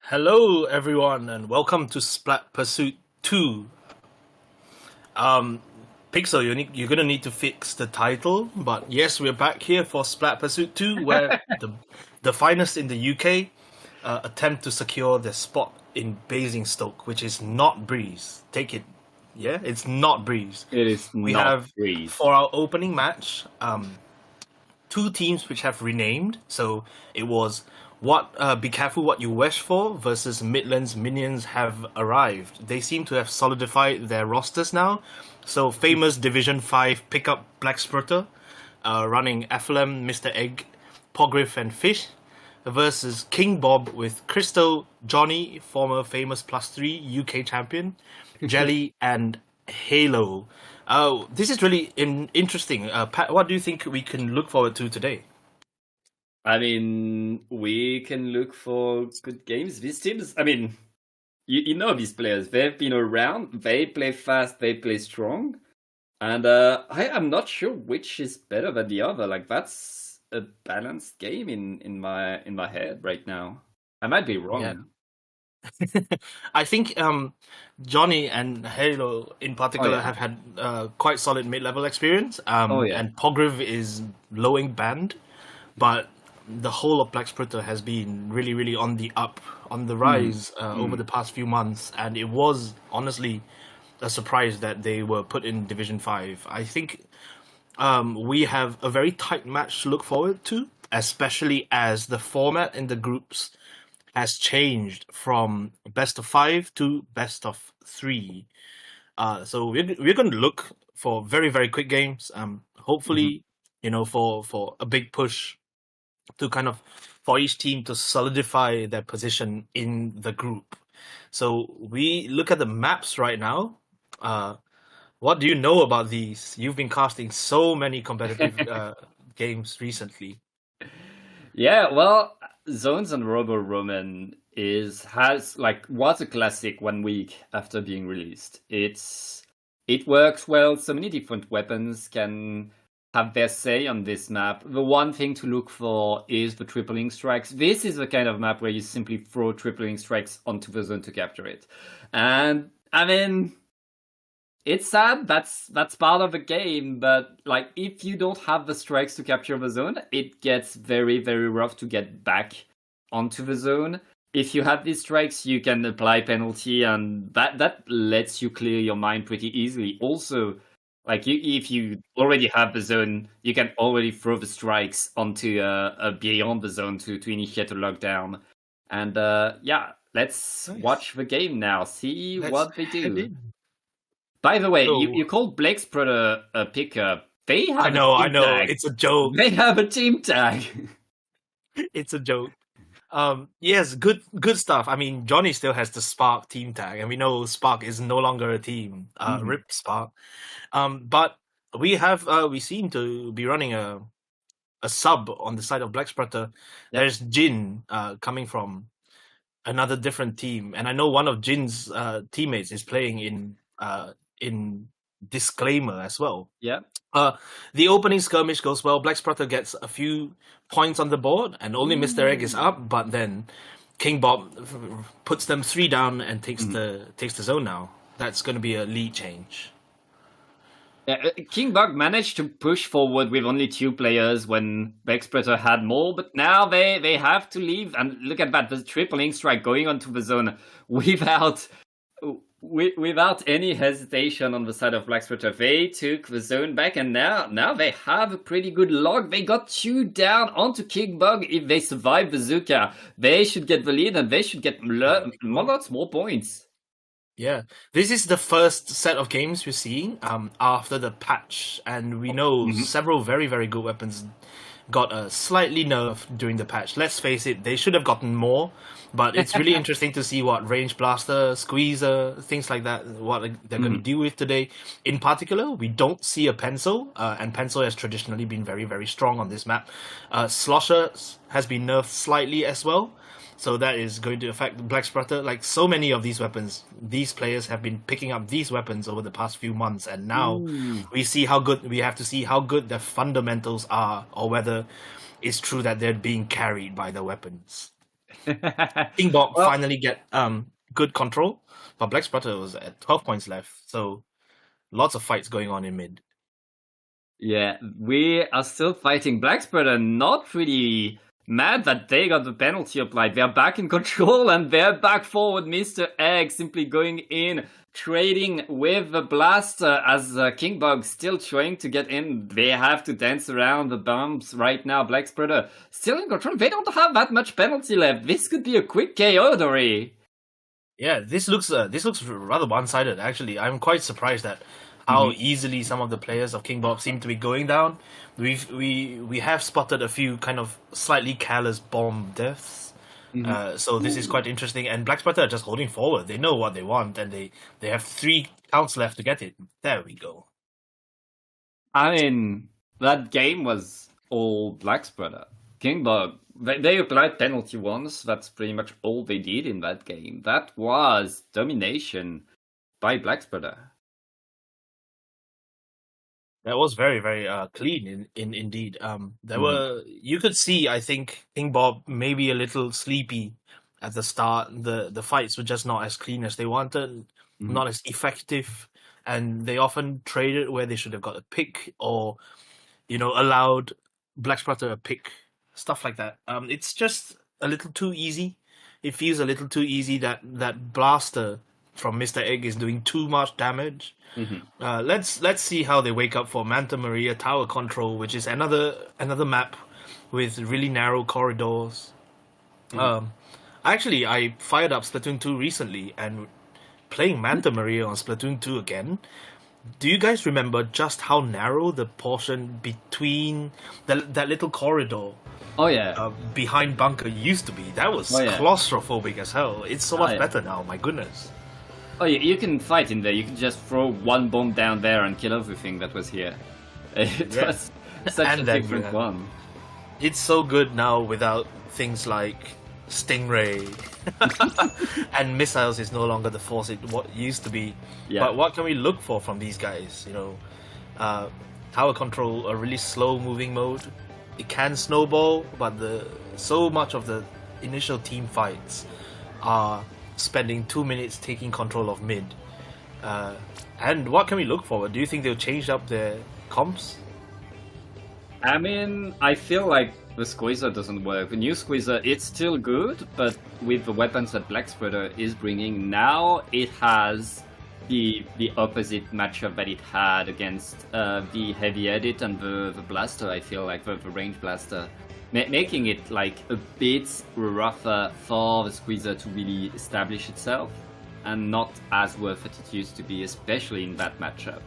Hello, everyone, and welcome to Splat Pursuit 2. Um, Pixel, you're gonna need to fix the title, but yes, we're back here for Splat Pursuit 2, where the finest in the UK attempt to secure their spot in Basingstoke, which is not Breeze. Take it, yeah, it's not Breeze. It is We not have, Breeze. for our opening match, two teams which have renamed. So it was be careful what you wish for versus Midlands Minions have arrived. They seem to have solidified their rosters now. So famous Division 5 pickup Black Spurter, running Ephelem, Mr. Egg, Pogriff and Fish versus King Bob with Crystal, Johnny, former famous +3 UK champion, Jelly and Halo. This is really interesting. Pat, what do you think we can look forward to today? I mean, we can look for good games. These teams, I mean, you know these players. They've been around. They play fast. They play strong. And I am not sure which is better than the other. Like that's a balanced game in my head right now. I might be wrong. Yeah. I think Johnny and Halo in particular have had quite solid mid-level experience. And Pogriv is lowing band, but the whole of Black Splitter has been really, really on the up, on the rise over the past few months, and it was honestly a surprise that they were put in Division 5. I think we have a very tight match to look forward to, especially as the format in the groups has changed from best of 5 to best of 3. So we're going to look for very, very quick games. Hopefully, for a big push to kind of for each team to solidify their position in the group. So we look at the maps right now. What do you know about these? You've been casting so many competitive games recently. Yeah, well, Zones and Robo Roman was a classic 1 week after being released. It works well. So many different weapons can have their say on this map. The one thing to look for is the tripling strikes. This is the kind of map where you simply throw tripling strikes onto the zone to capture it. And I mean, it's sad, that's part of the game, but like if you don't have the strikes to capture the zone, it gets very, very rough to get back onto the zone. If you have these strikes, you can apply penalty, and that lets you clear your mind pretty easily. Also, like if you already have the zone, you can already throw the strikes onto beyond the zone to initiate a lockdown. And let's watch the game now, see what they do. By the way, you called Black Spreader a pickup. They have I know, tag. it's a joke. They have a team tag. It's a joke. Yes, good stuff. I mean, Johnny still has the Spark team tag, and we know Spark is no longer a team. Rip Spark. But we seem to be running a sub on the side of Black Spreader. Yep. There's Jin coming from another different team, and I know one of Jin's teammates is playing in Disclaimer as well. Yeah. The opening skirmish goes well. Black Spreader gets a few points on the board, and only Mr. Egg is up. But then King Bob puts them 3 down and takes the zone. Now that's going to be a lead change. Yeah, King Bob managed to push forward with only 2 players when Black Spreader had more, but now they have to leave. And look at that, the tripling strike going onto the zone without any hesitation on the side of Black Spreader. They took the zone back, and now they have a pretty good log. They got 2 down onto King Bug. If they survive the Zuka, they should get the lead, and they should get lots more points. Yeah, this is the first set of games we're seeing after the patch, and we know several very, very good weapons got a slightly nerfed during the patch. Let's face it, they should have gotten more, but it's really interesting to see what Range Blaster, Squeezer, things like that, what they're going to deal with today. In particular, we don't see a Pencil, and Pencil has traditionally been very, very strong on this map. Slosher has been nerfed slightly as well, so that is going to affect Black Spreader. Like so many of these weapons, these players have been picking up these weapons over the past few months, and now we have to see how good their fundamentals are, or whether it's true that they're being carried by the weapons. King Bob finally get good control, but Black Splatter was at 12 points left, so lots of fights going on in mid. Yeah, we are still fighting. Black Splatter not really mad that they got the penalty applied. They're back in control and they're back forward. Mr. Egg simply going in, trading with the blaster as King Bug still trying to get in. They have to dance around the bumps right now. Black Splatter still in control. They don't have that much penalty left. This could be a quick KO, Dory. Yeah, this looks rather one-sided actually. I'm quite surprised at how easily some of the players of King Bob seem to be going down. We have spotted a few kind of slightly careless bomb deaths. So this is quite interesting. And Black Splatter are just holding forward. They know what they want, and they have 3 counts left to get it. There we go. I mean, that game was all Black Splatter. King Bob, they applied penalty once. That's pretty much all they did in that game. That was domination by Black Splatter. That was very, very clean indeed. There were, you could see, I think, King Bob maybe a little sleepy at the start. The fights were just not as clean as they wanted, not as effective, and they often traded where they should have got a pick or, allowed Black Splatter a pick, stuff like that. It's just a little too easy. It feels a little too easy that blaster from Mr. Egg is doing too much damage. Let's see how they wake up for Manta Maria Tower Control, which is another map with really narrow corridors. Actually, I fired up Splatoon 2 recently, and playing Manta Maria on Splatoon 2 again. Do you guys remember just how narrow the portion between that little corridor? Oh yeah. Behind bunker used to be? That was claustrophobic as hell. It's so much better now. My goodness. Oh, you can fight in there. You can just throw one bomb down there and kill everything that was here. It was such a different one. It's so good now without things like Stingray and missiles is no longer the force it used to be. Yeah. But what can we look for from these guys? Tower control, a really slow moving mode. It can snowball, but so much of the initial team fights are spending 2 minutes taking control of mid. And what can we look for? Do you think they'll change up their comps? I mean, I feel like the Squeezer doesn't work. The new Squeezer, it's still good, but with the weapons that Black Splatter is bringing now, it has the opposite matchup that it had against the Heavy Edit and the Blaster, I feel like, the range Blaster. Making it like a bit rougher for the Squeezer to really establish itself, and not as worth it used to be, especially in that matchup.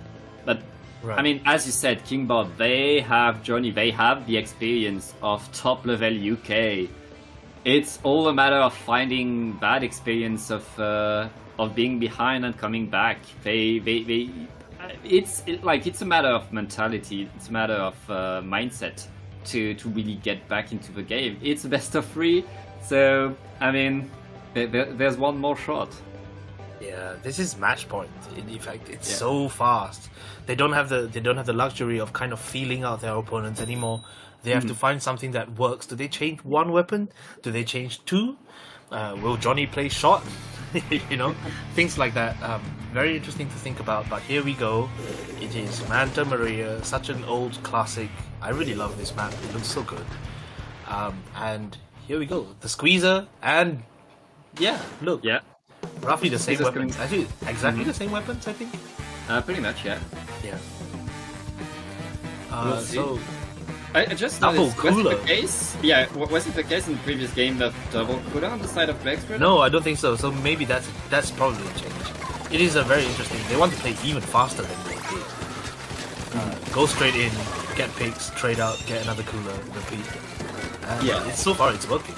But I mean, as you said, King Bob, they have Johnny, they have the experience of top level UK. It's all a matter of finding that experience of being behind and coming back. It's a matter of mentality. It's a matter of mindset. To really get back into the game. It's a best of 3, so I mean, there's one more shot. Yeah, this is match point. In fact, it's so fast. They don't have the luxury of kind of feeling out their opponents anymore. They have to find something that works. Do they change one weapon? Do they change 2? Will Johnny play shot? Things like that. Very interesting to think about. But here we go. It is Manta Maria, such an old classic. I really love this map. It looks so good. And here we go. The Squeezer and look. Yeah. Roughly the same weapons. Actually, exactly the same weapons, I think. Pretty much, yeah. Yeah. We'll so I just noticed, was it the case? Yeah, was it the case in the previous game that double cooler on the side of Black Splatter? No, I don't think so. So maybe that's probably a change. It is a very interesting. They want to play even faster than they did. Go straight in, get picks, trade out, get another cooler, repeat. So far it's working.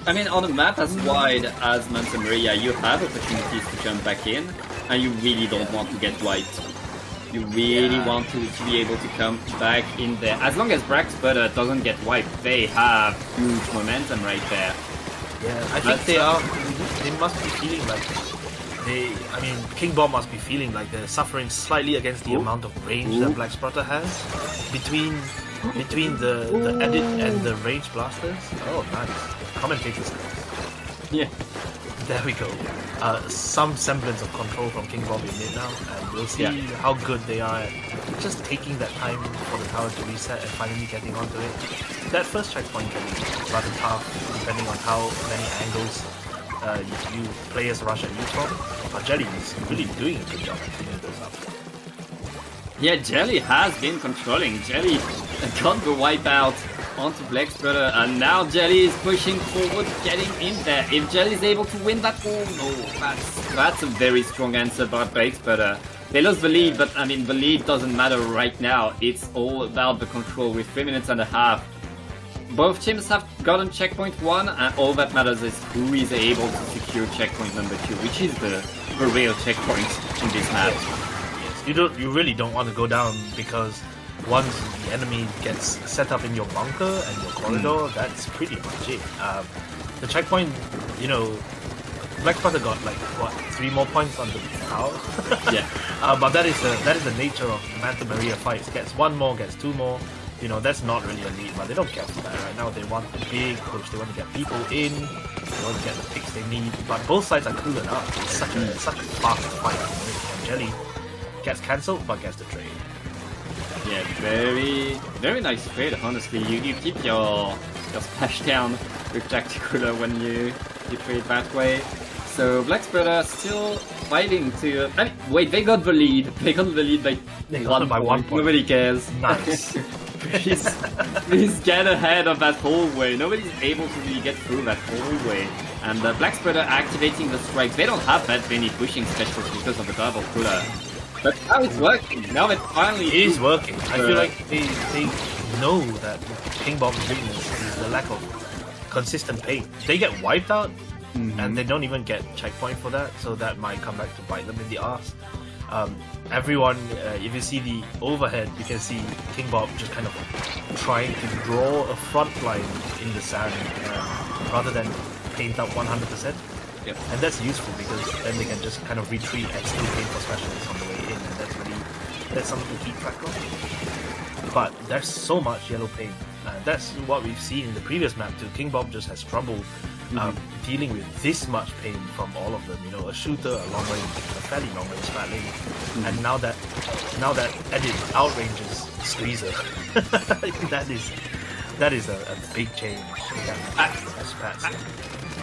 I mean, on a map as wide as Manta Maria, you have opportunities to jump back in, and you really don't want to get wiped. You really want to be able to come back in there. As long as Black Splatter doesn't get wiped, they have huge momentum right there. Yeah, I think they must be feeling like King Bob must be feeling like they're suffering slightly against the amount of range that Black Splatter has between the edit and the range blasters. Oh, nice. Commentators. Yeah. There we go. Some semblance of control from King Bob in mid now, and we'll see how good they are at just taking that time for the tower to reset and finally getting onto it. That first checkpoint can be rather tough, depending on how many angles you players rush at you from. But Jelly is really doing a good job at cleaning those up. Yeah, Jelly has been controlling. Jelly got the wipeout onto Blacksputter, and now Jelly is pushing forward, getting in there. If Jelly is able to win that, oh no, that's a very strong answer by Blacksputter. They lost the lead, but I mean, the lead doesn't matter right now. It's all about the control with 3 minutes and a half. Both teams have gotten checkpoint 1, and all that matters is who is able to secure checkpoint number 2, which is the real checkpoint in this map. Yes. You really don't want to go down, because once the enemy gets set up in your bunker and your corridor, that's pretty much it. The checkpoint, you know, Blacksputter got like what 3 more points on the tower. Yeah. But that is the nature of Manta Maria fights. Gets 1 more, gets 2 more. You know, that's not really a lead, but they don't care for that right now. They want a big push. They want to get people in. They want to get the picks they need. But both sides are cooling up. It's such a fast fight. And Jelly gets cancelled, but gets the trade. Yeah, very nice trade. Honestly, you keep your splash down with Tactical when you trade that way. So Blacksputter still fighting to. I mean, wait, they got the lead. They got the lead by one point. Nobody cares. Nice. Please get ahead of that hallway. Nobody's able to really get through that hallway. And Blacksputter activating the strikes. They don't have that many pushing specials because of the double cooler. But now it's working. Now it finally is working. I feel like they know that King Bob's weakness is the lack of consistent pain. They get wiped out, and they don't even get checkpoint for that, so that might come back to bite them in the arse. Everyone, if you see the overhead, you can see King Bob just kind of trying to draw a front line in the sand rather than paint up 100%. Yep. And that's useful because then they can just kind of retreat and still paint for specialists on the way in, and that's something to keep track of. But there's so much yellow paint. That's what we've seen in the previous map too. King Bob just has trouble dealing with this much pain from all of them. You know, a shooter, a long range, a fairly long range Splat lane, and now that edit outranges Squeezer. that is a big change.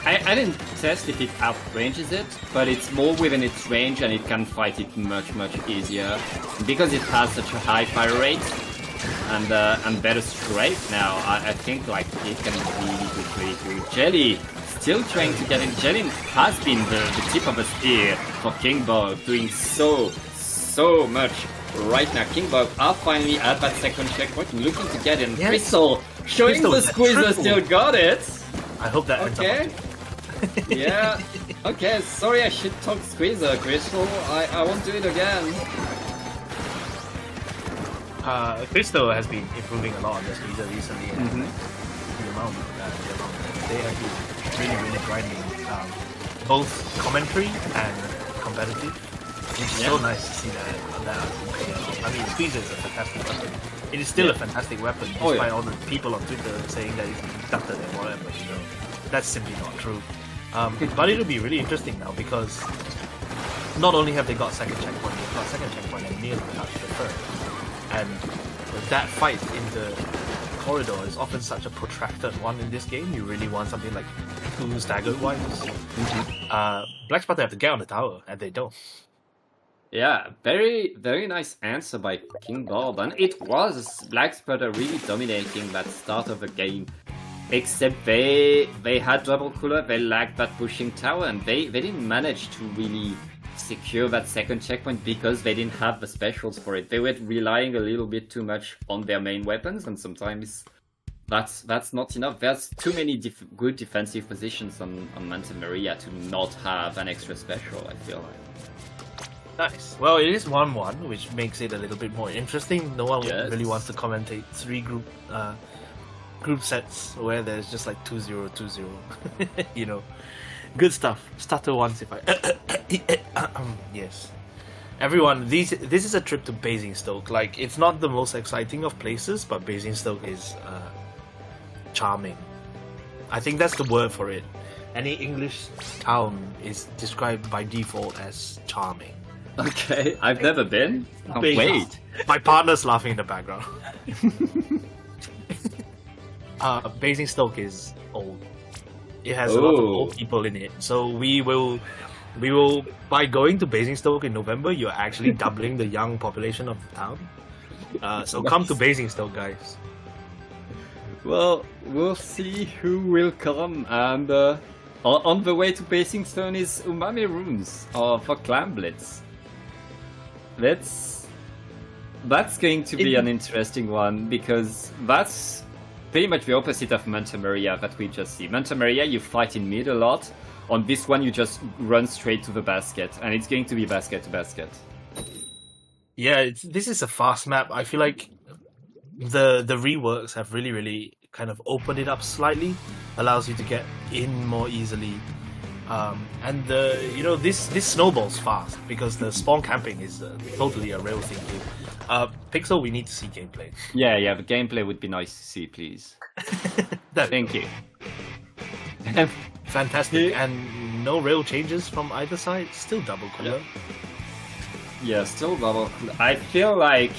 I didn't test if it outranges it, but it's more within its range and it can fight it much easier because it has such a high fire rate and better strike. Now I think like it can really do. Jelly still trying to get in. Jelly has been the tip of the spear for King Bob, doing so much right now. King Bob are finally at that second checkpoint, looking to get in. Yes. Crystal showing the Squeezer still got it. I hope that ends up. Yeah. Okay, sorry I should talk Squeezer, Crystal. I won't do it again. Crystal has been improving a lot on the Squeezer recently. The amount they have been really grinding both commentary and competitive. It's so nice to see that pay off. I mean, Squeezer is a fantastic weapon. It is still a fantastic weapon, despite all the people on Twitter saying that it's better than whatever. You know, that's simply not true. But it'll be really interesting now because not only have they got second checkpoint, they've got second checkpoint and nearly touched the third. And that fight in the corridor is often such a protracted one in this game. You really want something like 2 staggered ones. Blacksputter have to get on the tower, and they don't. Yeah, very nice answer by King Bob, and it was Blacksputter really dominating that start of the game. Except they had double cooler, they lacked that pushing tower, and they didn't manage to really secure that second checkpoint because they didn't have the specials for it. They were relying a little bit too much on their main weapons, and sometimes that's not enough. There's too many good defensive positions on Manta Maria to not have an extra special, I feel like. Nice. Well, it is 1-1, which makes it a little bit more interesting. No one really wants to commentate 3 group sets where there's just like 2-0, 2-0. You know, good stuff. Stutter once if I. Yes. Everyone, this is a trip to Basingstoke. Like, it's not the most exciting of places, but Basingstoke is charming. I think that's the word for it. any English town is described by default as charming. Okay, I've never been. Oh, wait. My partner's laughing in the background. Basingstoke is old. It has a lot of old people in it. So we will by going to Basingstoke in November, you're actually doubling the young population of the town. So come to Basingstoke, guys. Well, we'll see who will come, and on the way to Basingstoke is Umami Runes for Clan Blitz. That's going to be an interesting one, because that's pretty much the opposite of Manta Maria that we just see. Manta Maria, you fight in mid a lot. On this one, you just run straight to the basket, and it's going to be basket to basket. Yeah, this is a fast map. I feel like the reworks have really kind of opened it up slightly, allows you to get in more easily, and this snowballs fast because the spawn camping is totally a real thing too. Pixel, we need to see gameplay. Yeah, the gameplay would be nice to see, please. Thank you. Fantastic, and no real changes from either side. Still double cooler. Yeah, still double cooler. I feel like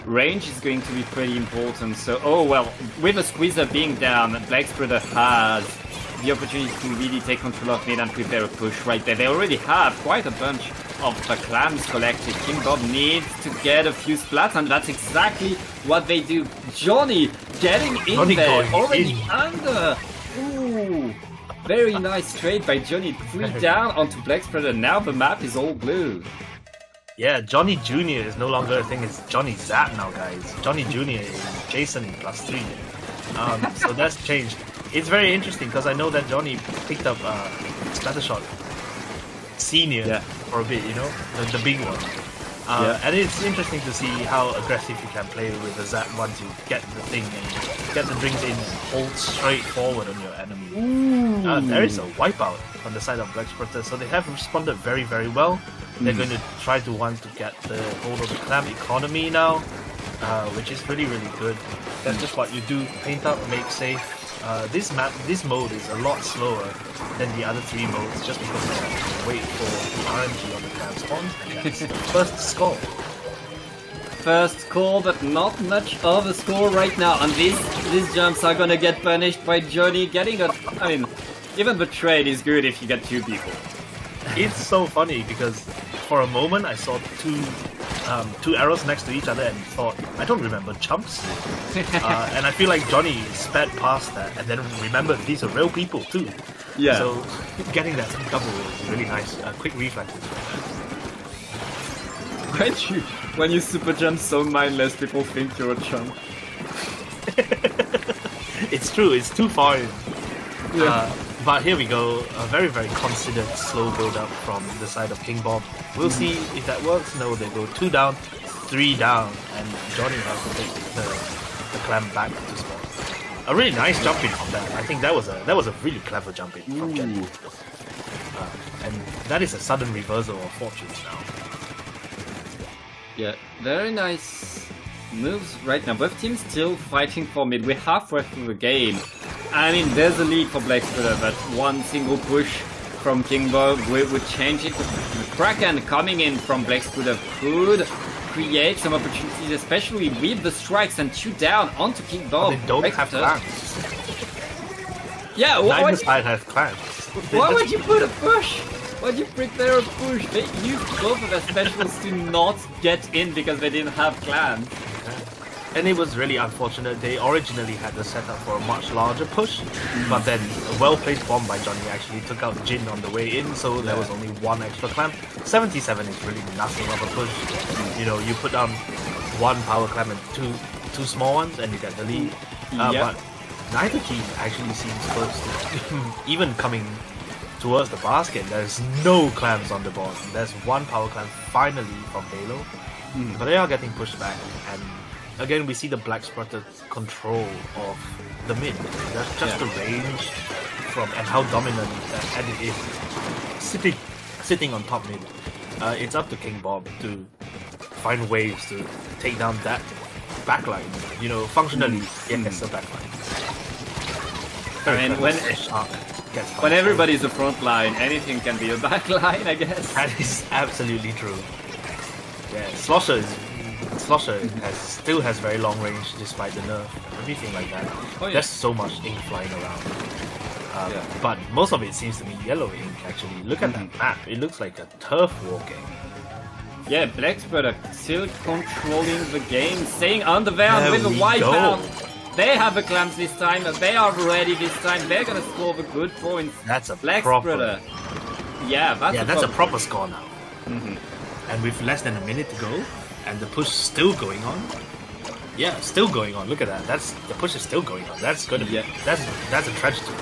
range is going to be pretty important. So, with a squeezer being down, Black Spreader has the opportunity to really take control of mid and prepare a push right there. They already have quite a bunch of the clams collected. King Bob needs to get a few splats, and that's exactly what they do. Johnny getting in there, already under. Ooh, very nice trade by Johnny. 3 down onto Black Spreader. Now the map is all blue. Yeah, Johnny Jr. is no longer a thing, it's Johnny Zap now, guys. Johnny Jr. is Jason +3. So that's changed. It's very interesting because I know that Johnny picked up Splattershot Senior for a bit, the big one. And it's interesting to see how aggressive you can play with the Zap once you get the thing and get the drinks in and hold straight forward on your enemy. There is a wipeout on the side of Black Spreader, so they have responded very well. They're going to try to want to get the hold of the clam economy now, which is really good. That's just what you do. Paint up, make safe. This mode is a lot slower than the other 3 modes, just because they have to wait for the RNG on the clam spawns. And that's the first score. First call, but not much of a score right now. And these jumps are gonna get punished by Johnny getting a. I mean, even the trade is good if you get 2 people. It's so funny because for a moment I saw two arrows next to each other and thought, I don't remember jumps. And I feel like Johnny sped past that and then remembered these are real people too. Yeah. So getting that double is really nice. Quick reflexes. When you super jump so mindless, people think you're a chump. It's true, it's too far in. Yeah. But here we go, a very considered slow build up from the side of King Bob. We'll see if that works. No, they go 2 down, 3 down, and Johnny has to take the clam back to spawn. A really nice jump in from that. I think that was a really clever jump in from Johnny. And that is a sudden reversal of fortunes now. Yeah, very nice moves right now. Both teams still fighting for mid. We're halfway through the game. I mean, there's a lead for Black Spreader, but one single push from King Bob would change it. The Kraken coming in from Black Spreader could create some opportunities, especially with the strikes, and 2 down onto King Bob. They don't have clams. Yeah, neither side has clams. Why would you put a push? Why'd you prepare a push? They used both of their specials to not get in because they didn't have clams. And it was really unfortunate. They originally had the setup for a much larger push, but then a well-placed bomb by Johnny actually took out Jin on the way in, so there was only 1 extra clam. 77 is really nothing of a push. You put down 1 power clam and two small ones, and you get the lead. But neither team actually seems close to even coming towards the basket. There's no clams on the board. There's 1 power clam finally from Halo, but they are getting pushed back, and again, we see the Black Spreader control of the mid. That's just the range and how dominant that edit is. Sitting on top mid. It's up to King Bob to find ways to take down that backline. Functionally, it's a backline. I mean, gets punished. When everybody's a front line, anything can be a back line, I guess. That is absolutely true. Yeah, Slosher still has very long range despite the nerf, everything like that. Oh, yeah. There's so much ink flying around. But most of it seems to be yellow ink, actually. Look at that map. It looks like a turf war game. Yeah, Blackspreader still controlling the game, staying underwhelmed with a wipeout. They have a clamps this time. They are ready this time. They're gonna score the good points. That's a Blackspreader. That's a proper score now. And with less than a minute to go, and the push still going on. Yeah, still going on. Look at that. The push is still going on. That's gonna be that's a tragedy.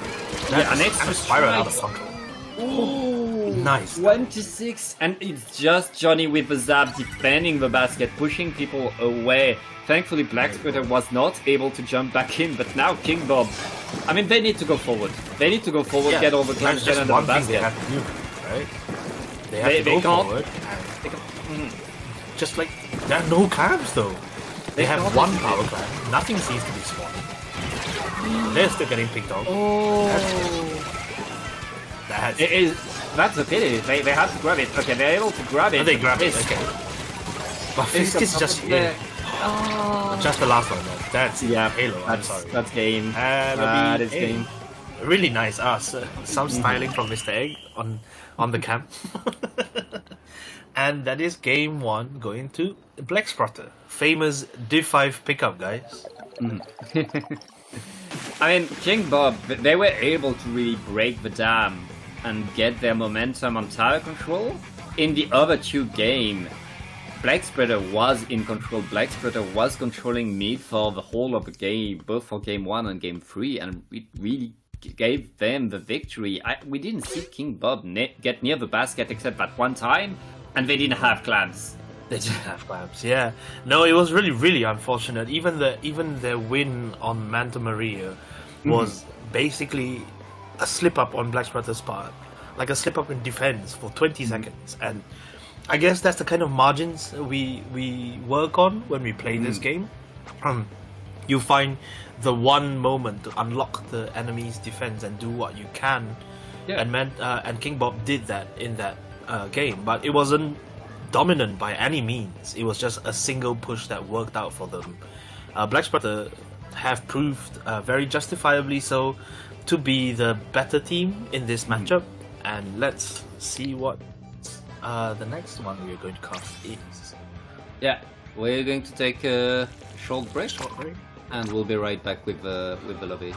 That's a spiral out of control. Oh, nice. 26, and it's just Johnny with the zap defending the basket, pushing people away. Thankfully, Blackspreader was not able to jump back in, but now King Bob. I mean, they need to go forward. They need to go forward, get all the clamps under the basket. They have to do, right? They have to go forward. Just like there are no clamps though. They have one power clamp. Nothing seems to be spawning. They're still getting picked off. That's a pity. They have to grab it. Okay, they're able to grab it. Oh, they grab it. Okay. But Fisk is just here. Just the last one. That's Halo. I'm sorry. That's game. That is game. Really nice. Some styling from Mr. Egg on the cam. And that is game 1 going to Blackspreader. Famous Div 5 pickup, guys. I mean, King Bob, they were able to really break the dam and get their momentum on tower control. In the other 2 games, Blackspreader was in control. Blackspreader was controlling mid for the whole of the game, both for game 1 and game 3, and it really gave them the victory. We didn't see King Bob get near the basket except that one time, and they didn't have clamps. They didn't have clamps, yeah. No, it was really, really unfortunate. Even their win on Manta Maria was basically a slip up on Blackspreader's part, like a slip up in defense for 20 seconds. And I guess that's the kind of margins we work on when we play this game. You find the one moment to unlock the enemy's defense and do what you can. Yeah. And King Bob did that in that game, but it wasn't dominant by any means. It was just a single push that worked out for them. Blackspreader have proved very justifiably so to be the better team in this matchup, and let's see what the next one we're going to cast is. Yeah, we're going to take a short break, and we'll be right back with the lobby.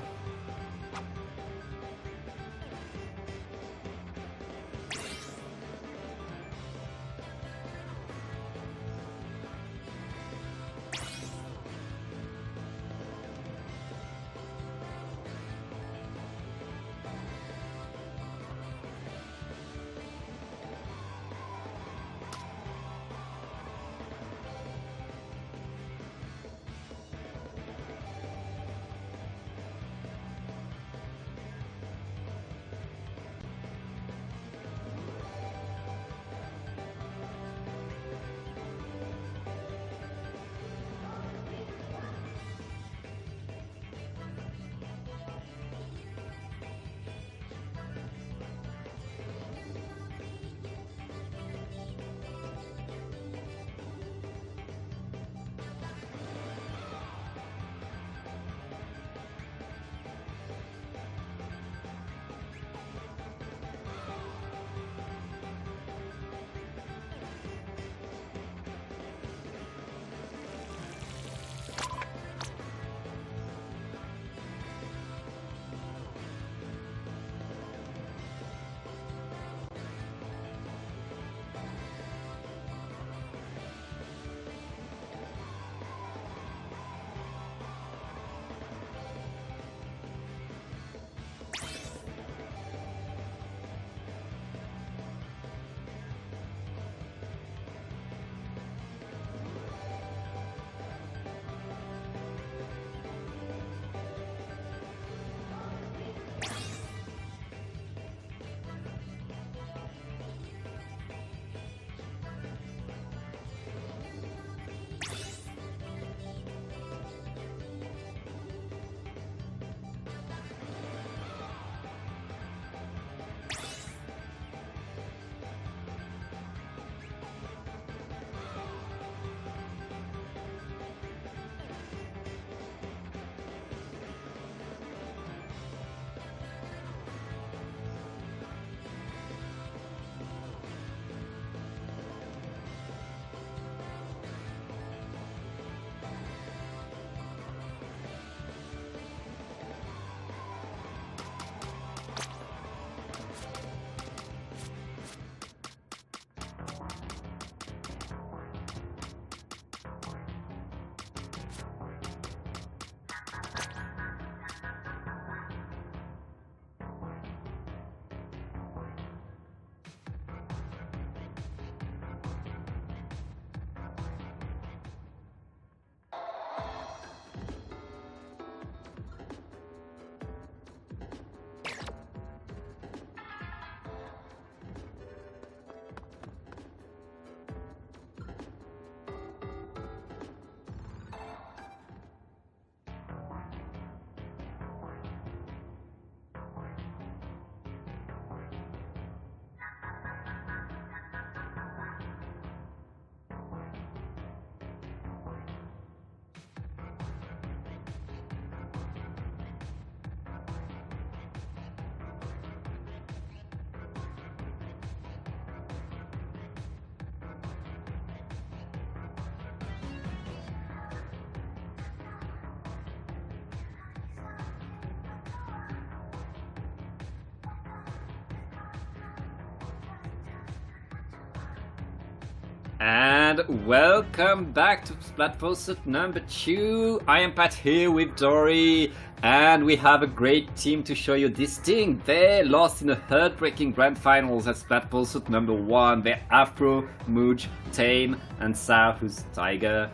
And welcome back to Splat Posted number 2. I am Pat here with Dory, and we have a great team to show you. Distinct. They lost in the heartbreaking grand finals at Splat Posted number 1. They're Afro, Mooj, Tame, and Sao, who's Tiger.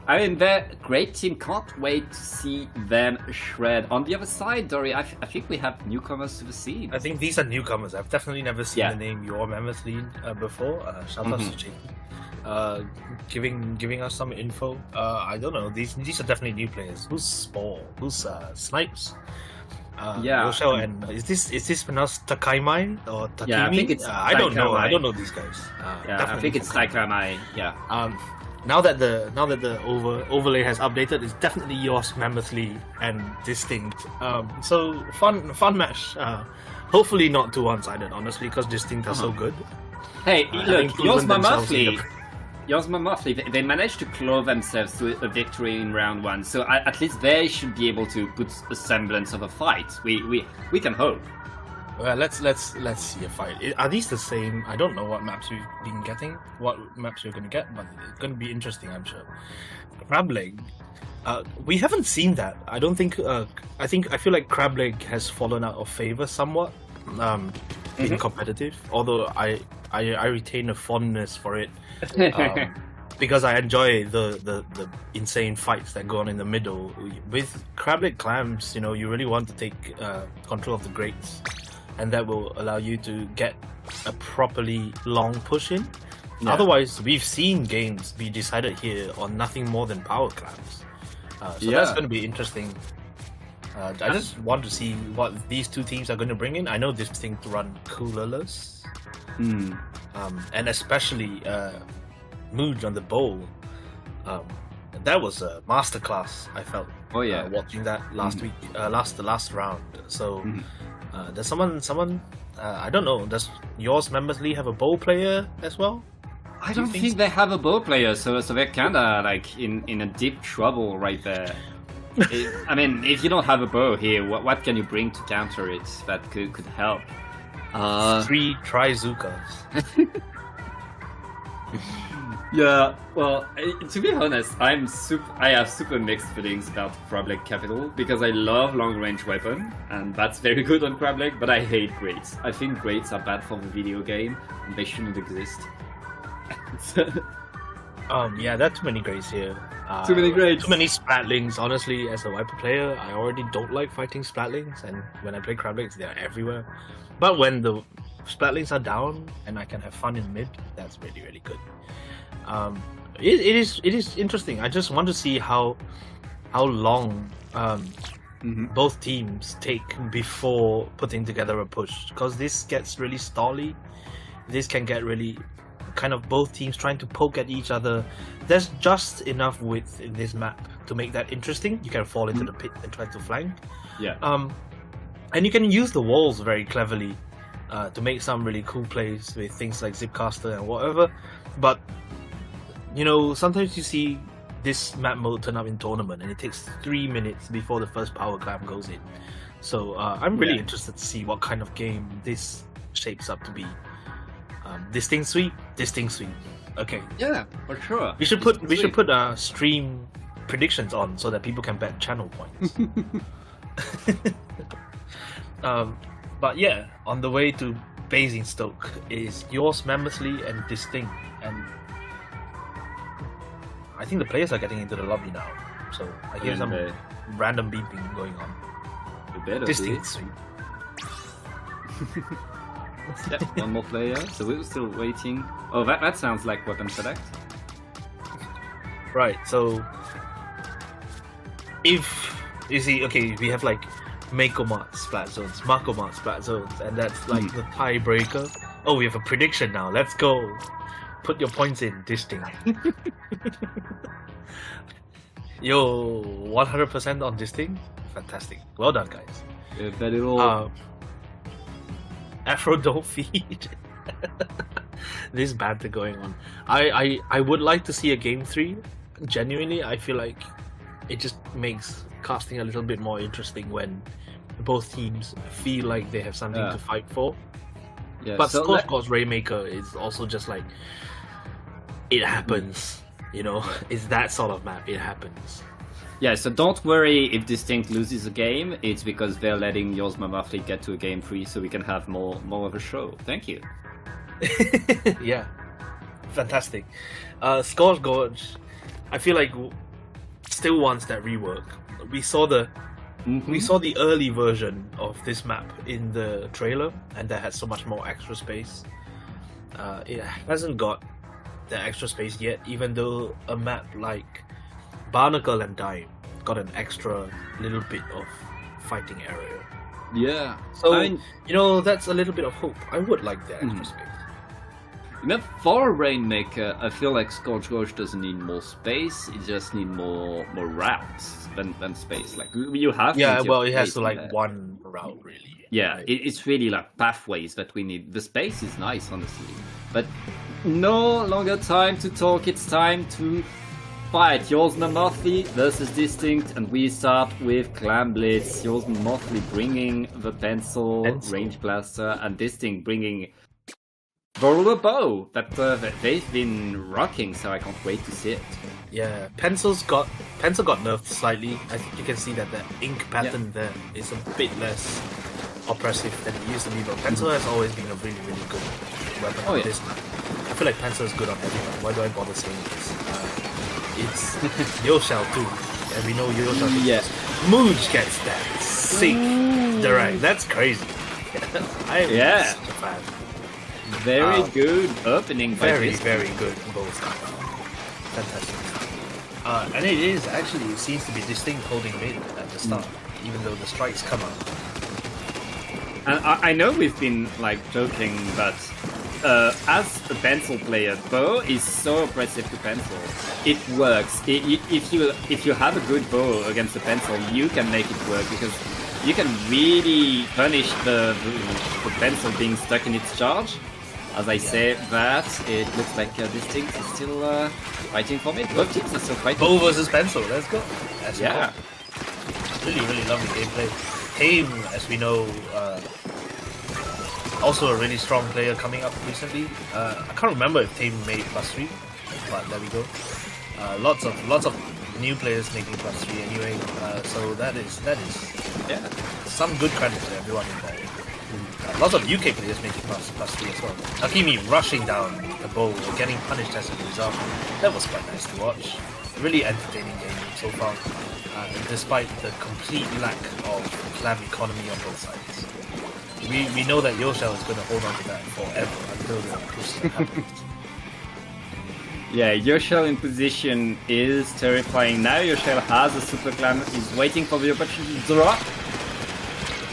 I mean, they're a great team. Can't wait to see them shred. On the other side, Dory, I think we have newcomers to the scene. I think these are newcomers. I've definitely never seen the name Your Mammoth Lean before. Shout out to Jakey. Giving us some info. I don't know. These are definitely new players. Who's Spore? Who's Snipes? Yoshio, and is this pronounced Takaimai or Takimi? Yeah, I think it's I don't know. I don't know these guys. I think it's Takaimai. Yeah. Now that the overlay has updated, it's definitely yours, Mammothly and Distinct. So fun match. Hopefully not too one-sided, honestly, because Distinct are so good. Hey, look, yours Mammothly, they managed to claw themselves to a victory in round 1, so at least they should be able to put a semblance of a fight. We can hope. Well, let's see a fight. Are these the same? I don't know what maps we've been getting, what maps you're going to get, but it's going to be interesting, I'm sure. Crab Leg. We haven't seen that. I don't think. I feel like Crab Leg has fallen out of favor somewhat in competitive. Although I retain a fondness for it because I enjoy the insane fights that go on in the middle. With Crab Leg Clams, you really want to take control of the grates. And that will allow you to get a properly long push in. Yeah. Otherwise, we've seen games be decided here on nothing more than power clams. So that's going to be interesting. I just want to see what these two teams are going to bring in. I know this thing to run coolerless. And especially Mooj on the bowl. That was a masterclass, I felt. Watching that last week, the last round. So... does someone I don't know, does yours Mammothly have a bow player as well? I don't think they have a bow player, so they're kinda like in a deep trouble right there. I mean, if you don't have a bow here, what can you bring to counter it that could help? 3 Trizukas. Yeah, well, to be honest, I have super mixed feelings about Crab Leg Capital because I love long-range weapon, and that's very good on Crab Leg, but I hate grates. I think grates are bad for the video game, and they shouldn't exist. There are too many grates here. Too many grates. Too many Splatlings. Honestly, as a Viper player, I already don't like fighting Splatlings, and when I play Crab Legs, they're everywhere. But when the Splatlings are down, and I can have fun in mid, that's really, really good. It is interesting. I just want to see how long both teams take before putting together a push, because this gets really stally. This can get really kind of both teams trying to poke at each other. There's just enough width in this map to make that interesting. You can fall into the pit and try to flank. And you can use the walls very cleverly to make some really cool plays with things like Zipcaster and whatever. But sometimes you see this map mode turn up in tournament and it takes 3 minutes before the first power clam goes in. So I'm really interested to see what kind of game this shapes up to be. Distinct sweep. Okay. Yeah, for sure. We should put stream predictions on so that people can bet channel points. But yeah, on the way to Basingstoke is yours Mammothly and Distinct, and I think the players are getting into the lobby now, so I hear some random beeping going on. Distinct sweep. One more player, so we're still waiting. Oh, that sounds like weapon select. Right, so if you see, okay, we have like Makomart Splat Zones, Makomart Splat Zones, and that's like the tiebreaker. Oh, we have a prediction now. Let's go. Put your points in, Distinct. Yo, 100% on Distinct. Fantastic. Well done, guys. Bet it all. Afro don't feed. This banter going on. I would like to see a game 3. Genuinely, I feel like it just makes casting a little bit more interesting when both teams feel like they have something to fight for. Yeah, but so Score's Rainmaker is also just like it happens. It's that sort of map. It happens. Yeah, so don't worry if Distinct loses a game. It's because they're letting Yours Monthly get to a game 3 so we can have more of a show. Thank you. Yeah. Fantastic. Scorch Gorge, I feel like still wants that rework. We saw the early version of this map in the trailer, and that had so much more extra space. It hasn't got the extra space yet, even though a map like Barnacle and Dime got an extra little bit of fighting area. Yeah. So, that's a little bit of hope. I would like the extra space. For Rainmaker, I feel like Scorch Gorge doesn't need more space, it just needs more routes than space. Like, you have it has to one route, really. Yeah, right? It's really like pathways that we need. The space is nice, honestly. But no longer time to talk, it's time to fight. Yours Monthly versus Distinct, and we start with Clan Blitz. Yours Monthly bringing the pencil, Range Blaster, and Distinct bringing the bow that they've been rocking, so I can't wait to see it. Yeah, Pencil got nerfed slightly. I think you can see that the ink pattern there is a bit less oppressive than it used to be, but Pencil has always been a really, really good weapon on this map. I feel like Pencil is good on everyone. Why do I bother saying this? It's Yoshell too, and we know Yoshell. Yeah, Mooj gets that sick direct. That's crazy. I'm such a fan. Very good opening. Very good both. Fantastic. And it seems to be Distinct holding mid at the start, even though the strikes come up. And I know we've been joking, but as a pencil player, bow is so oppressive to pencil. It works. If you have a good bow against a pencil, you can make it work because you can really punish the pencil being stuck in its charge. As I say that, it looks like Distinct is still fighting for mid. Both teams are still fighting. Bow versus pencil, let's go. Yeah. Really, really lovely gameplay. Tame, as we know, also a really strong player coming up recently. I can't remember if Tame made +3, but there we go. Lots of new players making +3 anyway. So that is some good credit to everyone involved. Lots of UK players making +3 as well. Hakimi rushing down the bow, getting punished as a result. That was quite nice to watch. Really entertaining game so far, despite the complete lack of clan economy on both sides. We know that Yoshell is going to hold on to that forever until the push happens. Yeah, Yoshell in position is terrifying. Now Yoshell has a super clan, he's waiting for the opportunity to drop.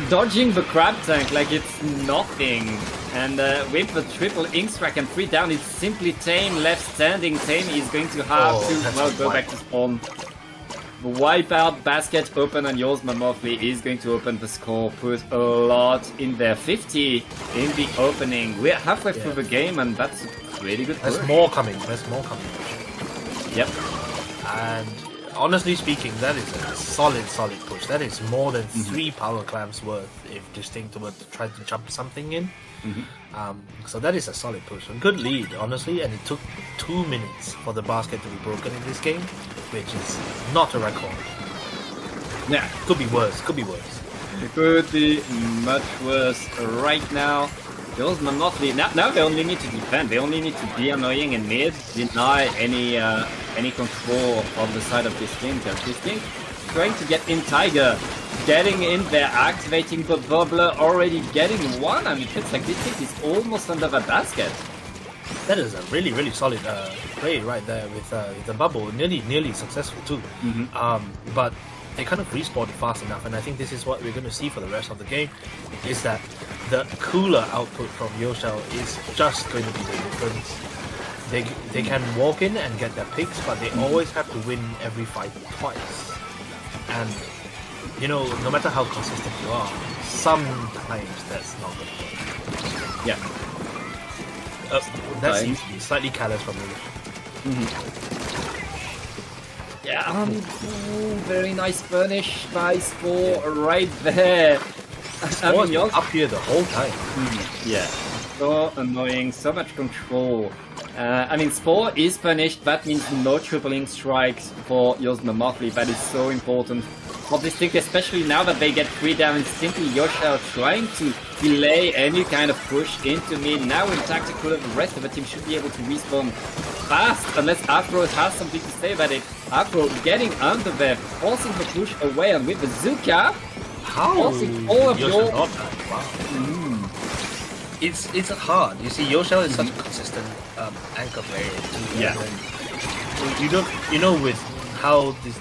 Dodging the crab tank like it's nothing, and with the triple ink strike and 3 down, it's simply Tame left standing. Tame is going to have to go back to spawn. The wipeout basket open, and Yours Monthly is going to open the score, put a lot in there. 50 in the opening. We're halfway through the game, and that's a really good push. There's more coming. Yep. And honestly speaking, that is a solid push. That is more than 3 power clamps worth if Distinct were to try to jump something in. So that is a solid push. A good lead, honestly, and it took 2 minutes for the basket to be broken in this game, which is not a record. Yeah, could be worse. It could be much worse right now. Yours Monthly, now they only need to defend. They only need to be annoying in mid, deny any control on the side of Distinct. Distinct trying to get in Tiger, getting in there, activating the bubbler, already getting one. I mean, it's like Distinct is almost under the basket. That is a really, really solid play right there with the bubble. Nearly successful too. But they kind of respawned fast enough, and I think this is what we're going to see for the rest of the game, is that the cooler output from Yoshell is just going to be the difference. They can walk in and get their picks, but they always have to win every fight twice. And, no matter how consistent you are, sometimes that's not going to work. Yeah. That seems to be slightly careless from me. Yeah, very nice furnish by Spore right there. Spore up here the whole time. Yeah, so annoying, so much control. I mean, Spore is punished. That means no tripling strikes for Yosma Motley. That is so important for this thing, especially now that they get 3 down instantly. Yoshel trying to delay any kind of push into mid. Now in tactical, the rest of the team should be able to respawn fast, unless Afro has something to say about it. Afro getting under there, forcing the push away, and with the Zuka, forcing all of your... Wow. It's hard. You see, Yoshel is such a consistent anchor player. You know, with how this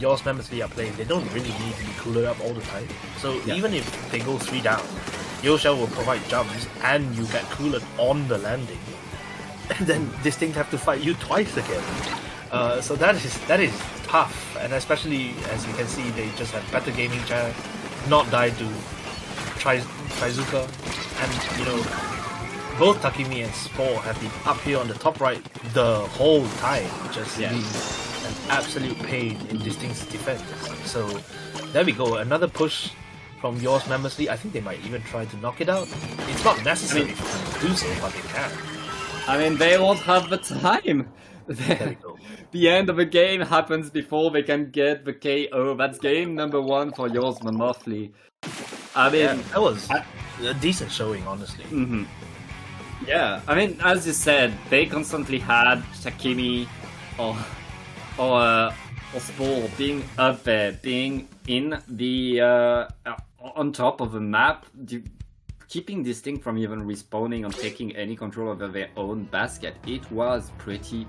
Yours members are playing, they don't really need to be cooler up all the time. So even if they go 3 down, Yoshel will provide jumps, and you get cooler on the landing. And then this thing have to fight you twice again. So that is tough, and especially as you can see, they just have better gaming chance, not die to Trizuka, and you know, both Takumi and Spore have been up here on the top right the whole time, just being an absolute pain in this thing's defense. So there we go, another push from Yours Membersley. I think they might even try to knock it out. It's not necessary for them to do so, but they can. I mean, they won't have the time. There we go. The end of the game happens before they can get the KO. That's game number 1 for Yours Motley. I mean, that was a decent showing, honestly. Yeah, I mean, as you said, they constantly had Takumi or Spore being up there, being in the on top of the map, keeping this thing from even respawning or taking any control over their own basket. It was pretty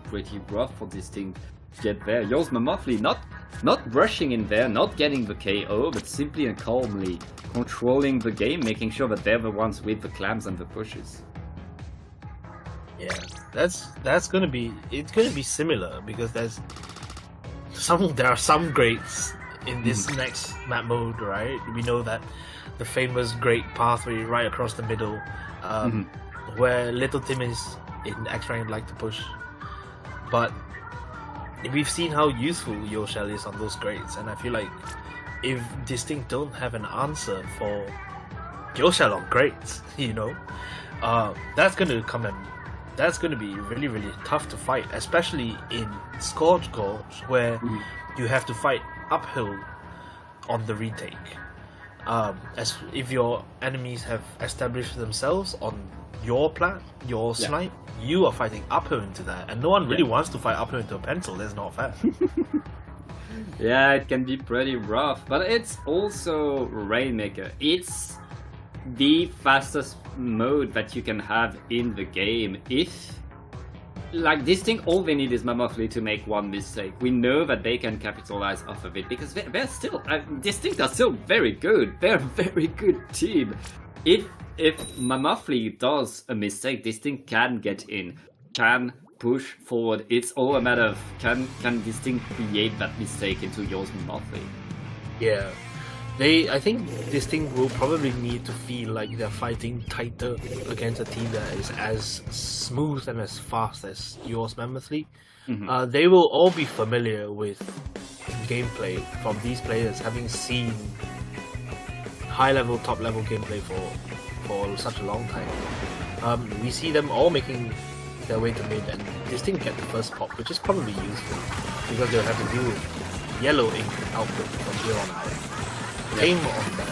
rough for this thing to get there. Yours Motley not rushing in there, not getting the KO, but simply and calmly controlling the game, making sure that they're the ones with the clams and the pushes. Yeah, that's gonna be similar, because there are some greats in this next map mode, right? We know that the famous great pathway right across the middle, where Little Tim is in X rank like to push, but we've seen how useful Yoshel is on those greats, and I feel like if Distinct don't have an answer for Yoshel on greats, you know, that's gonna be really tough to fight, especially in Scorch Gorge, where you have to fight uphill on the retake. As if your enemies have established themselves on your plat, your snipe, you are fighting uphill into that, and no one really wants to fight uphill into a pencil. That's not fair. Yeah, it can be pretty rough, but it's also Rainmaker. It's the fastest mode that you can have in the game. If, like, this thing, all they need is Mammothly to make one mistake. We know that they can capitalize off of it, because they're still, Distinct are still very good. They're a very good team. If Mammothly does a mistake, Distinct can get in, can push forward. It's all a matter of can Distinct create that mistake into Yours Mammothly. Yeah. I think Distinct will probably need to feel like they're fighting tighter against a team that is as smooth and as fast as Yours Mammothly. They will all be familiar with gameplay from these players, having seen high-level, top-level gameplay for such a long time. We see them all making their way to mid, and Distinct get the first pop, which is probably useful, because they'll have to deal with yellow ink output from here on out. Tame on that.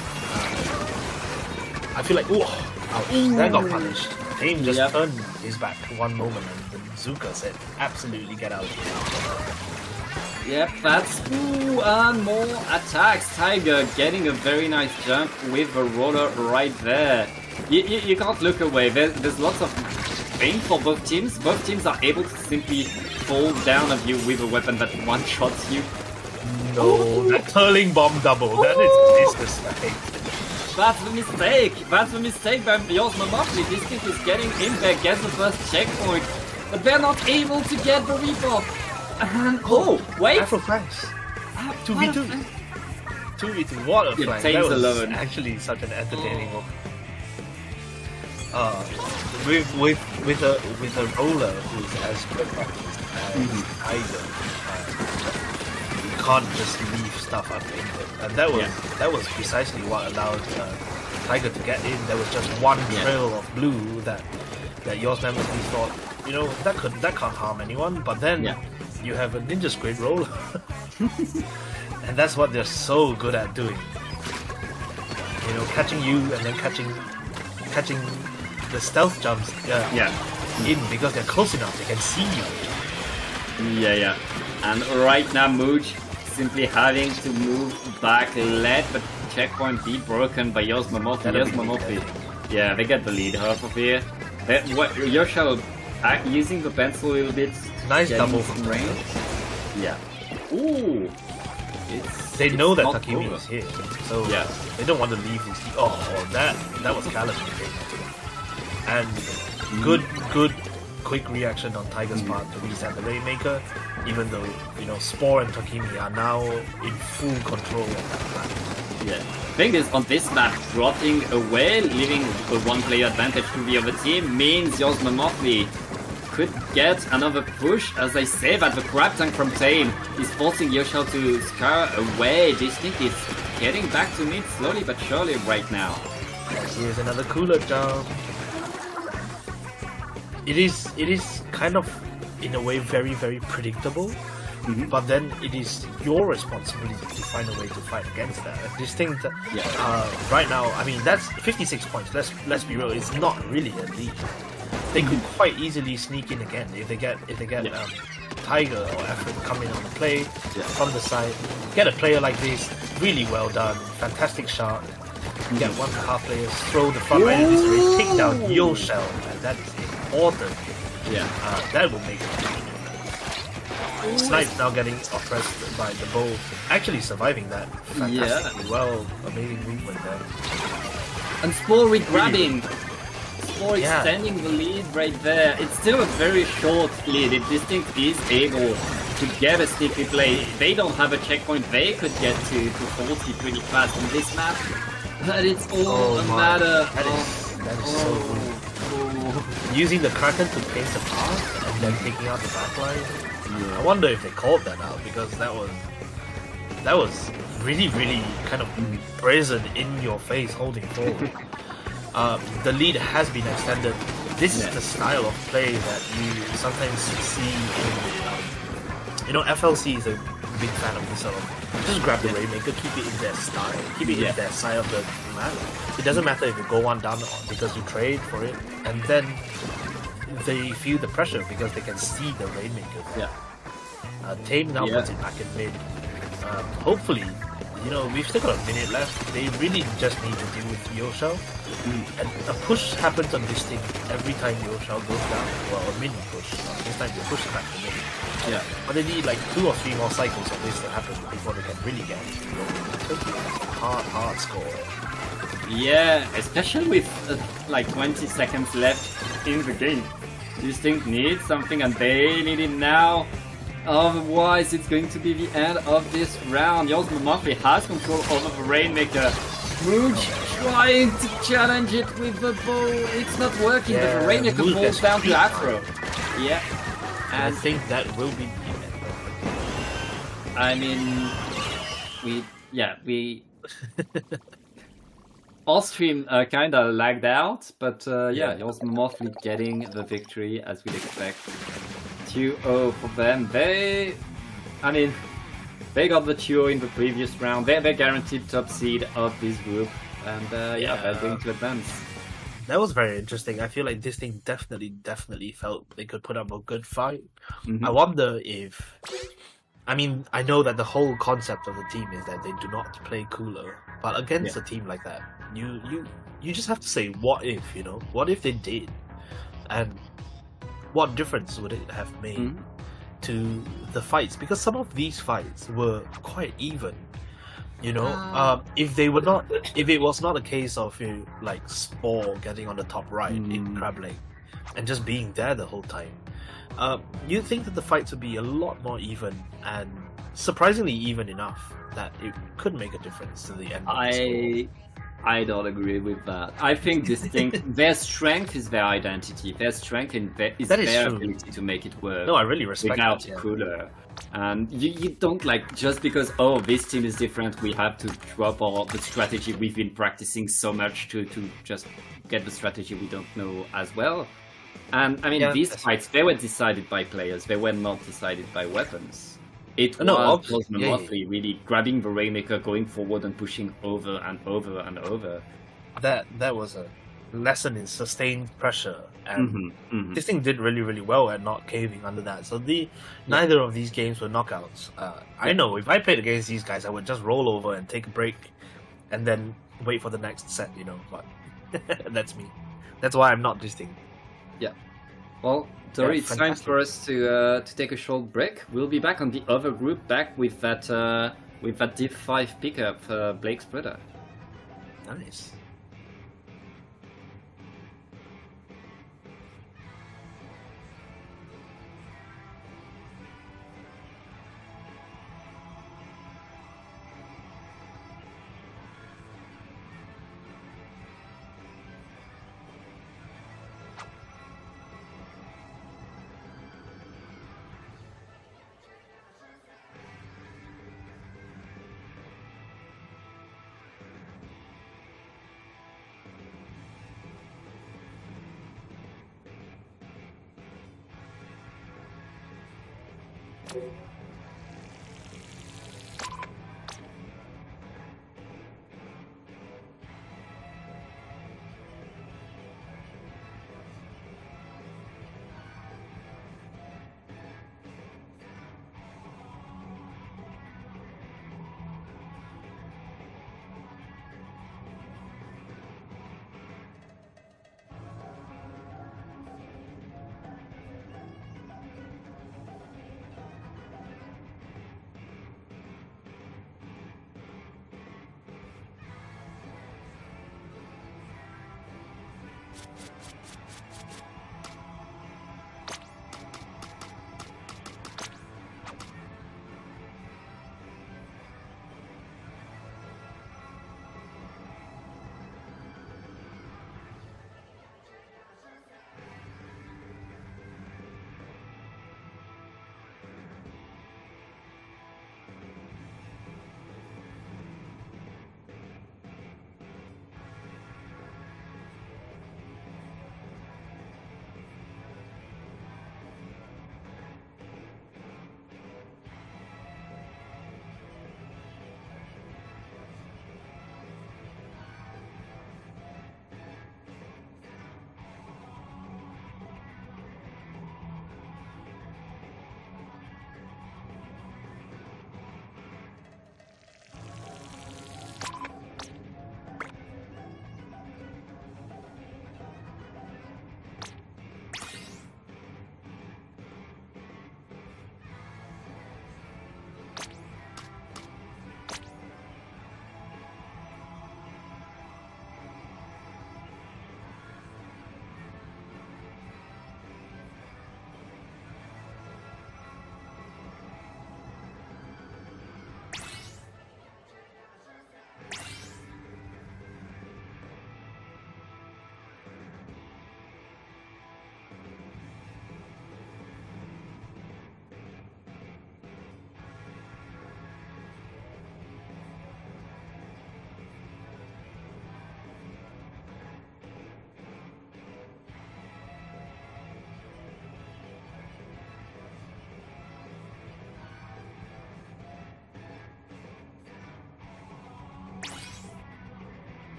I feel like, that got punished. Tame just turned his back one moment, and the Zuka said, absolutely get out of here. Yep, that's and more attacks. Tiger getting a very nice jump with a roller right there. You can't look away. There's lots of pain for both teams. Both teams are able to simply fall down on you with a weapon that one-shots you. No, that curling bomb double, that is disrespect. That's the mistake. That's the mistake by Yours Mammothly. Distinct is getting in there, gets the first checkpoint, but they're not able to get the rebuff. And wait! Afro flanks. 2v2. 2v2. What a flank. That was alone. Actually such an entertaining one. With a roller who's as quick as Tiger. Can't just leave stuff up in it, and that was precisely what allowed Tiger to get in. There was just one trail of blue that Yours Mammothly thought that can't harm anyone. But then you have a Ninja Squid roll, and that's what they're so good at doing. Catching you and then catching the stealth jumps in because they're close enough, they can see you. Yeah. And right now, Mooch simply having to move back, let the checkpoint be broken by Yosmomorphy. Yeah, they get the lead off of here. Yoshio using the pencil a little bit. Nice double from range. Yeah. Ooh. They know that Takimi is here, so they don't want to leave his. Oh, that was callous. And good quick reaction on Tiger's part to reset the Rainmaker, even though Spore and Takimi are now in full control of that plan. Yeah. Thing is, on this map, dropping away, leaving a one-player advantage to the other team means Yosmomorphy could get another push. As I say, that the grab tank from Tame is forcing Yoshio to scare away. Distinct is getting back to mid slowly but surely right now. Here's another cooler jump. It is kind of, in a way, very, very predictable. But then it is your responsibility to find a way to fight against that. Distinct, right now, I mean, that's 56 points. Let's be real, it's not really a lead. They could quite easily sneak in again if they get Tiger or Effort coming on the play from the side. Get a player like this, really well done, fantastic shot. Get 1.5 players, throw the front line of this race, take down Yoshio, and that is important. That will make it. Snipe's now getting oppressed by the bow, actually surviving that fantastically well. Amazing movement there. And Spore with grabbing. Spore extending the lead right there. It's still a very short lead. If Distinct is able to get a sneaky play, if they don't have a checkpoint, they could get to 40 pretty fast on this map. But it's all a matter that is so good. Using the Kraken to paint the path and then taking out the backline. I wonder if they called that out, because that was really, really kind of brazen, in your face, holding forward. The lead has been extended. This is the style of play that you sometimes see in FLC is a big fan of this sort of just grab the Rainmaker, keep it in their style, keep it in their side of the map. It doesn't matter if you go one down because you trade for it, and then they feel the pressure because they can see the Rainmaker. Tame now puts it back in mid. Hopefully, we've still got a minute left. They really just need to deal with Yoshio. And a push happens on this thing every time Yoshio goes down. Well, a mini push. This time they push back to mid. But they need like 2 or 3 more cycles of this to happen before they can really get hard score. Yeah, especially with like 20 seconds left in the game. Distinct needs something and they need it now. Otherwise, it's going to be the end of this round. Yosmomorphy has control over the Rainmaker. Mooch trying to challenge it with the bow. It's not working, but the Rainmaker falls down to Afro. And I think that will be the end. I mean, we our stream kinda lagged out, but Yosmomorphy getting the victory as we'd expect. 2-0 for them. They got the 2-0 in the previous round. They're guaranteed top seed of this group, and they're going to advance. That was very interesting. I feel like this thing definitely felt they could put up a good fight. I wonder if, I know that the whole concept of the team is that they do not play cooler, but against a team like that, you just have to say, what if, what if they did, and what difference would it have made to the fights? Because some of these fights were quite even. If it was not a case of like Spore getting on the top right in Crab Lake and just being there the whole time, you'd think that the fights would be a lot more even, and surprisingly even enough that it could make a difference to the end of the score. I don't agree with that. I think Distinct, their strength is their identity. Their strength is their ability to make it work. No, I really respect without that. cooler. And you don't like, just because, this team is different, we have to drop the strategy we've been practicing so much to just get the strategy we don't know as well. And I mean, these fights, they were decided by players. They were not decided by weapons. It was Motley really grabbing the Rainmaker, going forward and pushing over and over and over. That was a lesson in sustained pressure, and this thing did really, really well at not caving under that. So neither of these games were knockouts. I know if I played against these guys, I would just roll over and take a break, and then wait for the next set. But that's me. That's why I'm not this thing. Yeah. Well, Tori, it's time for us to take a short break. We'll be back on the other group, back with that Div 5 pickup, Blake's brother. Nice.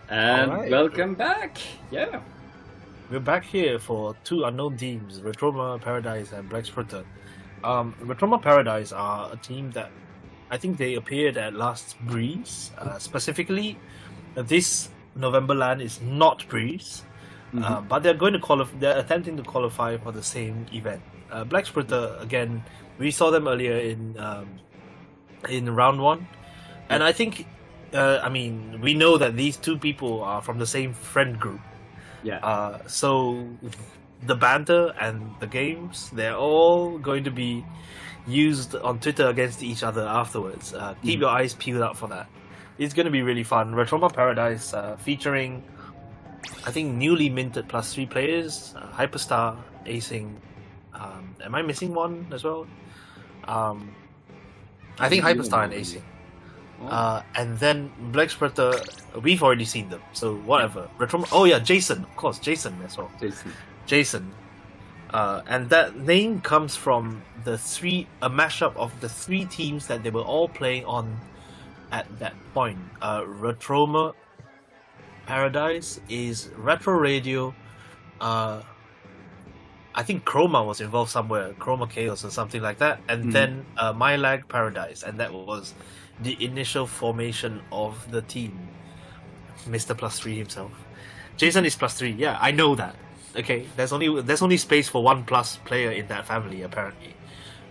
And welcome back. Yeah. We're back here for two unknown teams, Retroma Paradise and Black Splitter. Retroma Paradise are a team that I think they appeared at last Breeze. Specifically, this November LAN is not Breeze, but they're going to qualify. They're attempting to qualify for the same event. Black Splitter, again, we saw them earlier in round one, and I think, we know that these two people are from the same friend group. Yeah. So the banter and the games, they're all going to be used on Twitter against each other afterwards. Keep your eyes peeled out for that. It's going to be really fun. Retroma Paradise featuring, I think, newly minted +3 players. Hyperstar acing. Am I missing one as well? I think Hyperstar and acing. And then Black Splitter, we've already seen them, so whatever. Retroma, oh yeah, Jason, of course, Jason as well. Jason. And that name comes from a mashup of the three teams that they were all playing on at that point. Retroma Paradise is Retro Radio. I think Chroma was involved somewhere, Chroma Chaos or something like that, and then MyLag Paradise, and that was the initial formation of the team. Mr. +3 himself. Jason is +3, yeah, I know that. Okay, there's only space for one plus player in that family, apparently.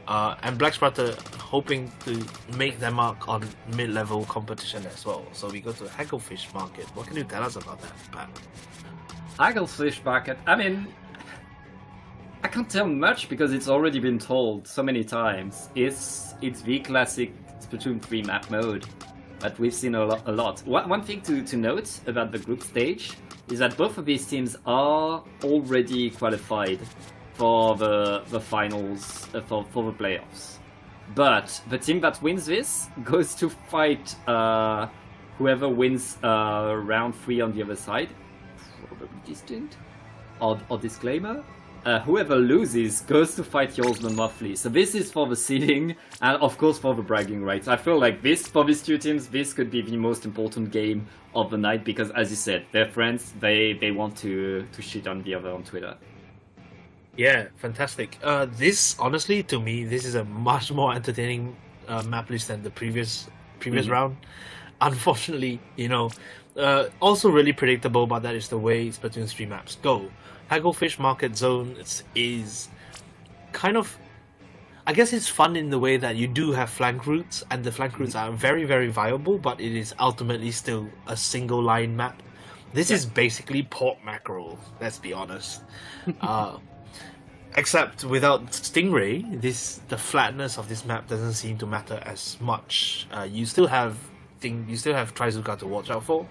And Black Splitter hoping to make their mark on mid-level competition as well. So we go to Hagglefish Market. What can you tell us about that, Pat? Hagglefish Market, I can't tell much because it's already been told so many times. It's the classic Splatoon 3 map mode that we've seen a lot. One thing to note about the group stage is that both of these teams are already qualified for the finals, for the playoffs. But the team that wins this goes to fight whoever wins round 3 on the other side. Probably distinct. Or disclaimer. Whoever loses goes to fight Yolzman Muffley. So this is for the seeding and of course for the bragging rights. I feel like for these two teams, this could be the most important game of the night because, as you said, they're friends. They want to shit on the other on Twitter. Yeah, fantastic. This, honestly, to me, this is a much more entertaining map list than the previous round. Unfortunately, also really predictable, but that is the way Splatoon 3 maps go. Hagglefish Market Zone is kind of, I guess it's fun in the way that you do have flank routes, and the flank routes are very, very viable, but it is ultimately still a single line map. This is basically pork mackerel, let's be honest. Except without Stingray, the flatness of this map doesn't seem to matter as much. You still have Trizuka to watch out for,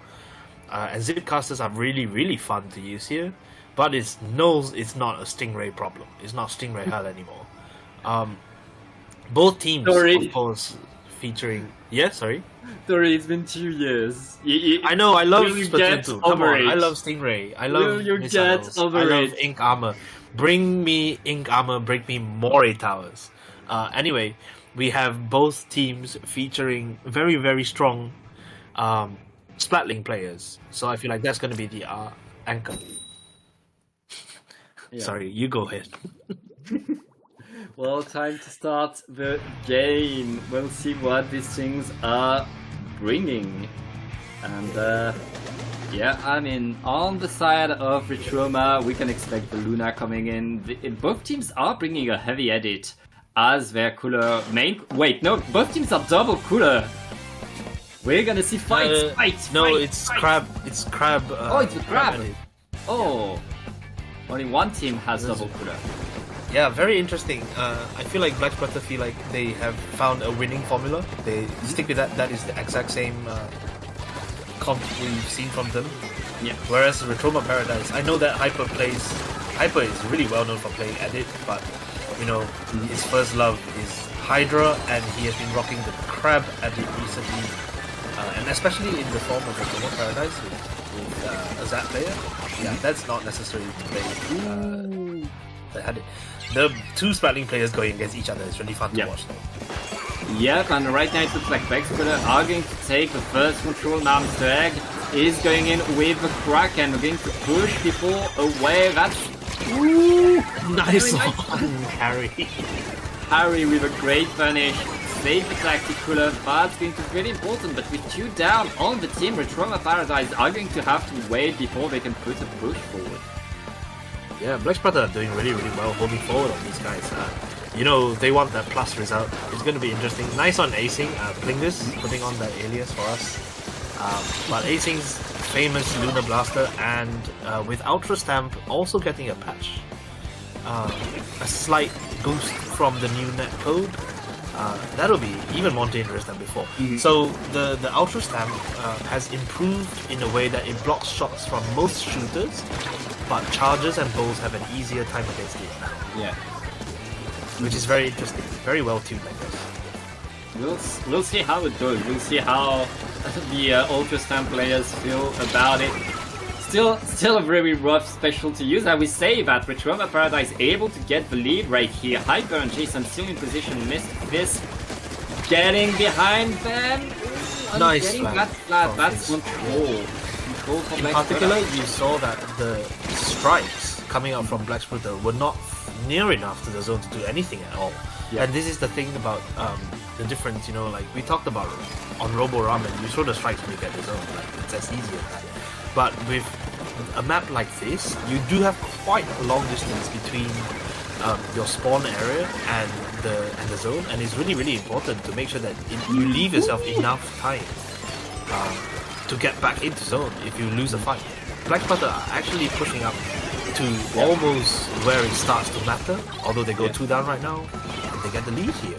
and Zipcasters are really, really fun to use here. But it's not a Stingray problem. It's not Stingray hell anymore. Both teams, of course, featuring... Yeah, sorry? Sorry, it's been 2 years. I know, I love Splatoon 2. Come on, I love Stingray. I love missiles. I love Ink Armor. Bring me Ink Armor, bring me more 8 towers. Anyway, we have both teams featuring very, very strong Splatling players. So I feel like that's going to be the anchor. Yeah. Sorry, you go ahead. Well, time to start the game. We'll see what these things are bringing. And on the side of Retroma, we can expect the Luna coming in. Both teams are bringing a heavy edit as their cooler main... Wait, no, both teams are double cooler. We're gonna see fights. It's Crab. It's Crab. It's a Crab. Oh. Only one team has double cooler. Yeah, very interesting. I feel like Black Splitter feel like they have found a winning formula. They stick with that. That is the exact same comp we've seen from them. Yeah. Whereas Retroma Paradise, I know that Hyper is really well known for playing Edit, but his first love is Hydra, and he has been rocking the Crab Edit recently, and especially in the form of Retroma Paradise with a Zap player. Yeah, that's not necessary to play. The two Splatling players going against each other is really fun to watch though. Yep, and right now it looks like Black Splitter are going to take the first control now. Mr. Egg is going in with the Kraken, going to push people away. That's ooh, nice Harry. Harry with a great punish. Save the tactical. That's going to be really important. But with 2 down on the team, Retroma Paradise are going to have to wait before they can put a push forward. Yeah, Black Splat are doing really well holding forward on these guys. They want that plus result. It's going to be interesting. Nice on acing. Plingus putting on that alias for us. But acing's famous Lunar Blaster and with Ultra Stamp also getting a patch. A slight boost from the new net code. That'll be even more dangerous than before. So the Ultra Stamp has improved in a way that it blocks shots from most shooters, but charges and bows have an easier time against it now. Yeah. Which is very interesting. Very well tuned, I guess. We'll see how it goes. We'll see how the Ultra Stamp players feel about it. Still a very rough special to use. I will say that Retroma Paradise able to get the lead right here. Hyper and Jason still in position. Missed this. Getting behind them. Nice getting that flat. That's control. In particular, you saw that the strikes coming out from Black Splat were not near enough to the zone to do anything at all. Yeah. And this is the thing about the difference, like we talked about on Robo Ramen, you throw the strikes when you get the zone, it's as easy as that. But with a map like this, you do have quite a long distance between your spawn area and the zone, and it's really important to make sure that you leave yourself enough time to get back into zone if you lose a fight. Black Splat are actually pushing up to almost where it starts to matter, although they go 2 down right now, and they get the lead here.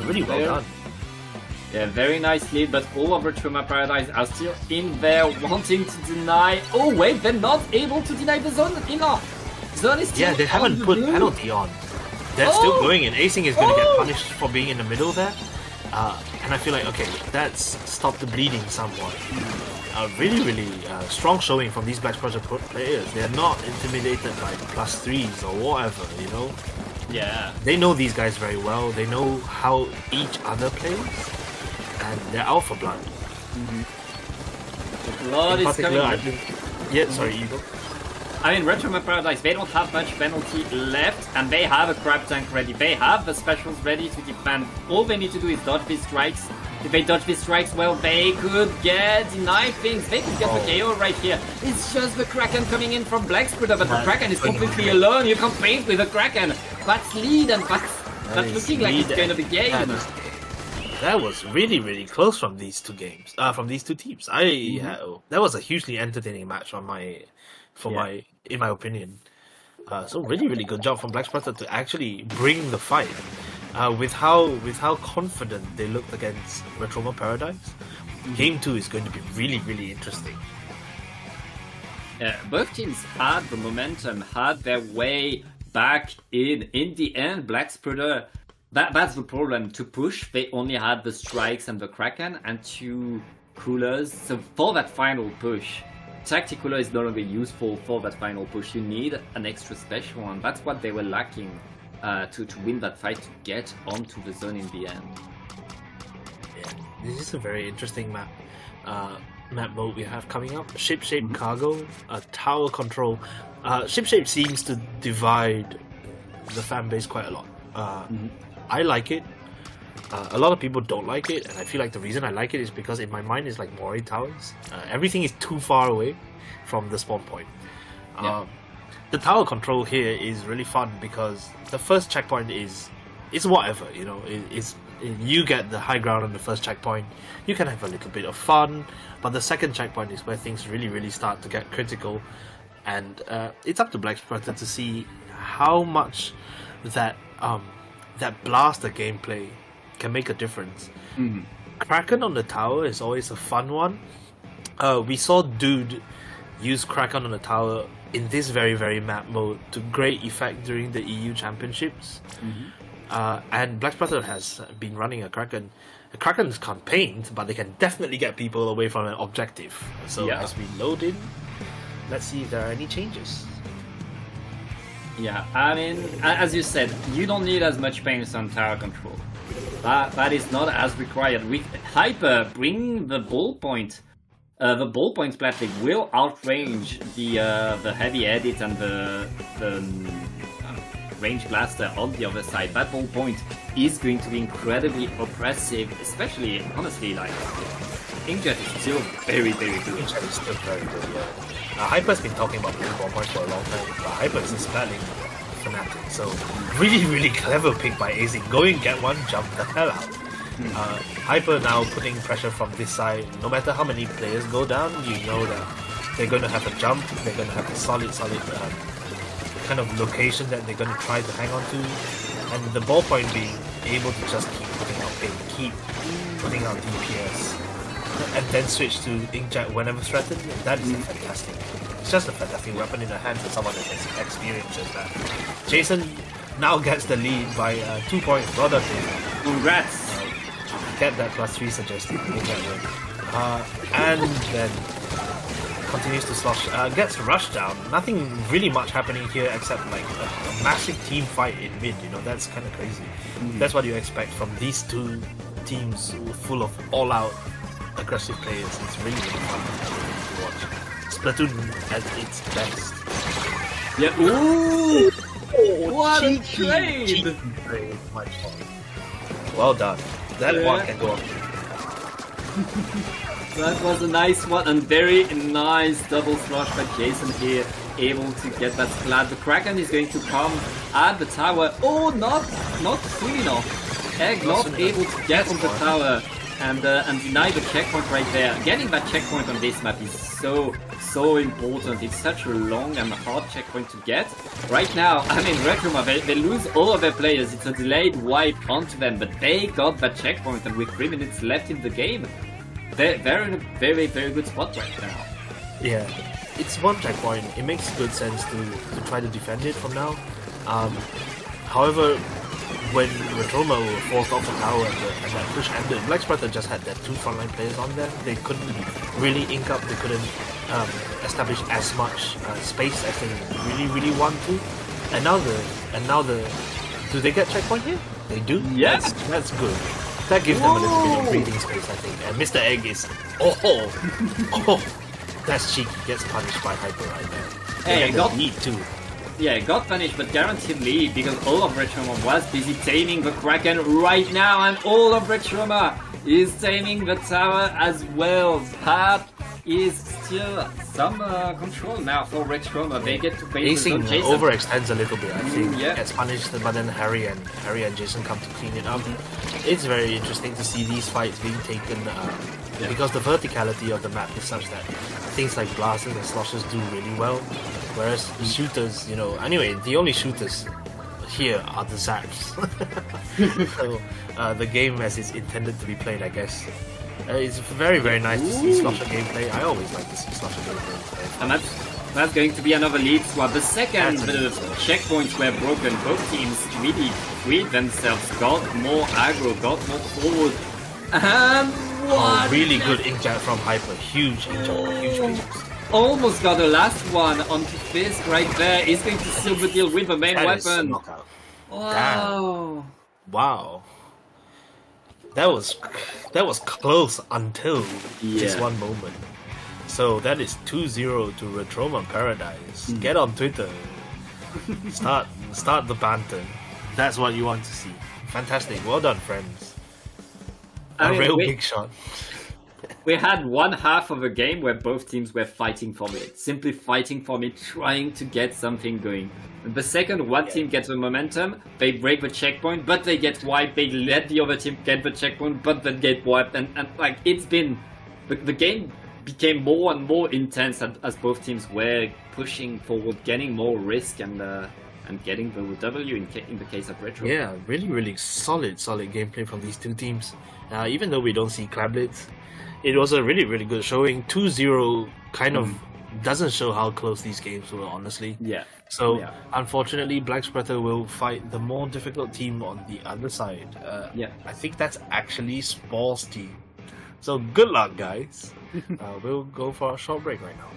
Really well done. Yeah, very nice lead, but all of Retroma Paradise are still in there wanting to deny. Oh wait, they're not able to deny the zone enough. Zone is still they haven't put penalty on. They're still going, and acing is going to get punished for being in the middle there. And I feel like, okay, that's stopped the bleeding somewhat. Really strong showing from these Black Splat players. They're not intimidated by +3s or whatever, Yeah. They know these guys very well. They know how each other plays, and they're out for blood. The blood is coming. I think, sorry, you go. I mean, Retroma Paradise, they don't have much penalty left, and they have a crab tank ready. They have the specials ready to defend. All they need to do is dodge these strikes. If they dodge these strikes well, they could get denied things. They could get the KO right here. It's just the Kraken coming in from Black Splat, but the Kraken is completely alone. You can't paint with the Kraken. That's lead, and that's looking like it's going to be game. That was really close from these two games. From these two teams. That was a hugely entertaining match in my opinion. So really good job from Black Splat to actually bring the fight. With how confident they looked against Retroma Paradise, Game 2 is going to be really interesting. Both teams had the momentum, had their way back in. In the end, Black Splat, that's the problem. To push, they only had the strikes and the Kraken and 2 coolers. So for that final push, Tactical is no longer useful for that final push. You need an extra special one. That's what they were lacking. To win that fight, to get onto the zone in the end. Yeah, this is a very interesting map mode we have coming up. Ship-shaped cargo, tower control. Ship-shape seems to divide the fan base quite a lot. I like it. A lot of people don't like it, and I feel like the reason I like it is because in my mind it's like Mori Towers. Everything is too far away from the spawn point. The tower control here is really fun because the first checkpoint is whatever, you get the high ground on the first checkpoint. You can have a little bit of fun, but the second checkpoint is where things really start to get critical, and it's up to Black Splat to see how much that blaster gameplay can make a difference. Kraken on the tower is always a fun one. We saw Dude use Kraken on the tower in this very map mode to great effect during the EU Championships. And Black Splat has been running a Kraken. The Krakens can't paint, but they can definitely get people away from an objective. So as we load in, let's see if there are any changes. Yeah, I mean, as you said, you don't need as much paint on tower control. That is not as required. With Hyper, bring the ballpoint the ballpoint Splat League will outrange the heavy edit and the range blaster on the other side. That ballpoint is going to be incredibly oppressive, especially, honestly, like, Inkjet is still very, very good. Inkjet is still very good, yeah. Hyper's been talking about playing ballpoint for a long time, but Hyper is a Splat League fanatic, so really, really clever pick by AZ. Go and get one, jump the hell out. Hyper now putting pressure from this side. No matter how many players go down, you know that they're going to have a jump, they're going to have a solid kind of location that they're going to try to hang on to, and the ballpoint being able to just keep putting out ping, keep putting out DPS, and then switch to Inkjet whenever threatened. That is fantastic. It's just a fantastic weapon in the hands of someone that has experiences that. Jason now gets the lead by 2 points. Well done, Jason. Congrats! Get that +3 suggested. And then continues to slosh. Gets rushed down. Nothing really much happening here except like a massive team fight in mid. You know, that's kind of crazy. That's what you expect from these two teams full of all-out aggressive players. It's really, really fun to watch. Splatoon at its best. Yeah. Ooh! What a trade! Well done. That one can go on. That was a nice one, and very nice double flush by Jason here, able to get that Splat. The Kraken is going to come at the tower. Oh, not soon enough. Egg not able to get on the tower and deny the checkpoint right there. Getting that checkpoint on this map is so important. It's such a long and hard checkpoint to get. Right now, I mean, Retroma, they lose all of their players. It's a delayed wipe onto them, but they got that checkpoint, and with 3 minutes left in the game, they're in a very, very good spot right now. Yeah, it's one checkpoint. It makes good sense to try to defend it from now. However, when Retroma were forced off the tower and that push ended, Black Splat just had their 2 frontline players on there. They couldn't really ink up, they couldn't establish as much space as they really, really want to. And now do they get checkpoint here? They do? Yes! That's good. That gives them a little bit of breathing space, I think. And Mr. Egg is... Oh! That's cheeky. Gets punished by Hyper right there. Hey, got lead too. Yeah, it got punished, but guaranteed lead because all of Retroma was busy taming the Kraken right now, and all of Retroma is taming the tower as well. That is still some control now for Retroma. They get to face Jason overextends a little bit, I think. Yeah. Gets punished, but then Harry and Jason come to clean it up. It's very interesting to see these fights being taken because the verticality of the map is such that things like blasters and sloshes do really well, whereas shooters, you know, anyway, the only shooters here are the zaps. So the game as it's intended to be played, I guess. It's very, very nice to see slosher gameplay. I always like to see slosher gameplay. And that's going to be another lead swap. The second the checkpoints were broken, both teams really freed themselves, got more aggro, got more forward. And what? Really good inkjet from Hyper. Huge inkjet, huge pictures. Almost got the last one onto Fisk right there. He's going to seal the deal with the main weapon. Wow. Damn. Wow. That was close until this one moment. So that is 2-0 to Retroma Paradise. Get on Twitter. Start the banter. That's what you want to see. Fantastic. Well done, friends. Big shot. We had one half of a game where both teams were fighting for it, simply fighting for it, trying to get something going. The second one team gets the momentum, they break the checkpoint, but they get wiped. They let the other team get the checkpoint, but then get wiped. And like it's been, the game became more and more intense as both teams were pushing forward, getting more risk and getting the W in the case of Retro. Yeah, really, really solid gameplay from these two teams. Even though we don't see Clablitz, it was a really, really good showing. 2-0 kind of doesn't show how close these games were, honestly. Yeah. So, unfortunately, Black Splat will fight the more difficult team on the other side. I think that's actually Spall's team. So, good luck, guys. We'll go for a short break right now.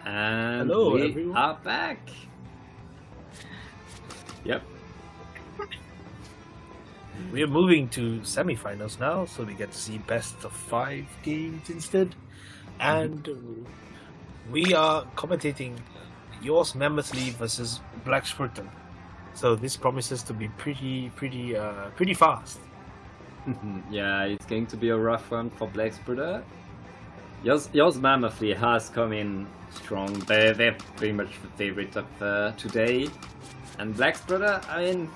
And hello, we everyone. are back. Yep. We are moving to semifinals now, so we get to see best of 5 games instead. And we are commentating yours Mammothly versus Black Spurton. So this promises to be pretty fast. Yeah, it's going to be a rough one for Black Spurton. Yours Mammothly has come in strong. They're pretty much the favorite of today. And Black Spurton, I mean,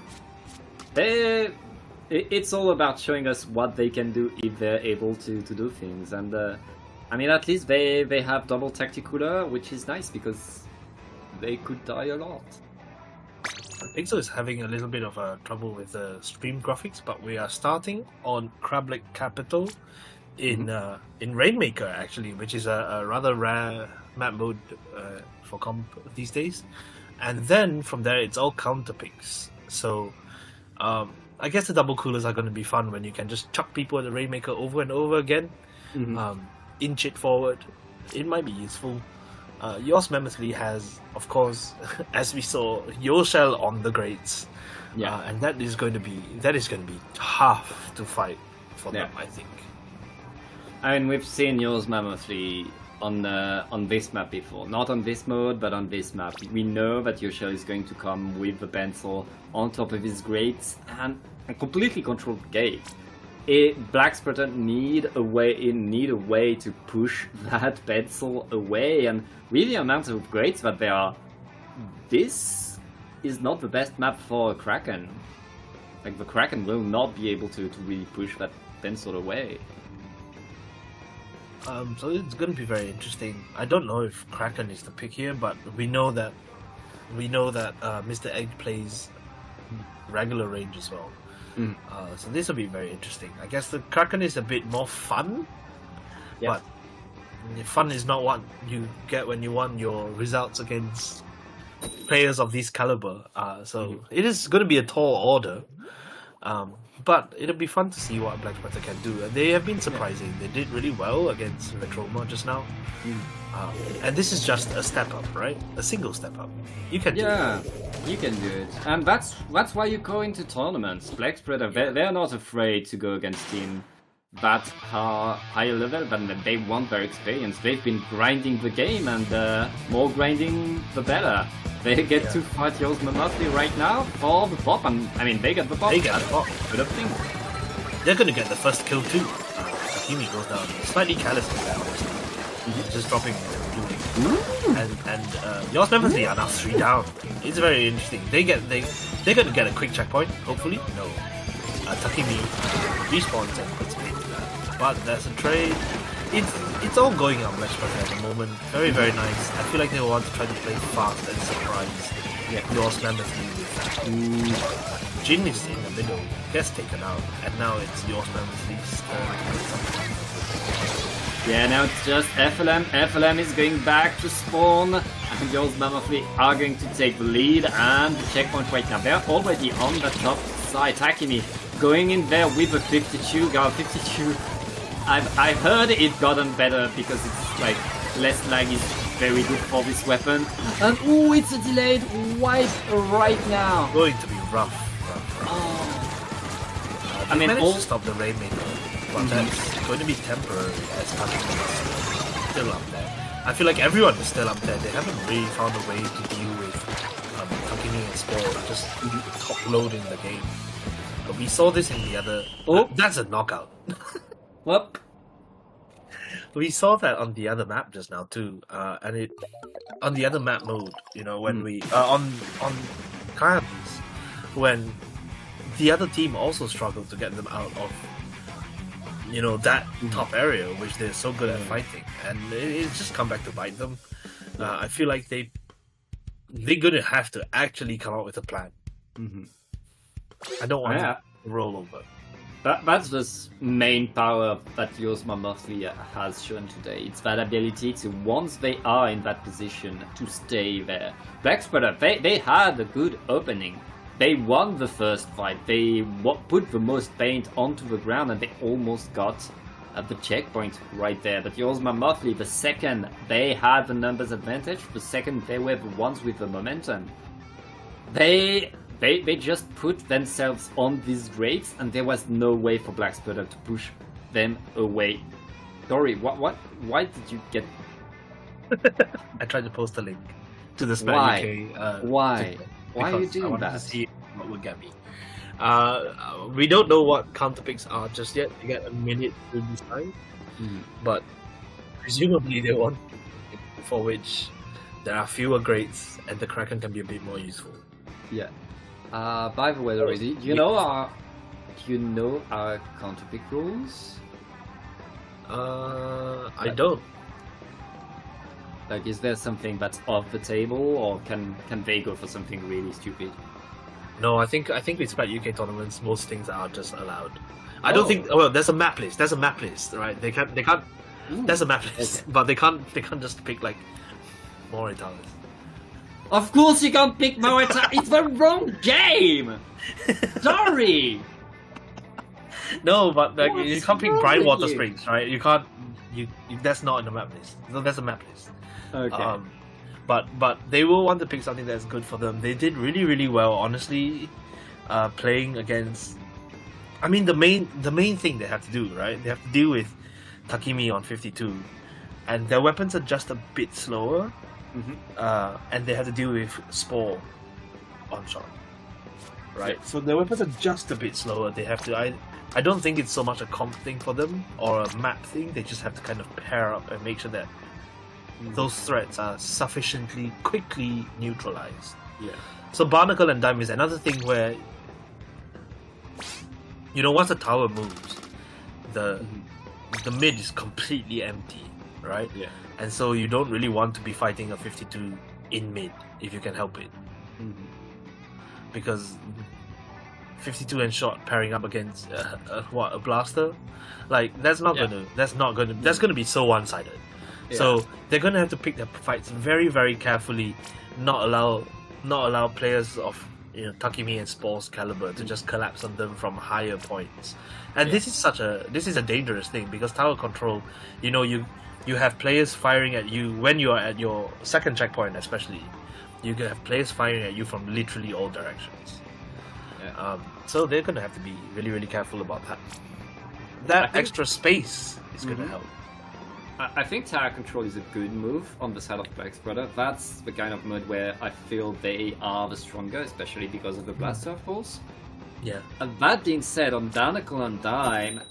it's all about showing us what they can do if they're able to do things. And I mean, at least they have double tacticular, which is nice because they could die a lot. Pixel is having a little bit of trouble with the stream graphics, but we are starting on Crab Capital in Rainmaker, actually, which is a rather rare map mode for comp these days. And then from there, it's all counter picks. So I guess the double coolers are going to be fun when you can just chuck people at the Rainmaker over and over again, inch it forward. It might be useful. Yours Mammothly has, of course, as we saw, Yoshell on the Greats, and that is going to be tough to fight for them, I think. I mean, we've seen Yours Mammothly on this map before, not on this mode, but on this map. We know that Yoshell is going to come with the pencil on top of his Greats and completely control the gate. Black Spurton need a way to push that pencil away, and with the amount of Greats that there are, this is not the best map for a Kraken. Like, the Kraken will not be able to really push that pencil away. So it's going to be very interesting. I don't know if Kraken is the pick here, but we know that Mr. Egg plays regular range as well. So this will be very interesting. I guess the Kraken is a bit more fun, but fun is not what you get when you want your results against players of this caliber. So it is going to be a tall order, but it'll be fun to see what Black Panther can do. And they have been surprising. They did really well against Retroma just now. And this is just a step up, right? A single step up. You can do it. You can do it. And that's why you go into tournaments. Black Spreader, they're not afraid to go against team that are higher level, but they want their experience. They've been grinding the game, and more grinding the better. They get to fight Yours Mammothly right now for the pop, and I mean, they get the pop. They get the pop. Good up thing. They're going to get the first kill too. Takimi goes down. Slightly careless with that, obviously. Just dropping and Yours Mammothly are now 3 down. It's very interesting. They're going to get a quick checkpoint, hopefully. No. Takimi respawns and puts it into that. But there's a trade. It's all going on Black Spreader at the moment. Very, very nice. I feel like they want to try to play fast and surprise Yours Mammothly with that. Jin is in the middle, gets taken out, and now it's Yours Mammothly's turn. Yeah, now it's just FLM. FLM is going back to spawn, and Yours Mammothly are going to take the lead and the checkpoint right now. They're already on the top side. Takimi going in there with a 52. Got 52. I've heard it gotten better because it's like less lag is very good for this weapon. And ooh, it's a delayed wipe right now. Going to be rough. I mean, to stop the Rainmaker, but that's going to be temporary as Takimi is still up there. I feel like everyone is still up there. They haven't really found a way to deal with Takimi and Spore just top loading the game. But we saw this in the other. Oh, that's a knockout. Whoop. We saw that on the other map just now too, and it on the other map mode. You know, when we on Clans, when the other team also struggled to get them out of that top area, which they're so good at fighting, and it's just come back to bite them. I feel like they're gonna have to actually come up with a plan. I don't want to roll over. That's the main power that Yours Mammothly has shown today. It's that ability to, once they are in that position, to stay there. Black Spreader, they had a good opening. They won the first fight. They put the most paint onto the ground, and they almost got at the checkpoint right there. But yours, Monthly, the second they had the numbers advantage, the second they were the ones with the momentum, they just put themselves on these grades, and there was no way for Black Sputter to push them away. Dory, why did you get... I tried to post a link to the Splat UK. Why are you doing I wanted that? to see what would get me. We don't know what counterpicks are just yet. We get a minute to decide. But presumably they want for which there are fewer grades and the Kraken can be a bit more useful. Yeah. By the way, Dory, do you know our counterpick rules? I don't. Like, is there something that's off the table, or can they go for something really stupid? No, I think with Splat UK tournaments, most things are just allowed. I don't think. Well, there's a map list. There's a map list, right? They can't. There's a map list, but they can't just pick like Moritalis. Of course you can't pick Moritalis. It's the wrong game. Sorry. No, but like, you can't pick Bright Water Springs, right? You can't. You that's not in the map list. No, there's a map list. Okay. But they will want to pick something that's good for them. They did really well, honestly, playing against. I mean, the main thing they have to do, right? They have to deal with Takimi on 52, and their weapons are just a bit slower, and they have to deal with Spore on shot, right? So their weapons are just a bit slower. They have to. I don't think it's so much a comp thing for them or a map thing. They just have to kind of pair up and make sure that those threats are sufficiently quickly neutralized. Yeah. So Barnacle and Dime is another thing where, you know, once the tower moves, the mid is completely empty, right? Yeah. And so you don't really want to be fighting a 52 in mid if you can help it, because 52 and shot pairing up against a blaster, like that's gonna be so one-sided. Yeah. So they're gonna have to pick their fights very carefully, not allow players of Takimi and Spore's caliber to just collapse on them from higher points. And this is a dangerous thing, because tower control, you have players firing at you when you are at your second checkpoint, especially. You can have players firing at you from literally all directions. So they're gonna have to be really careful about that. That extra space is gonna help. I think tower control is a good move on the side of Black Sputter. That's the kind of mode where I feel they are the stronger, especially because of the blaster, of course. Yeah. And that being said, on Barnacle and Dime,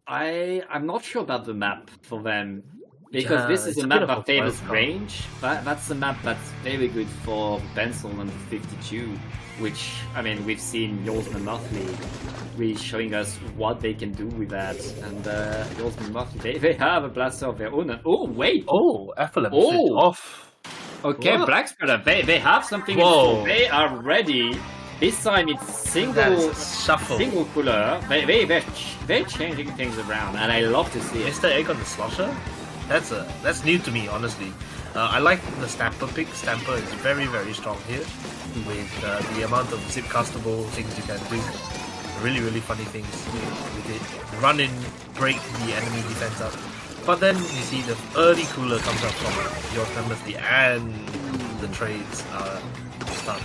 I'm not sure about the map for them. Because this is a map that favors range. That's a map that's very good for Pencil and 52, which, I mean, we've seen Yorsman Monthly really showing us what they can do with that. And Yorsman Monthly, they have a blaster of their own. Oh, wait! Oh, Ephelem off. Okay, what? Black Sputter, they have something. They are ready. This time it's single cooler. They're changing things around, and I love to see it. Mr. Egg on the Slosher? That's new to me, honestly. I like the Stamper pick. Stamper is very strong here, with the amount of zip castable things you can do. Really funny things with it. Run in, break the enemy defense up. But then you see the early cooler comes up from your Monthly, and the trades stuff.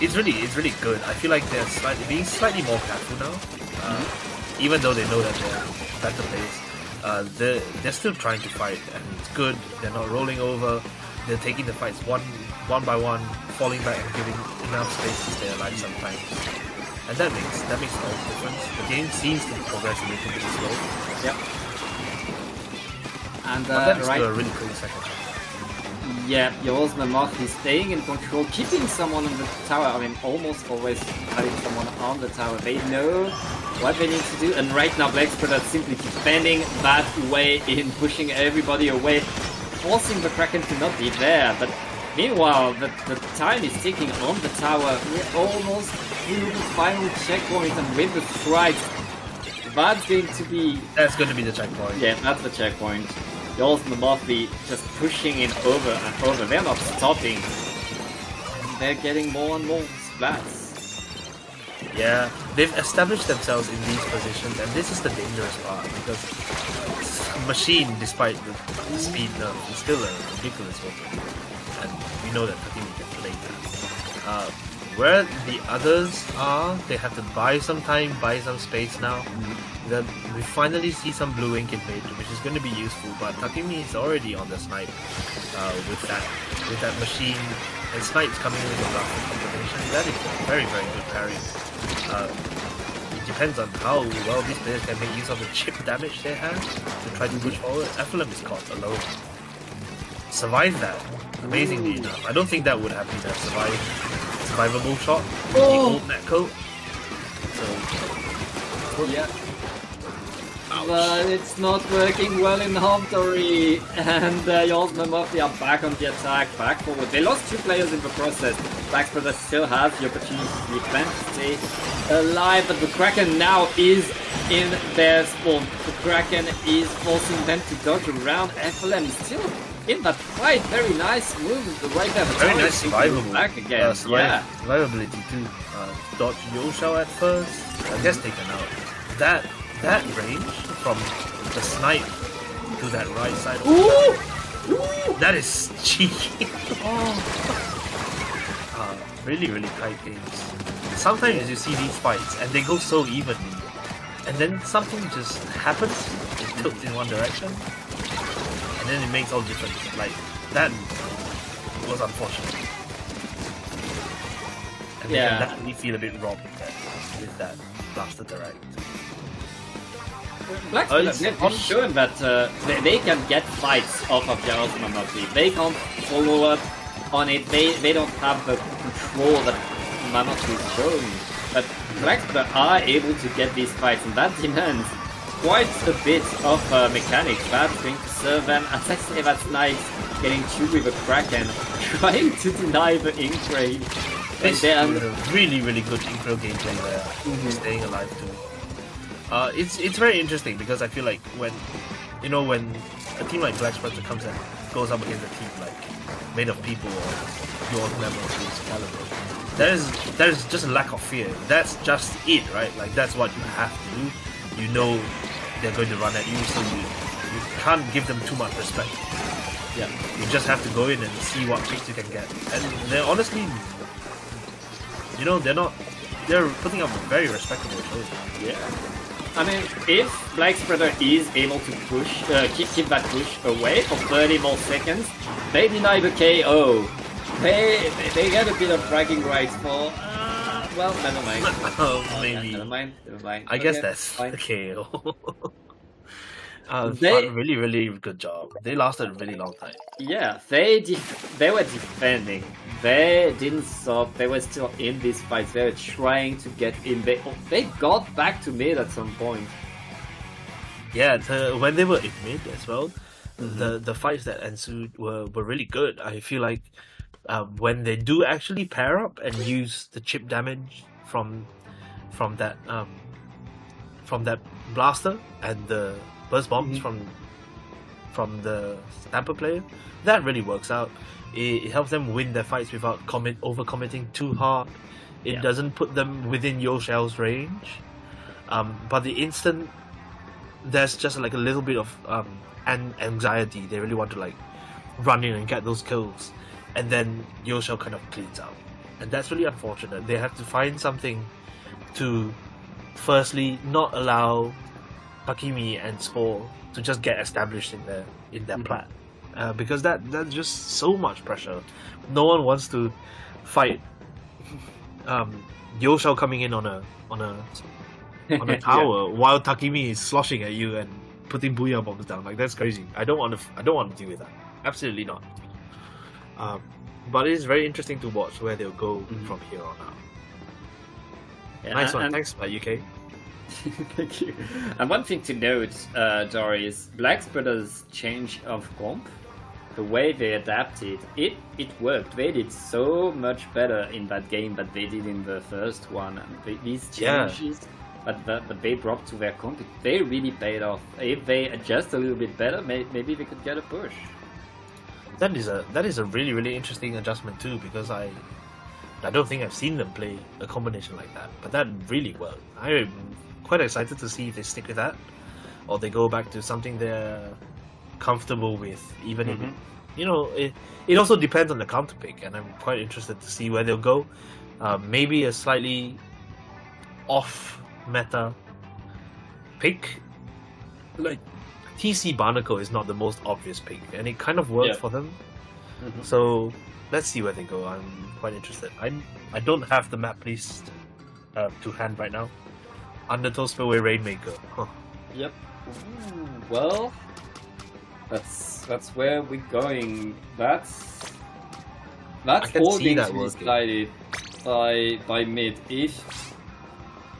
It's really good. I feel like they're being slightly more careful now, even though they know that they're better players. They're still trying to fight, and it's good. They're not rolling over. They're taking the fights one by one, falling back and giving enough space to stay alive sometimes. And that makes all the difference. The game seems to progress a little bit slow. Yep. And but that's still a really cool second half. Yeah, Yorsman Monthly staying in control, keeping someone on the tower. I mean, almost always having someone on the tower. They know what they need to do, and right now Black Sputter simply defending that way in, pushing everybody away, forcing the Kraken to not be there. But meanwhile, the time is ticking on the tower. We're almost through the final checkpoint, and with the strikes, that's going to be the checkpoint. Yeah, that's the checkpoint. Yorsman Monthly just pushing it over and over. They're not stopping. They're getting more and more splats. Yeah, they've established themselves in these positions, and this is the dangerous part because Machine, despite the speed nerf, is still a ridiculous weapon, and we know that Takimi can play that. Where the others are, they have to buy some time, buy some space now. Then we finally see some blue ink invade, which is going to be useful. But Takimi is already on the snipe with that machine, and snipes coming in with the blaster combination. That is a very good parry. It depends on how well these players can make use of the chip damage they have to try to push forward. FLM is caught alone. Survived that, amazingly enough. I don't think that would have been a survivable shot with the old netcode. So, yeah. But it's not working well in Huntery, and Yosma Murphy are back on the attack, back forward. They lost 2 players in the process. Black Spreader still has the opportunity to defend, to stay alive, but the Kraken now is in their spawn. The Kraken is forcing them to dodge around. FLM is still in that fight. Very nice move right there. Very nice survivable. Back again. Survivability too. Dodge Yoshao at first. I guess taken out. That range from the snipe to that right side. Ooh! That is cheeky. Really tight games. Sometimes you see these fights and they go so evenly, and then something just happens. It tilts in one direction, and then it makes all difference. Like that was unfortunate. And they can definitely feel a bit robbed with that blaster direct. Black have shown that they can get fights off of Jaros Mammoth. They can't follow up on it. They don't have the control that Mammoth is showing. But Black are able to get these fights, and that demands quite a bit of mechanics. That's going to serve them. As I say, that's nice. Getting 2 with a Kraken, trying to deny the ink range. It's a really good intro gameplay there. Staying alive too. It's very interesting because I feel like when a team like Black Spreader comes and goes up against a team like made of people or your level of caliber, there's just a lack of fear. That's just it, right? Like that's what you have to do. You know they're going to run at you, so you can't give them too much respect. Yeah, you just have to go in and see what picks you can get. And they're honestly, they're putting up a very respectable show. Yeah. I mean, if Black Spreader is able to push, keep that push away for 30 more seconds, they deny the KO. They get a bit of bragging rights for, well, never mind. Maybe. Never mind. I guess that's fine. The KO. Really good job. They lasted a really long time. Yeah, they were defending. They didn't stop. They were still in these fights. They were trying to get in. They got back to mid at some point. Yeah, when they were in mid as well, the fights that ensued were really good. I feel like when they do actually pair up and use the chip damage from that blaster and the burst bombs from the Stamper player, that really works out. It helps them win their fights without over-committing too hard. It doesn't put them within Yoshao's range. But the instant there's just like a little bit of anxiety, they really want to like run in and get those kills, and then Yoshao kind of cleans out. And that's really unfortunate. They have to find something to firstly not allow Takimi and Spore to just get established in their plat. Because that's just so much pressure. No one wants to fight Yoshao coming in on a tower while Takimi is sloshing at you and putting booyah bombs down. Like that's crazy. I don't want to deal with that. Absolutely not. But it is very interesting to watch where they'll go from here on out. Yeah, nice one. Thanks, UK. Thank you. And one thing to note, Dory, is Black Spreader's change of comp, the way they adapted, it worked. They did so much better in that game than they did in the first one. And these changes that they brought to their comp, they really paid off. If they adjust a little bit better, maybe they could get a push. That is a really interesting adjustment too, because I I don't think I've seen them play a combination like that, but that really worked. I'm quite excited to see if they stick with that, or they go back to something they're comfortable with. Even if, it also depends on the counter pick, and I'm quite interested to see where they'll go. Maybe a slightly off meta pick, like TC Barnacle is not the most obvious pick, and it kind of worked for them. So let's see where they go. I'm quite interested. I don't have the map list to hand right now. Undertow Spillway Rainmaker. Huh. Yep. Ooh, well, that's where we're going. That's all being decided by mid. If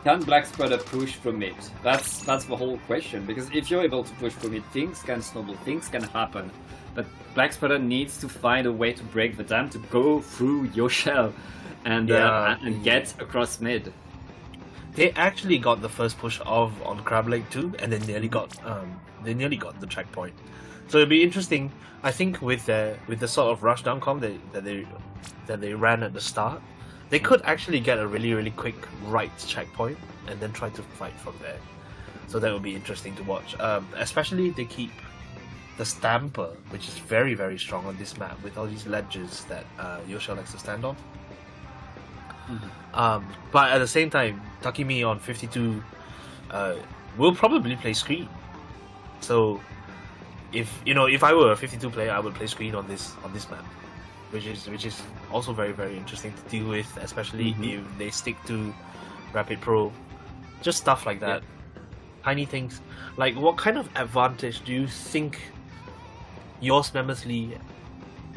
can Black Spreader push from mid? That's the whole question. Because if you're able to push from mid, things can snowball, things can happen. But Black Spreader needs to find a way to break the dam, to go through your shell and get across mid. They actually got the first push on Crab Lake too, and they nearly got the checkpoint. So it'll be interesting. I think with the sort of rushdown comp that they ran at the start, they could actually get a really quick right checkpoint and then try to fight from there. So that would be interesting to watch. Especially if they keep the Stamper, which is very strong on this map with all these ledges that Yosha likes to stand on. But at the same time, Takimi on 52 will probably play screen. So if I were a 52 player, I would play screen on this map, which is also very interesting to deal with, especially if they stick to Rapid Pro. Just stuff like that, tiny things. Like, what kind of advantage do you think yours Memersly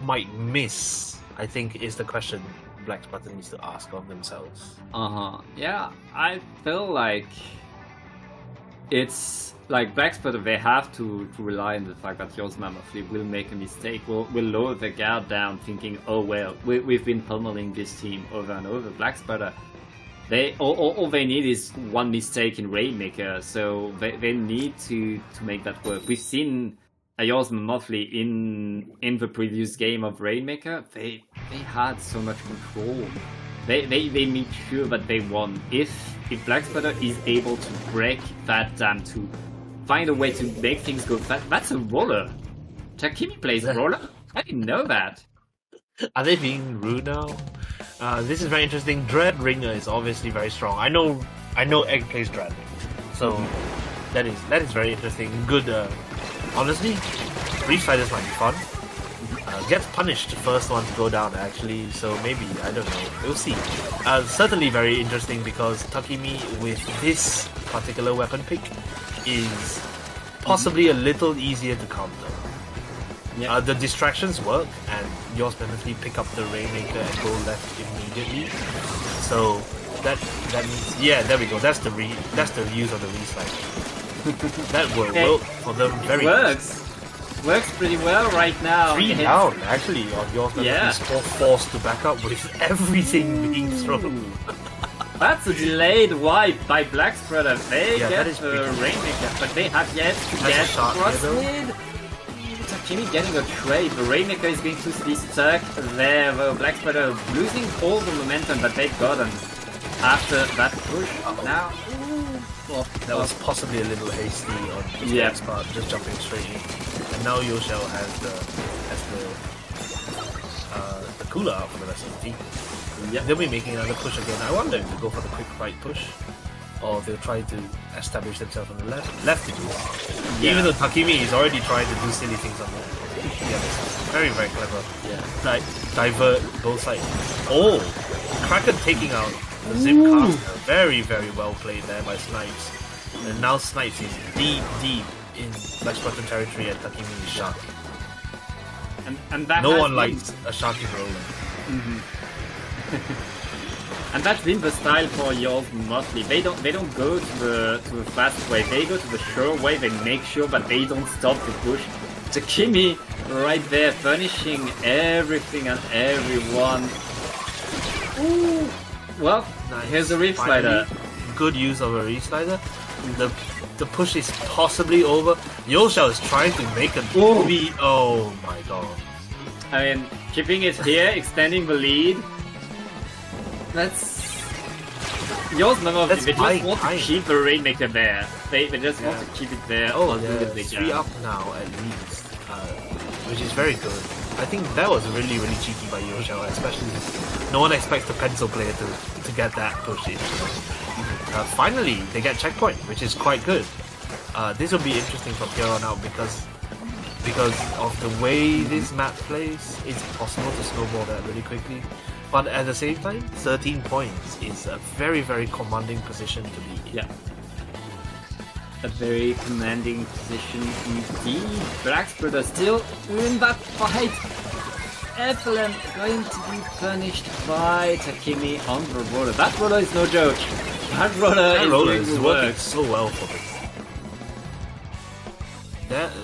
might miss? I think is the question Black Spreader needs to ask of themselves. Yeah, I feel like it's like Black Spreader, they have to rely on the fact that yours Memersly will make a mistake, will lower the guard down, thinking, oh well, we've been pummeling this team over and over. Black Spreader, all they need is one mistake in Rainmaker, so they need to make that work. We've seen yours Memersly in the previous game of Rainmaker. They had so much control. They made sure that they won. If Black Spreader is able to break that dam, to find a way to make things go fast, that's a roller. Takimi plays roller? I didn't know that. Are they being rude now? This is very interesting. Dread Ringer is obviously very strong. I know Egg plays Dread, so that is very interesting. Good. Honestly, Reef Fighters might be fun. Gets punished the first one to go down actually, so maybe, I don't know, we'll see. Certainly very interesting because Takimi with this particular weapon pick is possibly a little easier to counter. The distractions work, and yours Memersly pick up the Rainmaker and go left immediately. So that means, there we go. That's the use of the recycle. That will work for them very Works pretty well right now. 3 down actually on yours. He's forced to back up with everything being thrown. That's a delayed wipe by Black Spreader. They get the Rainmaker, but they have yet to get cross mid. Takimi getting a trade. The Rainmaker is going to be stuck there. The Black Spreader losing all the momentum that they've gotten after that push. Now, well, that was possibly a little hasty on Black's part, just jumping straight in. And now Yoshel has the cooler out for the rest of the team. They'll be making another push again. I wonder if they'll go for the quick right push, or they'll try to establish themselves on the left to do it. Even though Takimi is already trying to do silly things on the other side. Very clever. Like, divert both sides. Oh! Kraken taking out the Zip Caster. Very well played there by Snipes. And now Snipes is deep in Black Spreader territory, and Takimi is sharking. And that no one likes a sharking roller. And that's been the style for yours mostly. They don't go to the fast way. They go to the sure way. They make sure that they don't stop the push. Takimi right there, punishing everything and everyone. Ooh. Well, here's a Reef Slider. Good use of a Reef Slider. The push is possibly over. Yoshel is trying to make a beat. Oh my god. I mean, keeping it here, extending the lead. That's... Yours Mammoth, they just want to keep the Rainmaker there. They just want to keep it there. Oh, they're 3 up now at least, which is very good. I think that was really, really cheeky by Yoshao, especially no one expects the pencil player to get that push in. Finally, they get checkpoint, which is quite good. This will be interesting from here on out because of the way this map plays, it's possible to snowball that really quickly. But at the same time, 13 points is a very, very commanding position to be in. Yeah. A very commanding position indeed. Blackspreader still in that fight. FLM going to be punished by Takemi on the roller. That roller is no joke. That roller is working so well for them.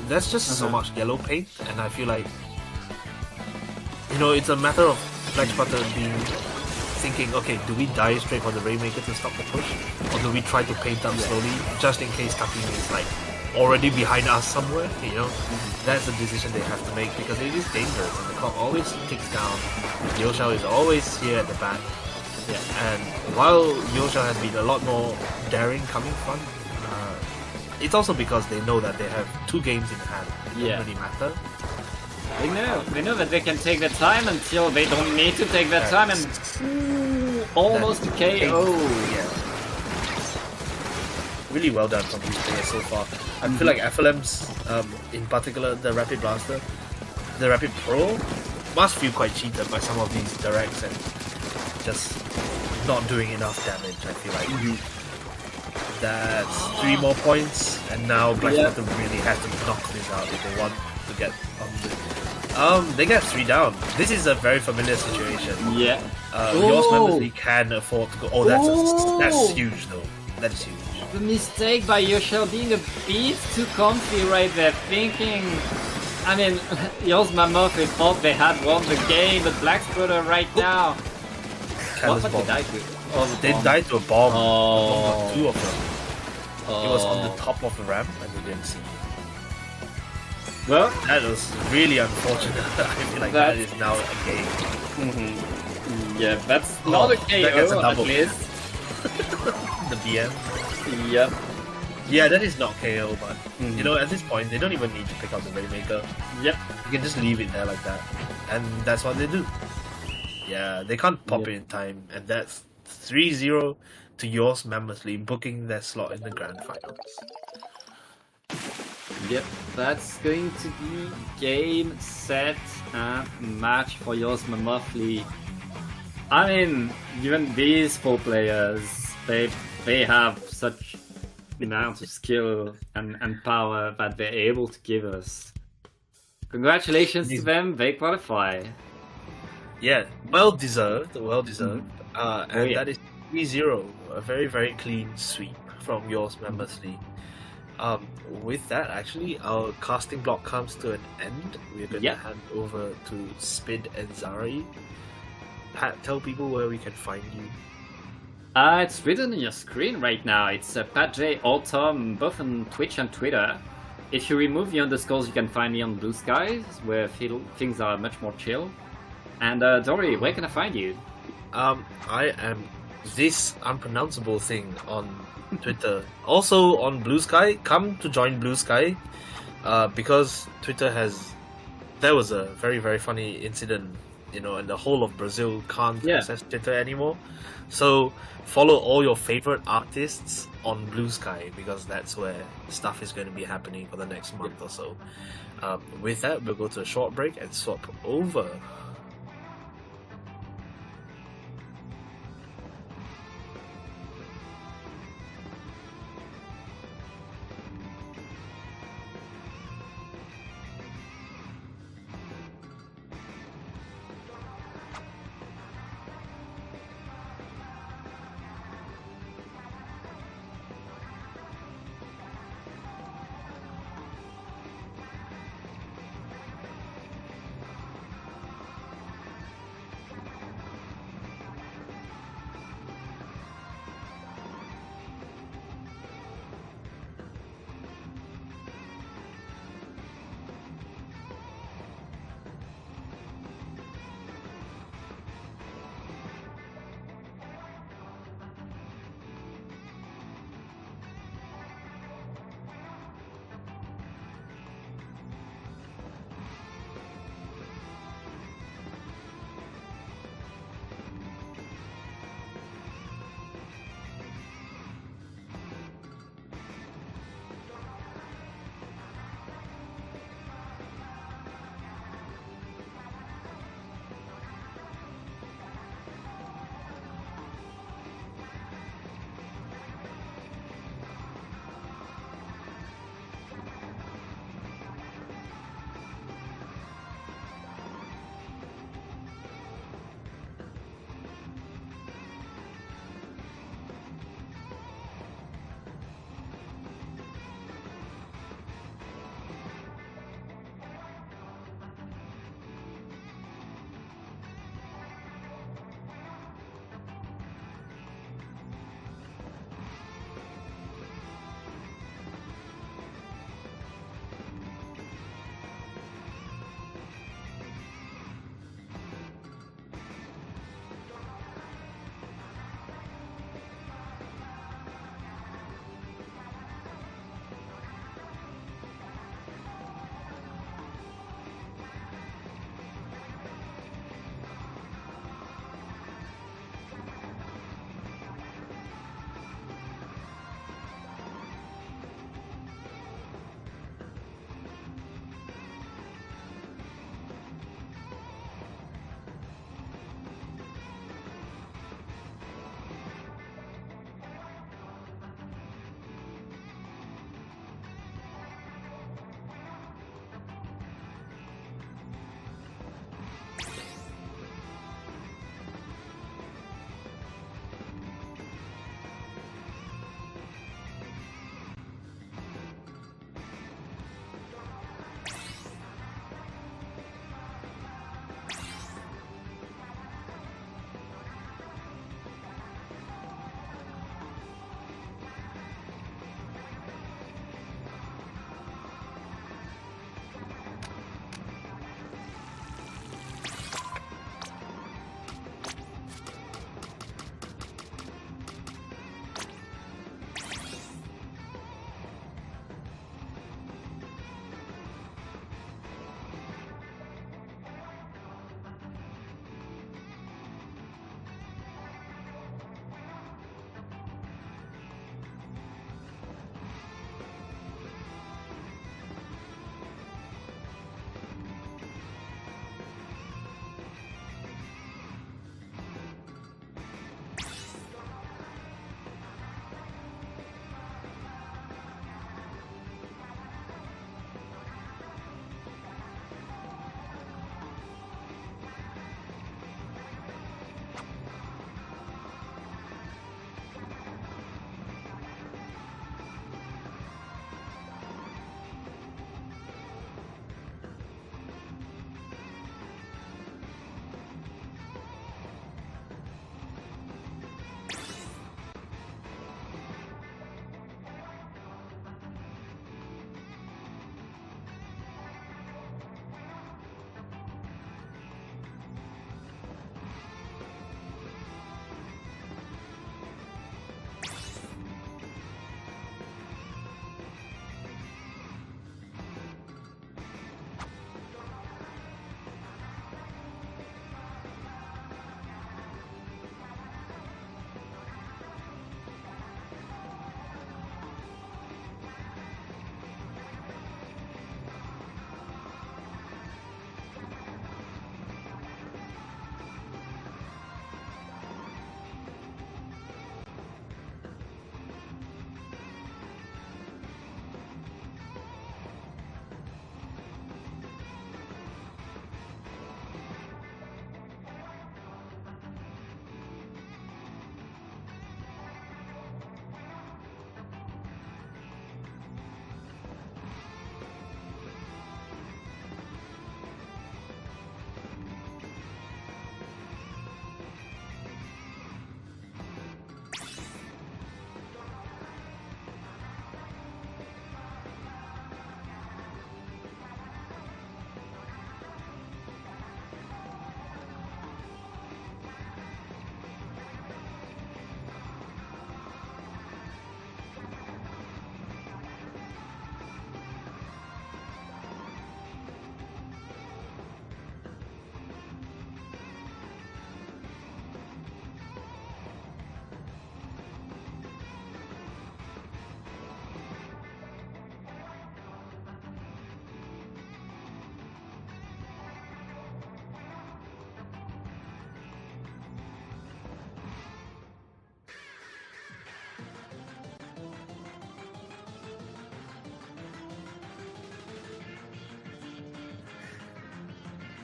That's just so much yellow paint, and I feel like, you know, it's a matter of Blackspreader being thinking, okay, do we die straight for the Rainmaker to stop the push, or do we try to paint up slowly just in case Takemi is like already behind us somewhere? You know, that's the decision they have to make because it is dangerous and the clock always ticks down. Yoshao is always here at the back. Yeah, and while Yoshao has been a lot more daring coming front, it's also because they know that they have 2 games in hand. It doesn't really matter. They know that they can take their time until they don't need to take their time, and almost a KO. Yeah. Really well done from these players so far. I feel like FLM's, in particular, the Rapid Blaster, the Rapid Pro, must feel quite cheated by some of these directs and just not doing enough damage, I feel like. That's 3 more points, and now Blackspreader really has to knock this out if they want to get on the... they get 3 down. This is a very familiar situation. Yeah. Yours members can afford to go... Oh, that's huge though. That is huge. The mistake by Yoshao being a bit too comfy right there, thinking... I mean, Yours Mammoth thought they had won the game, but Blackspreader right now... What did they die to? Oh, they died to a bomb. Oh. 2 of them. It was on the top of the ramp and they didn't see it. Well, that was really unfortunate. I feel like that is now a game. Yeah, that's not a KO at least. The BM. Yep. Yeah, that is not KO, but you know, at this point, they don't even need to pick up the Rainmaker. Yep. You can just leave it there like that, and that's what they do. Yeah, they can't pop it in time, and that's 3-0 to Yours Mammothly, booking their slot in the Grand Finals. Yep, that's going to be game, set, and match for Yours Mammothly. I mean, even these 4 players, they have such amount of skill and power that they're able to give us. Congratulations to them, they qualify. Yeah, well deserved. And that is 3-0, a very, very clean sweep from Yours Mammothly. With that, actually, our casting block comes to an end. We're going to hand over to Spid and Zari. Pat, tell people where we can find you. It's written on your screen right now. It's Pat J or Tom, both on Twitch and Twitter. If you remove the underscores, you can find me on Blue Skies, where things are much more chill. And Dory, where can I find you? I am this unpronounceable thing on Twitter. Also on Blue Sky. Come to join Blue Sky, because Twitter there was a very, very funny incident, you know, and the whole of Brazil can't access Twitter anymore. So follow all your favorite artists on Blue Sky, because that's where stuff is going to be happening for the next month or so. With that, we'll go to a short break and swap over.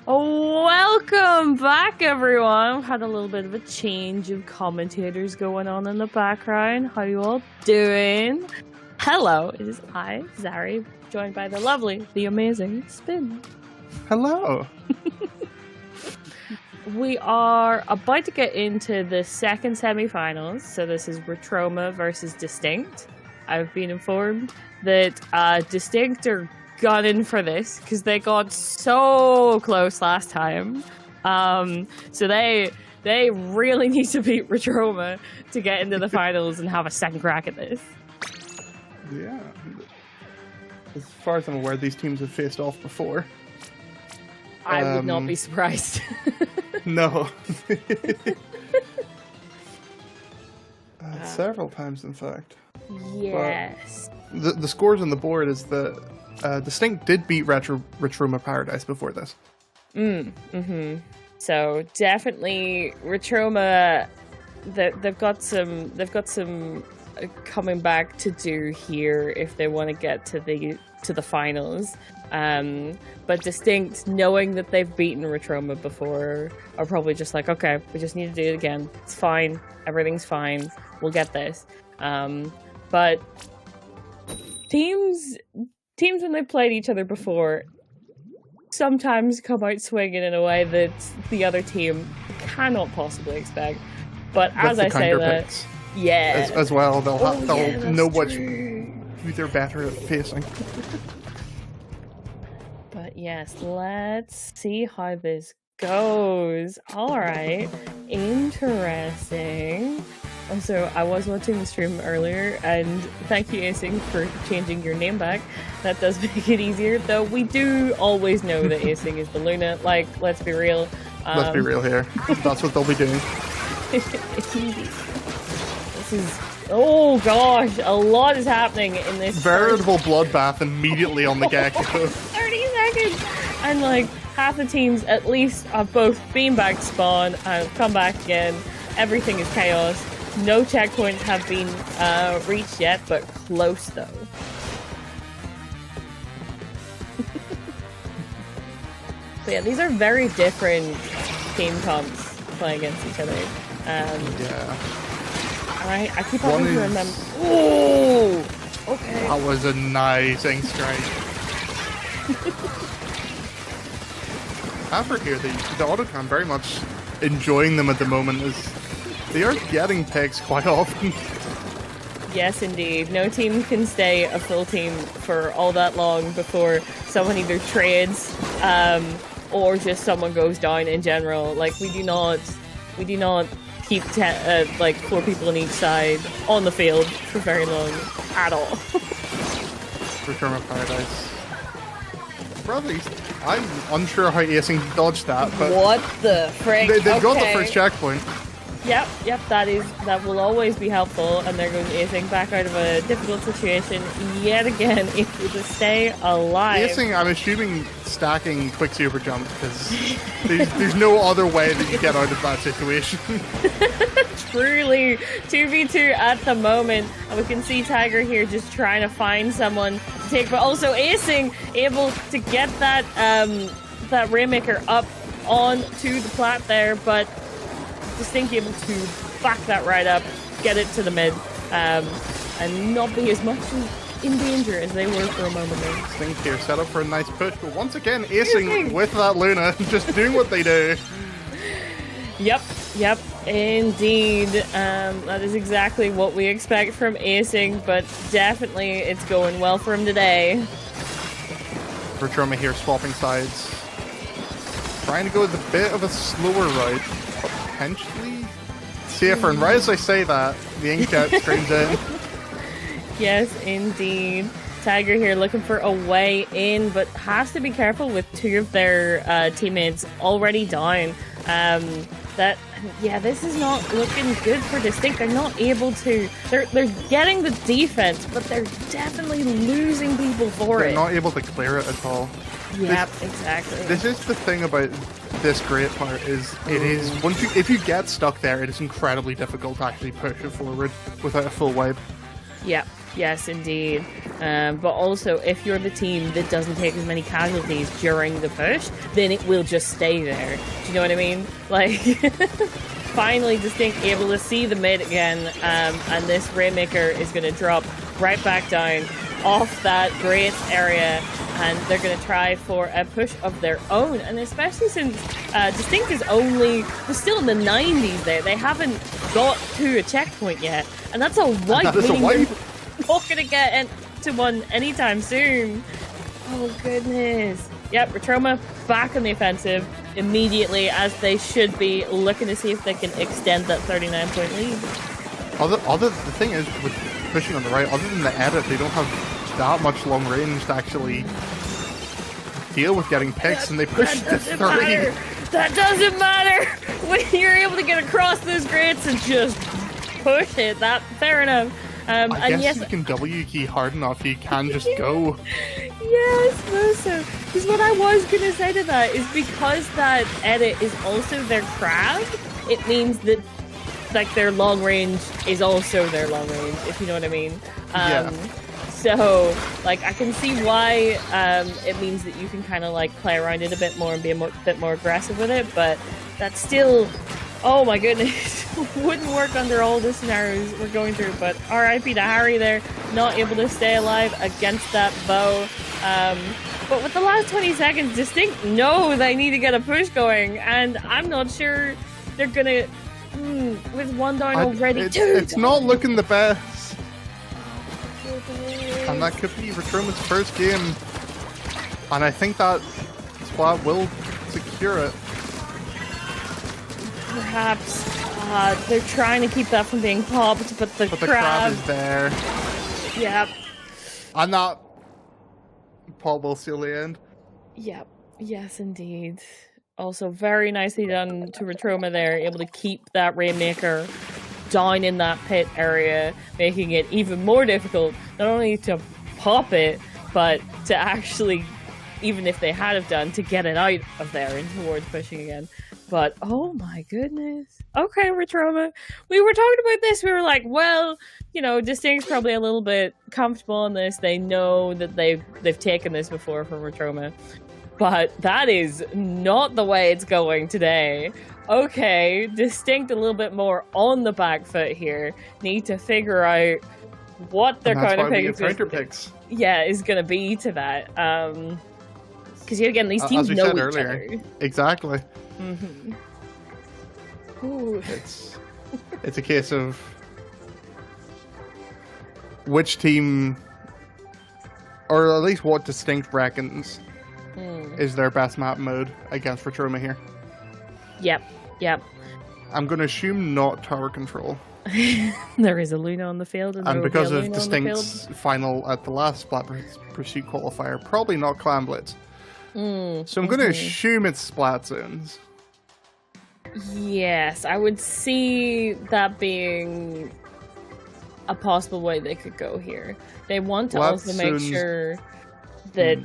Welcome back, everyone. We've had a little bit of a change of commentators going on in the background. How you all doing? Hello, it is I, Zari, joined by the lovely, the amazing Spin. Hello. We are about to get into the second semi-finals. So this is Retroma versus Distinct. I've been informed that Distinct are gunning for this because they got so close last time. So they really need to beat Retroma to get into the finals and have a second crack at this. Yeah. As far as I'm aware, these teams have faced off before. I would not be surprised. No. Several times, in fact. Yes. But the scores on the board is that Distinct did beat Retroma Paradise before this. So definitely Retroma, they've got some coming back to do here if they want to get to the finals. But Distinct, knowing that they've beaten Retroma before, are probably just like, okay, we just need to do it again. It's fine. Everything's fine. We'll get this. But teams when they've played each other before sometimes come out swinging in a way that the other team cannot possibly expect. But as I say that, picks. Yeah, as well, they'll know who they're better at facing. But yes, let's see how this goes. All right, interesting. Also, I was watching the stream earlier, and thank you, Acing, for changing your name back. That does make it easier, though we do always know that Acing is the Luna. Like, let's be real. Let's be real here. That's what they'll be doing. This is... Oh gosh, a lot is happening in this veritable bloodbath immediately on the get-go. 30 seconds! And like, half the teams at least have both been back to spawn and come back again. Everything is chaos. No checkpoints have been reached yet, but close though. So yeah, these are very different team comps playing against each other. Yeah. I keep having to remember. Ooh! Okay. That was a nice strike. After here, the Autocam very much enjoying them at the moment, as they are getting picks quite often. Yes, indeed. No team can stay a full team for all that long before someone either trades or just someone goes down in general. Like, we do not keep like 4 people on each side on the field for very long at all. Return of Paradise. Probably, I'm unsure how Acing dodged that, but what the frick? They've got the first checkpoint. Yep, that will always be helpful, and they're going Acing back out of a difficult situation yet again, able to stay alive. Acing, I'm assuming, stacking quick super jump, because there's no other way that you get out of that situation. Truly, 2v2 at the moment, and we can see Tiger here just trying to find someone to take, but also Acing able to get that that Rainmaker up onto the plat there, but Distinct able to back that right up, get it to the mid, and not be as much in danger as they were for a moment there. Distinct here set up for a nice push, but once again, Acing with that Luna, just doing what they do. Yep, indeed. That is exactly what we expect from Acing, but definitely it's going well for him today. Retroma here swapping sides. Trying to go with a bit of a slower route. Potentially safer, and right as I say that, the inkjet screams in. Yes, indeed. Tiger here looking for a way in, but has to be careful with 2 of their teammates already down. This is not looking good for Distinct. They're not able to. They're getting the defense, but they're definitely losing people for it. They're not able to clear it at all. Yep, exactly. This is the thing about this great part, is it is if you get stuck there, it is incredibly difficult to actually push it forward without a full wipe. Yep. Yes, indeed. But also, if you're the team that doesn't take as many casualties during the push, then it will just stay there. Do you know what I mean? Like, finally Distinct able to see the mid again, and this Rainmaker is going to drop right back down off that great area, and they're going to try for a push of their own. And especially since Distinct is only, they're still in the 90s there, they haven't got to a checkpoint yet, and that's a wipe, meaning they're not going to get into one anytime soon. Oh goodness. Yep, Retroma back on the offensive immediately, as they should be, looking to see if they can extend that 39-point lead. The thing is, with pushing on the right, other than the edit, they don't have that much long range to actually deal with getting picks, and they push to 3. That doesn't matter when you're able to get across those grids and just push it. That fair enough. I guess you can W key hard enough, you can just go. Yes, so because what I was gonna say to that is, because that edit is also their crab, it means that like their long range is also their long range, if you know what I mean. So like I can see why it means that you can kind of like play around it a bit more and be a bit more aggressive with it, but that's still, oh my goodness, wouldn't work under all the scenarios we're going through. But RIP to Harry there, not able to stay alive against that bow. But with the last 20 seconds, Distinct know they need to get a push going, and I'm not sure they're gonna, with one down already, it's not looking the best. And that could be Retroma's first game, and I think that Splat will secure it. Perhaps they're trying to keep that from being popped, but the crab is there. Yep. And that pop will seal the end. Yep. Yes, indeed. Also, very nicely done to Retroma there, able to keep that Rainmaker down in that pit area, making it even more difficult, not only to pop it, but to actually, even if they had have done, to get it out of there and towards pushing again. But, oh my goodness. Okay, Retroma. We were talking about this, we were like, well, you know, Distinct's probably a little bit comfortable in this. They know that they've taken this before from Retroma. But that is not the way it's going today. Okay, Distinct a little bit more on the back foot here. Need to figure out what their counter picks. Yeah, is going to be to that. Because yet again, these teams know each other. Exactly. Mm-hmm. It's a case of which team, or at least what Distinct reckons is their best map mode against Retroma here. Yep. I'm going to assume not tower control. There is a Luna on the field. And because of Distinct's final at the last Splat Pursuit qualifier, probably not Clan Blitz. So I'm going to assume it's Splat zones. Yes, I would see that being a possible way they could go here. They want to also make sure that,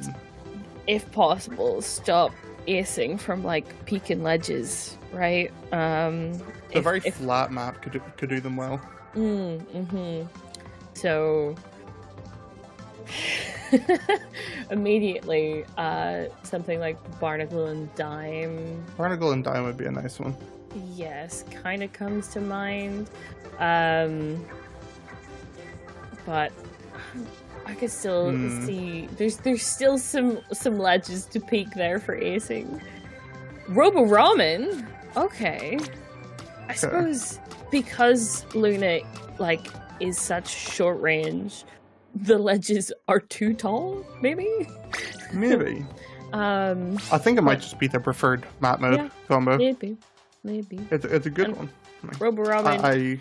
if possible, stop acing from like peaking ledges, right? A very flat map could do them well. So immediately, something like Barnacle and Dime. Barnacle and Dime would be a nice one. Yes, kind of comes to mind. But I could still see there's still some ledges to peak there for acing. Robo Ramen, okay. I suppose because Luna like is such short range, the ledges are too tall. Maybe. I think it might just be their preferred map mode combo. Maybe. It's a good one. Robo Ramen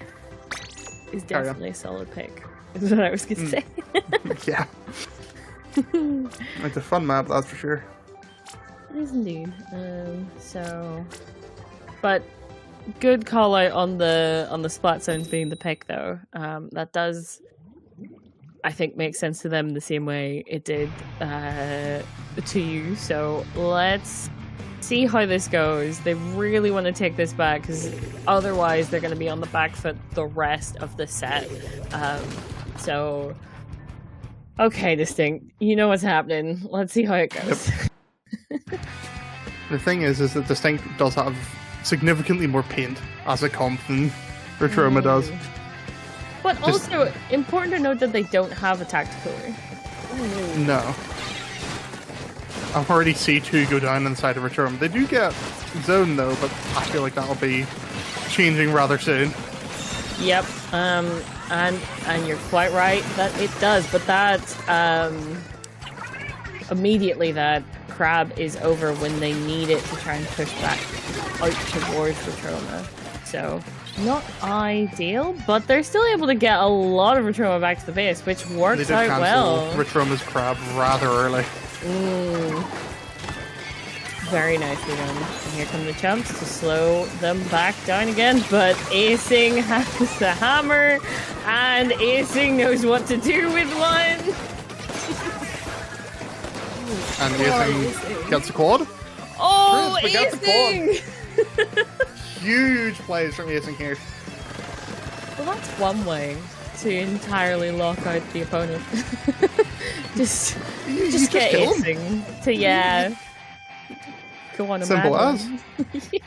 is definitely a solid pick. Is what I was gonna say. Yeah. It's a fun map, that's for sure. It is indeed. But good call out on the Splat zones being the pick though. That does, I think, make sense to them the same way it did to you. So let's see how this goes. They really want to take this back because otherwise they're going to be on the back foot the rest of the set. So Okay, Distinct. You know what's happening. Let's see how it goes. Yep. The thing is that Distinct does have significantly more paint as it comes than Retroma does. But also, important to note that they don't have a tactical. No. I've already see 2 go down inside of Retroma. They do get zone though, but I feel like that'll be changing rather soon. Yep, and you're quite right that it does, but that immediately that crab is over when they need it to try and push back out towards Retroma. So not ideal, but they're still able to get a lot of Retroma back to the base, which works out well. Retroma's crab rather early. Very nicely done. And here come the chumps to slow them back down again, but Acing has the hammer, and Acing knows what to do with one. And Acing gets the quad. Oh, Acing! Huge plays from Acing here. Well, that's one way to entirely lock out the opponent. just get Acing to, go on a simple as. Yeah.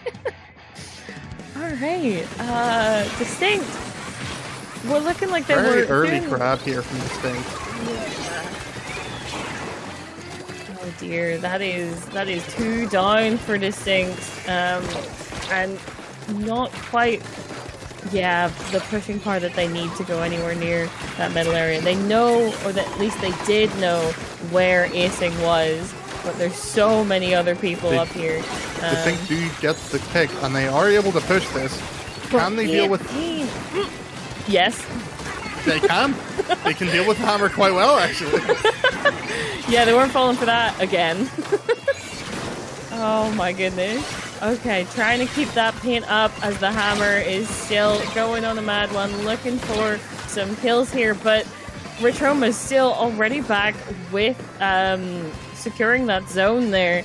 Alright, Distinct. We're looking like they were very early crab here from Distinct. Oh dear, that is 2 down for Distinct. And not quite the pushing part that they need to go anywhere near that middle area. They know, or that at least they did know where Acing was. But there's so many other people up here. Distinct do get the pick, and they are able to push this. Can they deal with... Yes. They can. They can deal with the hammer quite well, actually. Yeah, they weren't falling for that again. Oh my goodness. Okay, trying to keep that paint up as the hammer is still going on a mad one, looking for some kills here, but Retroma is still already back with securing that zone there,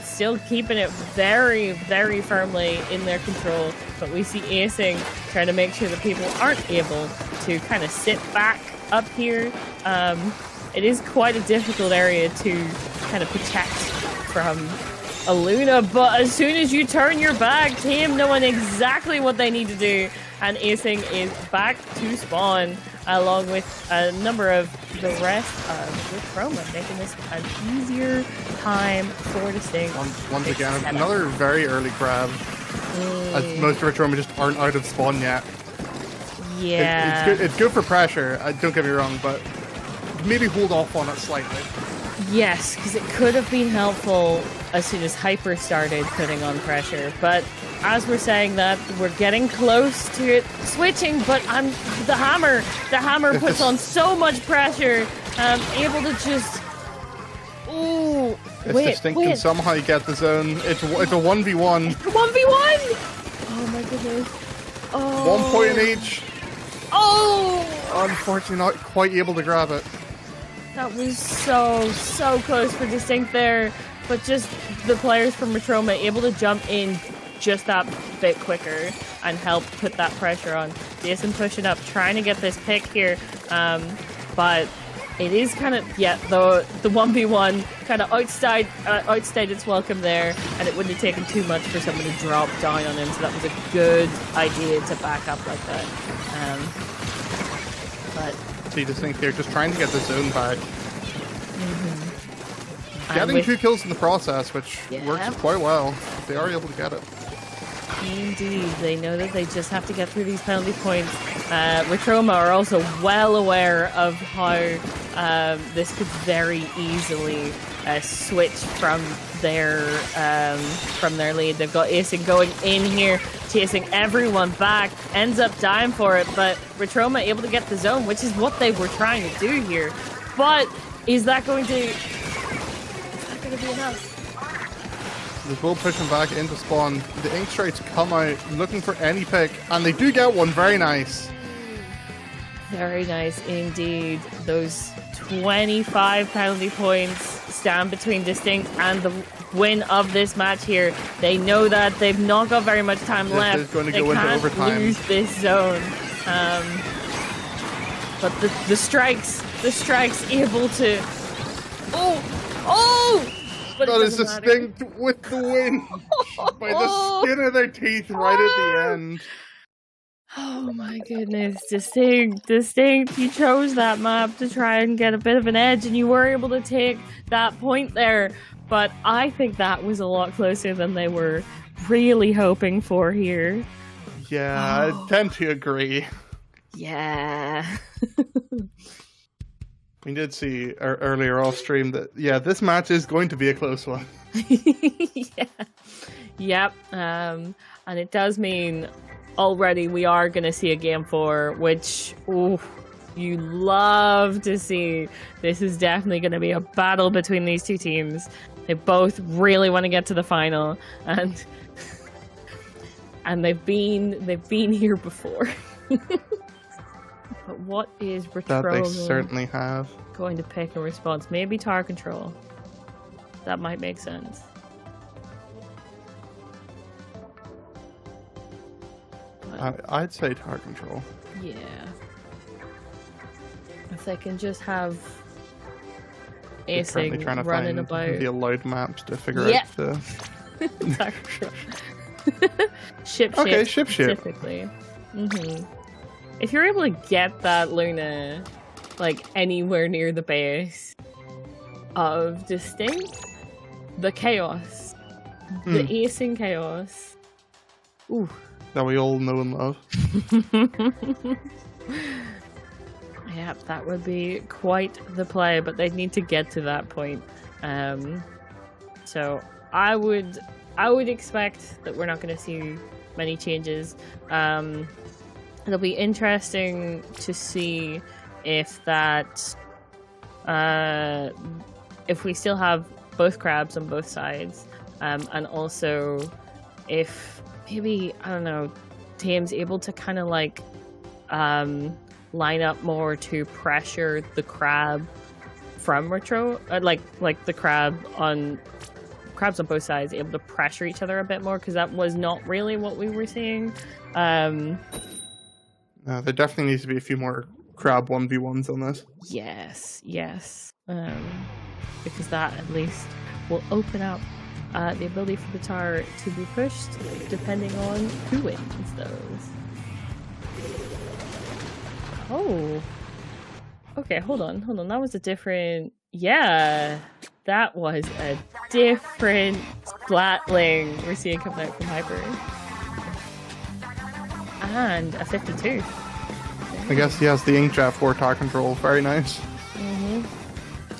still keeping it very, very firmly in their control. But we see Acing trying to make sure that people aren't able to kind of sit back up here. It is quite a difficult area to kind of protect from a Luna, but as soon as you turn your back, team knowing exactly what they need to do, and Acing is back to spawn, along with a number of the rest of Retroma, making this an easier time for Distinct. Once again, another very early grab. As most of Retroma just aren't out of spawn yet. Yeah. It's good for pressure, don't get me wrong, but maybe hold off on it slightly. Yes, because it could have been helpful as soon as Hyper started putting on pressure, but as we're saying that, we're getting close to it switching, but the hammer puts on so much pressure, able to just... Ooh, Distinct can somehow get the zone. It's a 1v1. 1v1! Oh my goodness. Oh. 1 point in each. Oh! Unfortunately not quite able to grab it. That was so close for Distinct there, but just the players from Retroma able to jump in just that bit quicker and help put that pressure on. Jason pushing up, trying to get this pick here, but it is kind of, the 1v1 kind of outstayed its welcome there, and it wouldn't have taken too much for someone to drop down on him, so that was a good idea to back up like that. But see Distinct here, just trying to get the zone back. Getting 2 kills in the process, which works quite well. They are able to get it. Indeed, they know that they just have to get through these penalty points. Retroma are also well aware of how this could very easily switch from their lead. They've got Acing going in here, chasing everyone back, ends up dying for it, but Retroma able to get the zone, which is what they were trying to do here. But is that going to be enough? They will push him back into spawn. The Ink Strides come out looking for any pick, and they do get one. Very nice. Very nice indeed. Those 25 penalty points stand between Distinct and the win of this match here. They know that they've not got very much time left. Is going to they go can't into overtime. Lose this zone. But the strikes able to... Oh! But that is distinct with the win by the skin of their teeth right at the end. Oh my goodness, distinct. You chose that map to try and get a bit of an edge, and you were able to take that point there. But I think that was a lot closer than they were really hoping for here. Yeah, I tend to agree. Yeah. We did see earlier off stream that, yeah, this match is going to be a close one. Yeah. Yep. And it does mean already we are going to see a game 4, which, you love to see. This is definitely going to be a battle between these two teams. They both really want to get to the final, and they've been here before. But what is That they certainly have. Going to pick in response? Maybe tower control. That might make sense. I'd say tower control. Yeah. If they can just have Acing trying to running find about the allowed maps to figure out the... tower control. Ship okay, ship ship. Specifically. If you're able to get that Luna, like, anywhere near the base of Distinct, the chaos, the Acing chaos, ooh. That we all know and love. Yep, that would be quite the play, but they'd need to get to that point. So I would expect that we're not going to see many changes. It'll be interesting to see if that, if we still have both crabs on both sides, and also if maybe, I don't know, teams able to kind of like line up more to pressure the crab from retro, like the crabs on both sides able to pressure each other a bit more, because that was not really what we were seeing. There definitely needs to be a few more crab 1v1s on this. Yes. Because that at least will open up the ability for the tower to be pushed, depending on who wins those. Oh. Okay, hold on. That was a different... Yeah, that was a different Splatling we're seeing coming out from Hyper. And a 52. I guess he has the Inkjet for tower control. Very nice.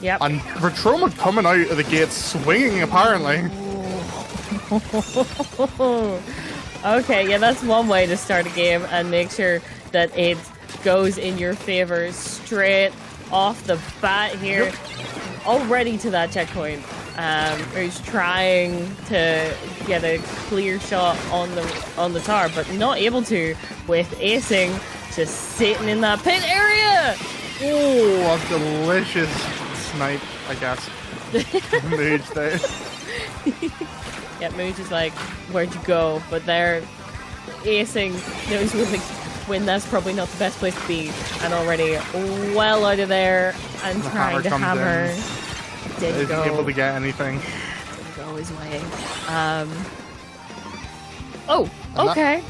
Yep. And Retroma coming out of the gate swinging, apparently. Okay, yeah, that's one way to start a game and make sure that it goes in your favor straight off the bat here. Yep. Already to that checkpoint. He's trying to get a clear shot on the tower, but not able to, with Acing just sitting in that pit area. Oh, a delicious snipe, I guess. Mooge there. Yeah, Mooge is like, where'd you go? But there, Acing knows when that's probably not the best place to be, and already well out of there and the trying to hammer. Didn't go. Able to get anything. Didn't go his way. Oh, okay.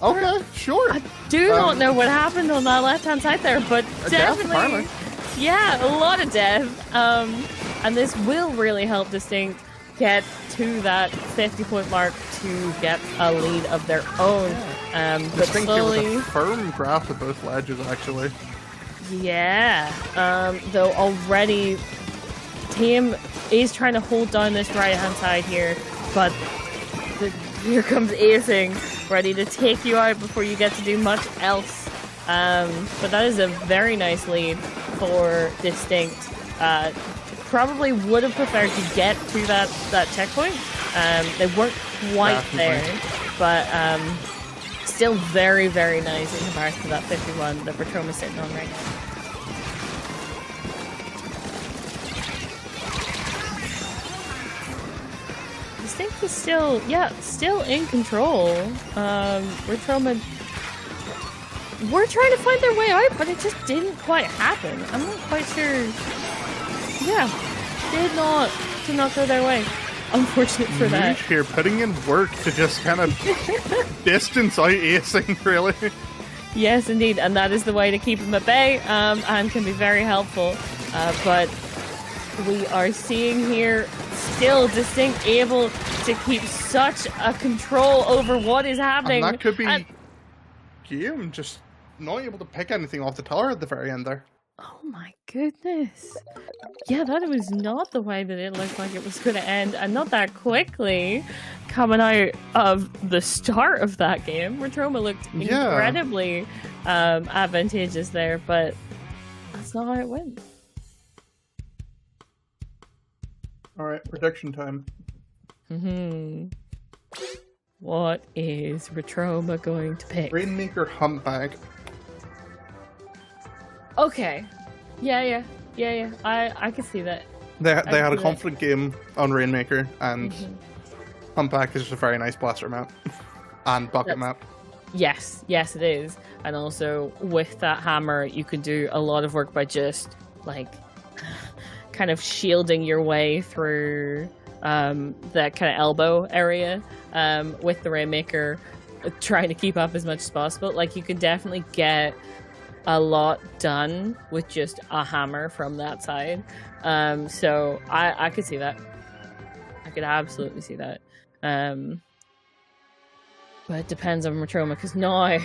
Okay, sure. I do not know what happened on that left-hand side there, but definitely, yeah, a lot of death. And this will really help Distinct get to that 50-point mark to get a lead of their own. But slowly, with a firm grasp of both ledges, actually. Yeah. Though already, team is trying to hold down this right-hand side here, but here comes Acing, ready to take you out before you get to do much else. But that is a very nice lead for Distinct. Probably would have preferred to get to that checkpoint. They weren't quite there, but still very, very nice in comparison to that 51 that Retroma's sitting on right now. Distinct is still in control. Retroma were trying to find their way out, but it just didn't quite happen. I'm not quite sure. Yeah, did not go their way. Unfortunate for that. Here, putting in work to just kind of distance out acing, really. Yes, indeed, and that is the way to keep them at bay, and can be very helpful. But we are seeing here still Distinct able to keep such a control over what is happening. And that could be Game just not able to pick anything off the tower at the very end there. Oh my goodness. Yeah, that was not the way that it looked like it was going to end, and not that quickly coming out of the start of that game. Retroma looked incredibly advantageous there, but that's not how it went. Alright, prediction time. What is Retroma going to pick? Rainmaker Humpback. Okay. Yeah. I can see that. They had a confident game on Rainmaker, and Humpback is just a very nice blaster map. And bucket map. Yes, it is. And also, with that hammer, you can do a lot of work by just, like, kind of shielding your way through that kind of elbow area with the Rainmaker, trying to keep up as much as possible. Like, you can definitely get a lot done with just a hammer from that side. So I could see that. I could absolutely see that. But it depends on Retroma, because now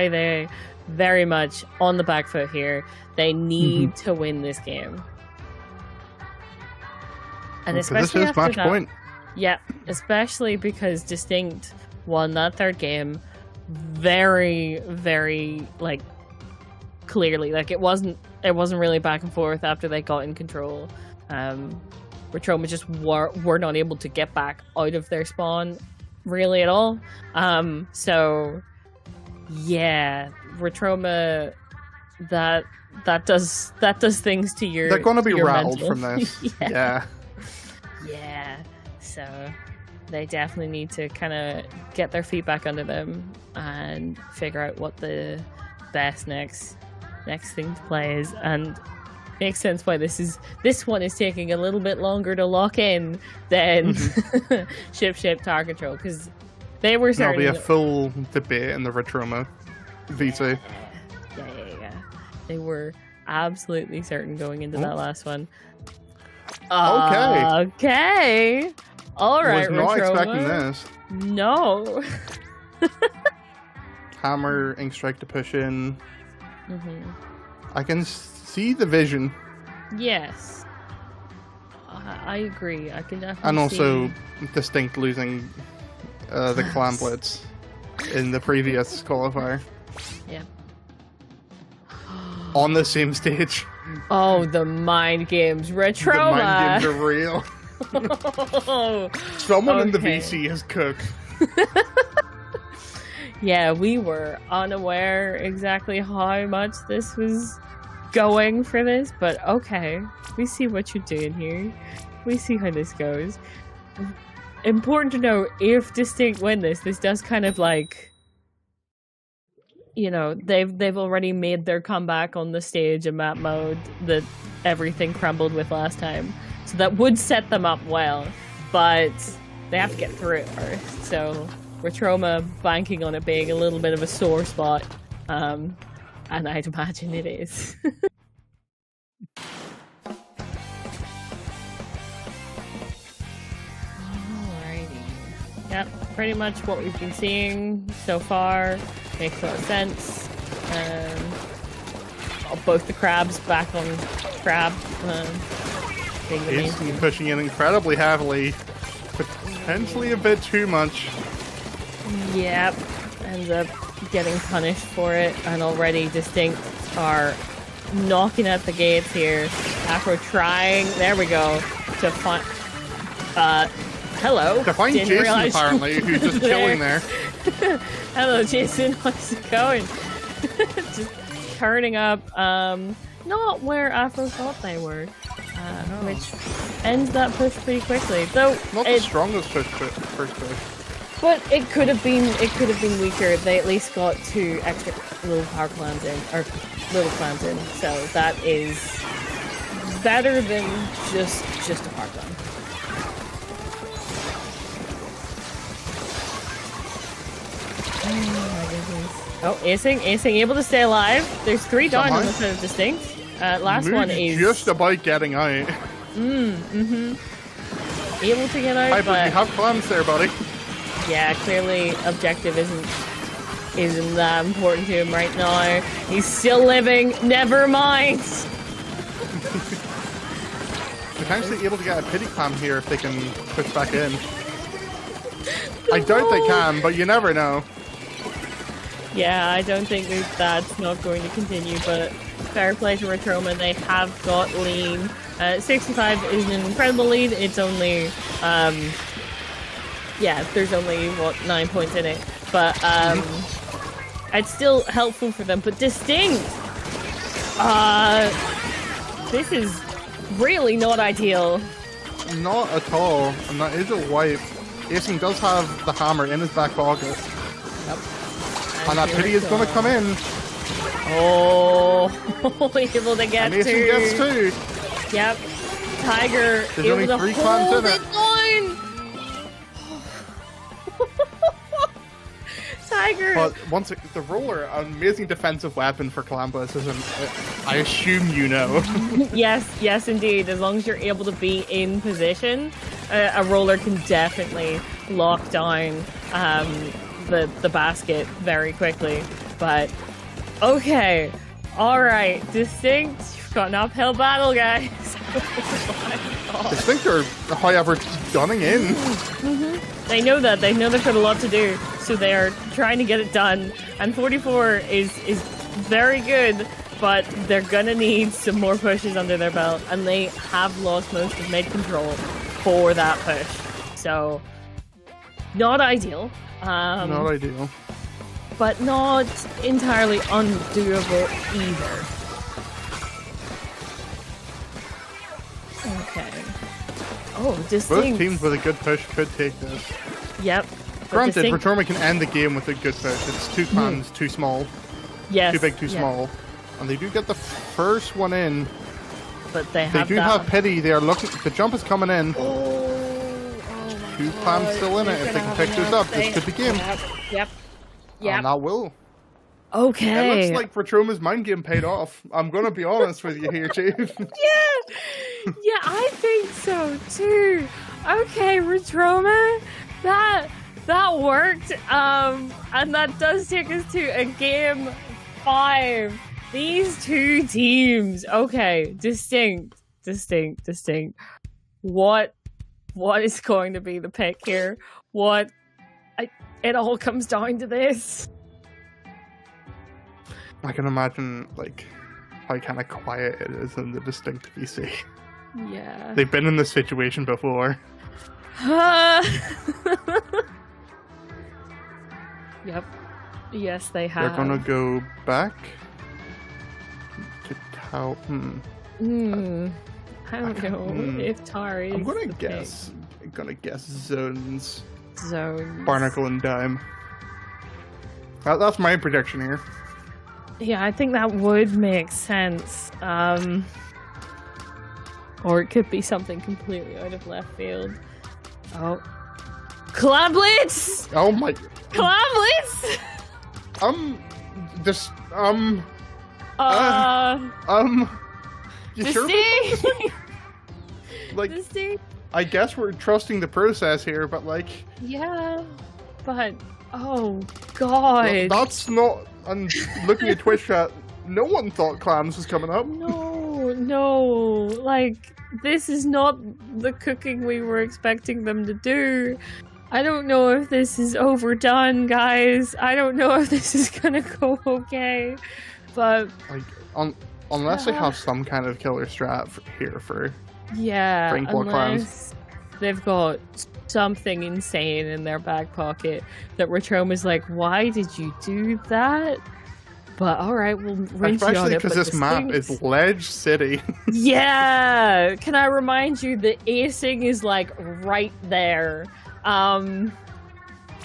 they very much on the back foot here. They need to win this game. And especially this is match point. Yeah, especially because Distinct won that third game very, very, like, clearly. Like, it wasn't really back and forth after they got in control. Retroma just were not able to get back out of their spawn really at all. So yeah, Retroma, that does things to your. They're going to be rattled mental. from this. Yeah. So they definitely need to kind of get their feet back under them and figure out what the best next thing to play is, and makes sense why this one is taking a little bit longer to lock in than ship Tower Control, because they were certain. There'll be a full debate in the Retroma V2. Yeah. They were absolutely certain going into that last one. Okay. All right, was not Retroma. expecting this. No. Hammer, Ink Strike to push in. I can see the vision. Yes. I agree. I can definitely And also Distinct losing the Clan Blitz in the previous qualifier. Yeah. On the same stage. Oh, the mind games. Retroma. The mind games are real. Someone in the VC has cooked. Yeah, we were unaware exactly how much this was going for this, but okay. We see what you're doing here. We see how this goes. Important to know, if Distinct win this does kind of like, you know, they've already made their comeback on the stage in map mode that everything crumbled with last time. So that would set them up well, but they have to get through it first. So Retroma banking on it being a little bit of a sore spot, and I'd imagine it is. Alrighty. Yep, pretty much what we've been seeing so far makes a lot of sense. Both the crabs back on crab. He's pushing in incredibly heavily, potentially a bit too much. Yep, ends up getting punished for it, and already Distinct are knocking at the gates here after trying, there we go, to find, hello. To find Didn't Jason, apparently, who's just chilling there. Hello, Jason, how's it going? Just turning up, not where Afro thought they were, which ends that push pretty quickly. Though not the strongest push, first push. But it could have been weaker. They at least got 2 extra little power clans in, or little clans in. So that is better than just a power clan. Oh my goodness. Oh, acing, able to stay alive. There's 3 down on the side of Distinct. Last one is just about getting out. Able to get out, but you have plans there, buddy. Yeah, clearly objective isn't that important to him right now. He's still living. Never mind. Potentially able to get a pity clam here if they can push back in. I doubt they can, but you never know. Yeah, I don't think that's not going to continue, but fair play to Retroma. They have got lean. 65 is an incredible lead. It's only, yeah, there's only, 9 points in it. But, it's still helpful for them. But Distinct! This is really not ideal. Not at all. And that is a wipe. Acing does have the hammer in his back pocket. Yep. And that pity is going to come in. Oh, able to get and Acing gets 2. Yep. Tiger There's able only 3 to clans hold in it on. Tiger. But once the roller, an amazing defensive weapon for Columbus, isn't it? I assume you know. Yes, indeed. As long as you're able to be in position, a roller can definitely lock down the basket very quickly. But okay, all right, Distinct. You've got an uphill battle, guys. Oh Distinct are, however, gunning in. They know that. They know they've got a lot to do, so they are trying to get it done. And 44 is very good, but they're gonna need some more pushes under their belt, and they have lost most of mid control for that push. So, not ideal. Not ideal. But not entirely undoable either. Okay. Oh, Distinct. Both teams with a good push could take this. Yep. Granted, Retorma can end the game with a good push. It's 2 clans, too small. Yes. Too big, too small. And they do get the first one in. But they do have pity. They are looking. The jump is coming in. Oh 2 clans still in it. If they can pick this up, this could be game. Yep. And that will. Okay. It looks like Retroma's mind game paid off. I'm going to be honest with you here, Chief. Yeah, I think so too. Okay, Retroma, that worked. And that does take us to a game 5. These 2 teams. Okay, distinct. What is going to be the pick here? It all comes down to this. I can imagine, like, how kind of quiet it is in the Distinct VC. Yeah. They've been in this situation before. Yep. Yes, they have. They're gonna go back to Tau. I don't know if Tar is. I'm gonna guess zones. Zones. Barnacle and Dime. That's my prediction here. Yeah, I think that would make sense. Or it could be something completely out of left field. Oh. Clan Blitz! Oh my... Clan Blitz! You sure? Like, I guess we're trusting the process here, but like... Yeah, but... Oh, God. That's not... And looking at Twitch chat, no one thought clans was coming up. No, like, this is not the cooking we were expecting them to do. I don't know if this is overdone, guys. I don't know if this is gonna go okay, but... Like, unless they have some kind of killer strat here for... Yeah, clans. They've got something insane in their back pocket that Retroma's like, why did you do that? But alright, we'll rinse you on it. Especially because this map is Ledge City. Yeah! Can I remind you that acing is like right there.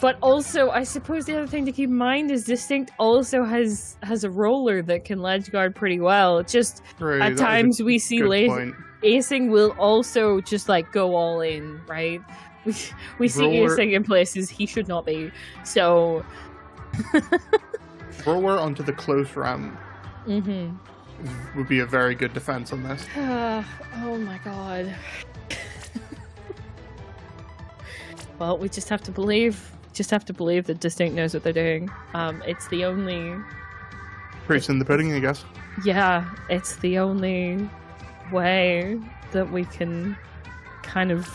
But also, I suppose the other thing to keep in mind is Distinct also has a roller that can ledge guard pretty well. Just at times we see Acing will also just like go all in, right? We see Acing in places he should not be. So roller onto the close ramp would be a very good defense on this. Oh my god. Well, we just have to believe. That Distinct knows what they're doing. It's the only proof's in the pudding, I guess. Yeah, it's the only way that we can kind of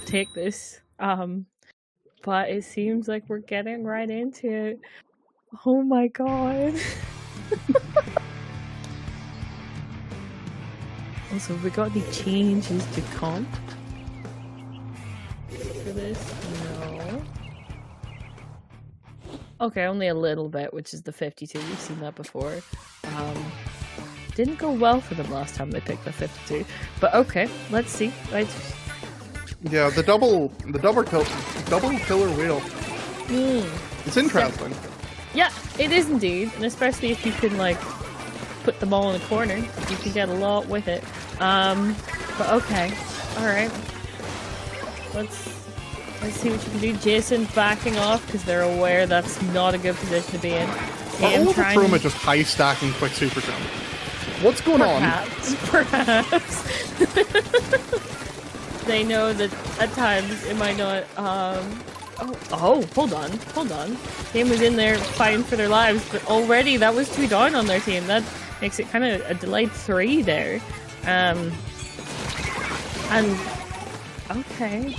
take this. But it seems like we're getting right into it. Oh my god. Also, we got any changes to comp for this? No. Okay, only a little bit, which is the 52. We've seen that before. Didn't go well for them last time they picked the 52. But okay, let's see. Right. Yeah, the double killer wheel. It's interesting. Yeah, it is indeed, and especially if you can like put them all in a corner, you can get a lot with it. But okay, all right. Let's see what you can do. Jason backing off because they're aware that's not a good position to be in. All of the Chroma just high stacking quick super jump. What's going on? Perhaps. They know that at times it might not. Oh, hold on. Game was in there fighting for their lives, but already that was 2 down on their team. That makes it kind of a delayed 3 there. And okay.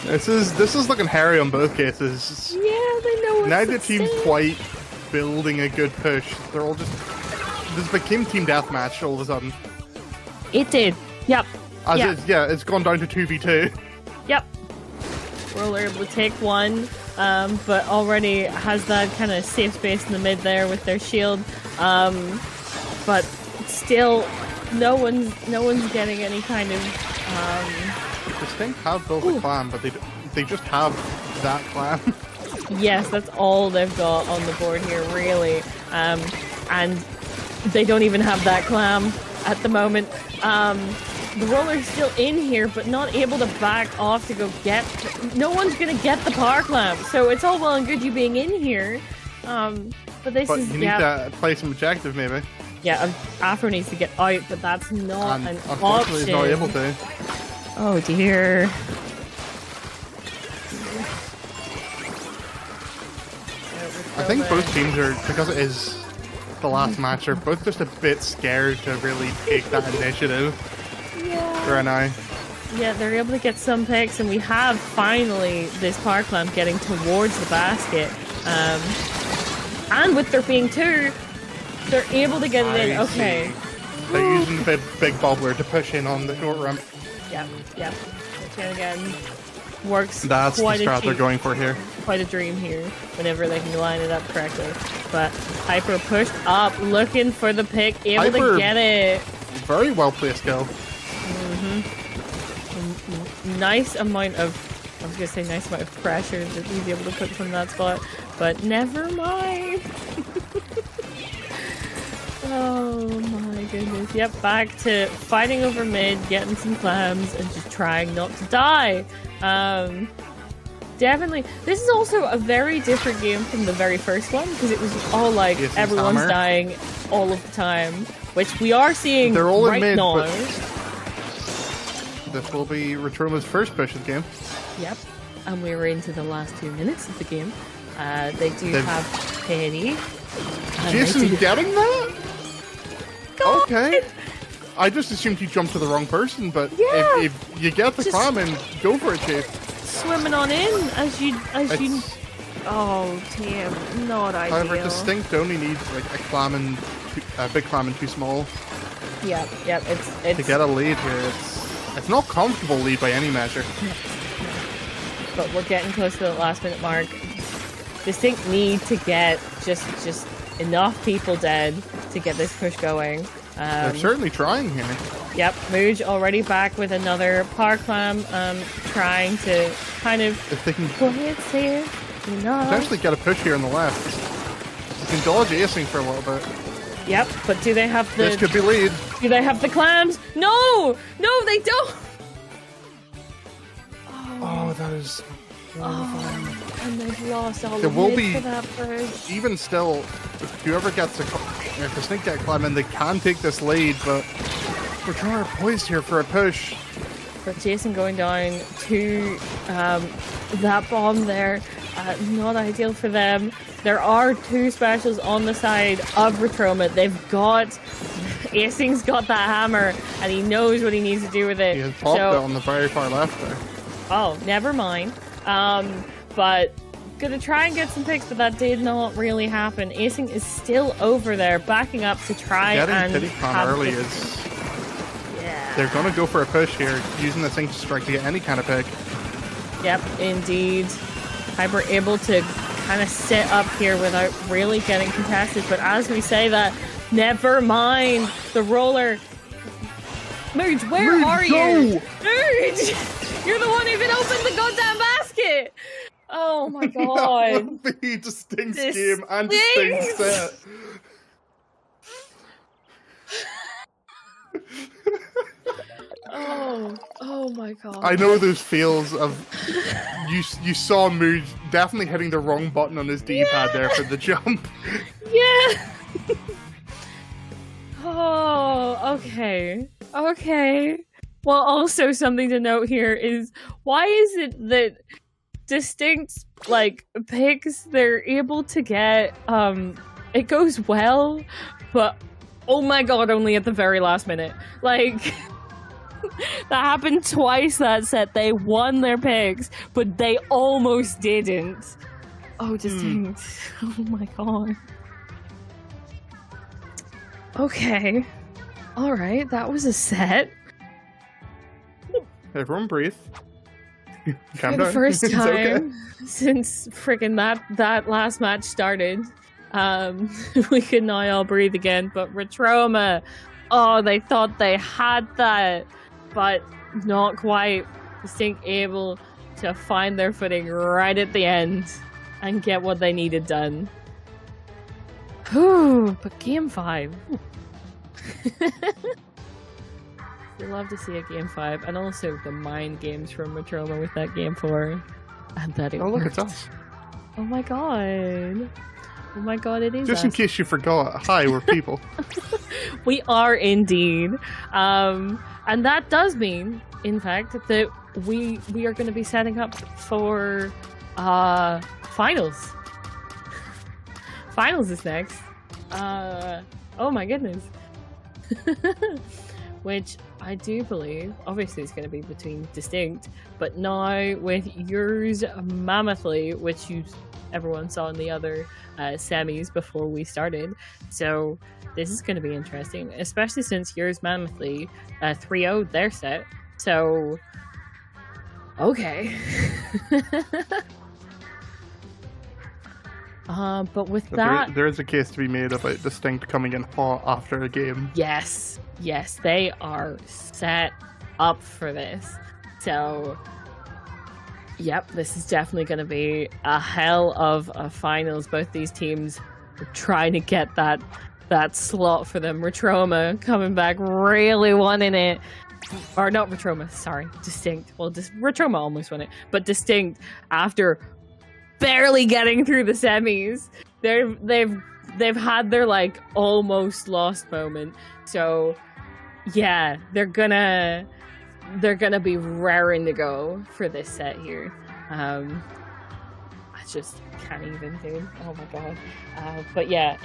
This is looking hairy on both cases. Yeah, they know what's neither team's quite building a good push. They're all just this became team deathmatch all of a sudden. It did. Yep. It's gone down to 2v2. Yep. We're able to take one, but already has that kind of safe space in the mid there with their shield. But still, no one's getting any kind of. Distinct have built a clan, but they just have that clan. Yes, that's all they've got on the board here, really. And they don't even have that clan at the moment. The roller's still in here, but not able to back off to go get. No one's gonna get the power clamp, so it's all well and good you being in here. But you need to play some objective, maybe. Yeah, Afro needs to get out, but that's not an option. He's not able to. Oh dear. I think both teams are, because it is the last match, are both just a bit scared to really take that initiative. Yeah. Right now. Yeah, they're able to get some picks, and we have finally this power clamp getting towards the basket. And with there being 2, they're able to get it in. Okay. They're using the big bobbler to push in on the short ramp. Yep. Which again works. That's the strat they're going for here. Quite a dream here, whenever they can line it up correctly. But Hyper pushed up, looking for the pick, able to get it. Very well placed kill. Nice amount of pressure that he's able to put from that spot, but never mind. Oh my goodness. Yep, back to fighting over mid, getting some clams, and just trying not to die. Definitely. This is also a very different game from the very first one, because it was all like everyone's dying all of the time, which we are seeing right mid, now. This will be Retroma's first push of the game. Yep, and we're into the last 2 minutes of the game. They do have Penny. Jason getting that? God. Okay. I just assumed he jumped to the wrong person, but if you get the clam in, go for it, Chase. Swimming on in as you. Oh damn, not ideal. However, Distinct only needs like a big clam and 2 small. Yep. It's to get a lead here. It's not comfortable lead by any measure. But we're getting close to the last minute mark. Distinct need to get just enough people dead to get this push going. They're certainly trying here. Yep, Mooj already back with another power clam, trying to kind of if they can go ahead, here. potentially get a push here on the left. You can dodge acing for a little bit. Yep, but do they have the... This could be lead. Do they have the clams? No! No, they don't! Oh, that is... And they've lost all There the will mid be- for that push. Even still, if whoever gets if the Snake get climbing, they can take this lead, but we're trying to poised here for a push. But Jason going down to that bomb there, not ideal for them. There are two specials on the side of Retroma. They've got... Acing's got that hammer, and he knows what he needs to do with it. He has popped it on the very far left there. Oh, never mind. But gonna try and get some picks, but that did not really happen. Acing is still over there, backing up to try and Getting pity cam early is... Yeah. They're going to go for a push here, using the Sync Strike to get any kind of pick. Yep, indeed. Hyper able to kind of sit up here without really getting contested, but as we say that, never mind the roller. Mooj, where are you? Mooj! You're the one who even opened the goddamn basket! Oh my god. That would be Distinct game and Distinct set. Oh my god. I know those feels of you saw Mooj definitely hitting the wrong button on his D-pad there for the jump. Yeah. Oh, okay. Okay. Well, also something to note here is why is it that Distinct like picks they're able to get it goes well, but oh my god, only at the very last minute. Like that happened twice that set. They won their picks, but they almost didn't. Oh, Distinct. Oh my god. Okay. Alright, that was a set. Everyone breathe. Calm For down. the first It's time okay. since freaking that last match started. We could now all breathe again, but Retroma, oh, they thought they had that, but not quite. Distinct able to find their footing right at the end and get what they needed done. Whew, but game 5. We love to see a game 5, and also the mind games from Retroma with that game 4, and that it Oh, look, worked. it's us. Oh my god. Oh my god, it is Just in us. case you forgot, hi, we're people. We are indeed. And that does mean, in fact, that we are going to be setting up for finals. Finals is next. Oh my goodness. Which I do believe, obviously it's going to be between Distinct, but now with yours Mammothly, which everyone saw in the other semis before we started. So this is going to be interesting, especially since yours Mammothly 3-0'd their set. So, okay. But with that... There is a case to be made about Distinct coming in hot after a game. Yes, they are set up for this. So, yep, this is definitely going to be a hell of a finals. Both these teams are trying to get that slot for them. Retroma coming back, really wanting it. Or not Retroma, sorry, Distinct. Well, Retroma almost won it, but Distinct, after barely getting through the semis, they've had their like almost lost moment. So yeah, they're gonna be raring to go for this set here. I just can't even, dude. Oh my god. But yeah,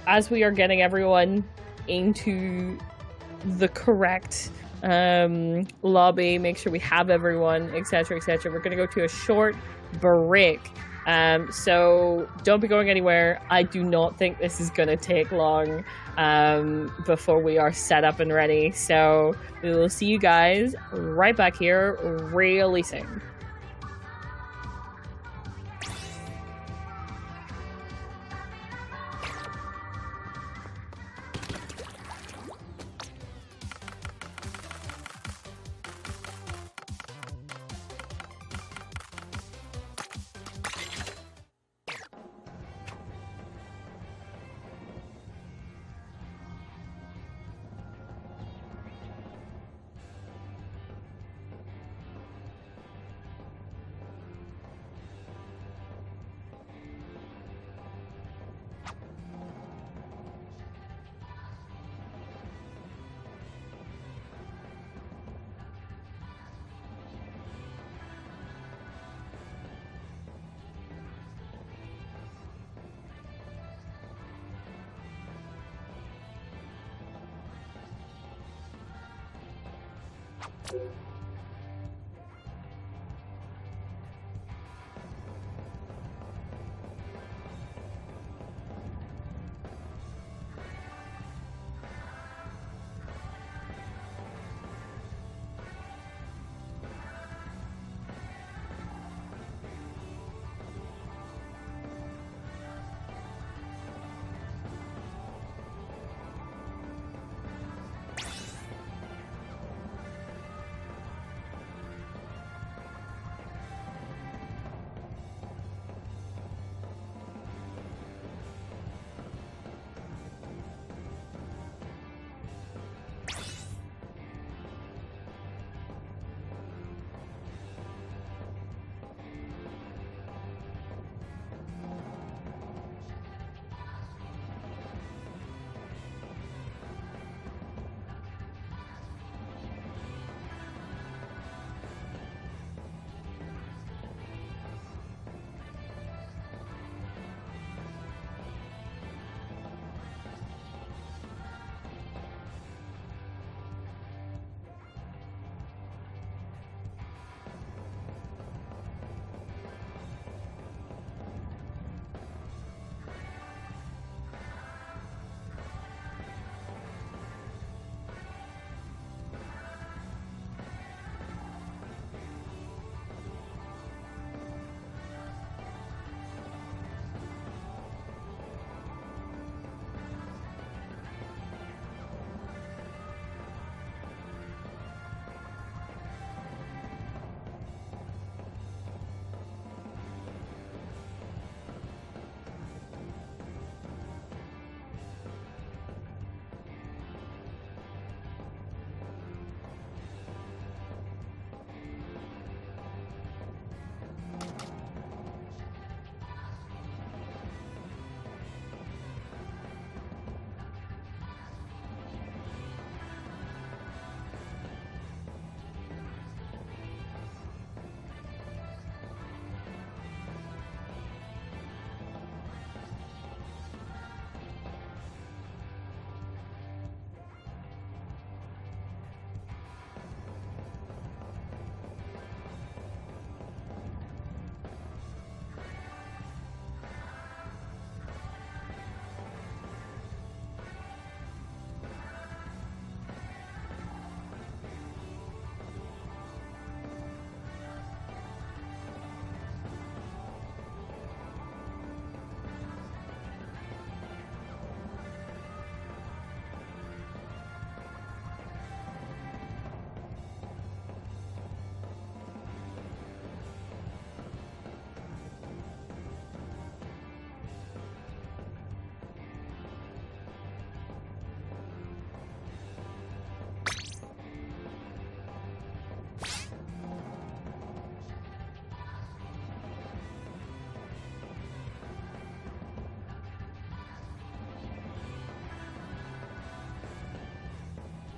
as we are getting everyone into the correct lobby, make sure we have everyone, etc., etc. We're gonna go to a short break. So don't be going anywhere. I do not think this is going to take long before we are set up and ready. So we will see you guys right back here really soon.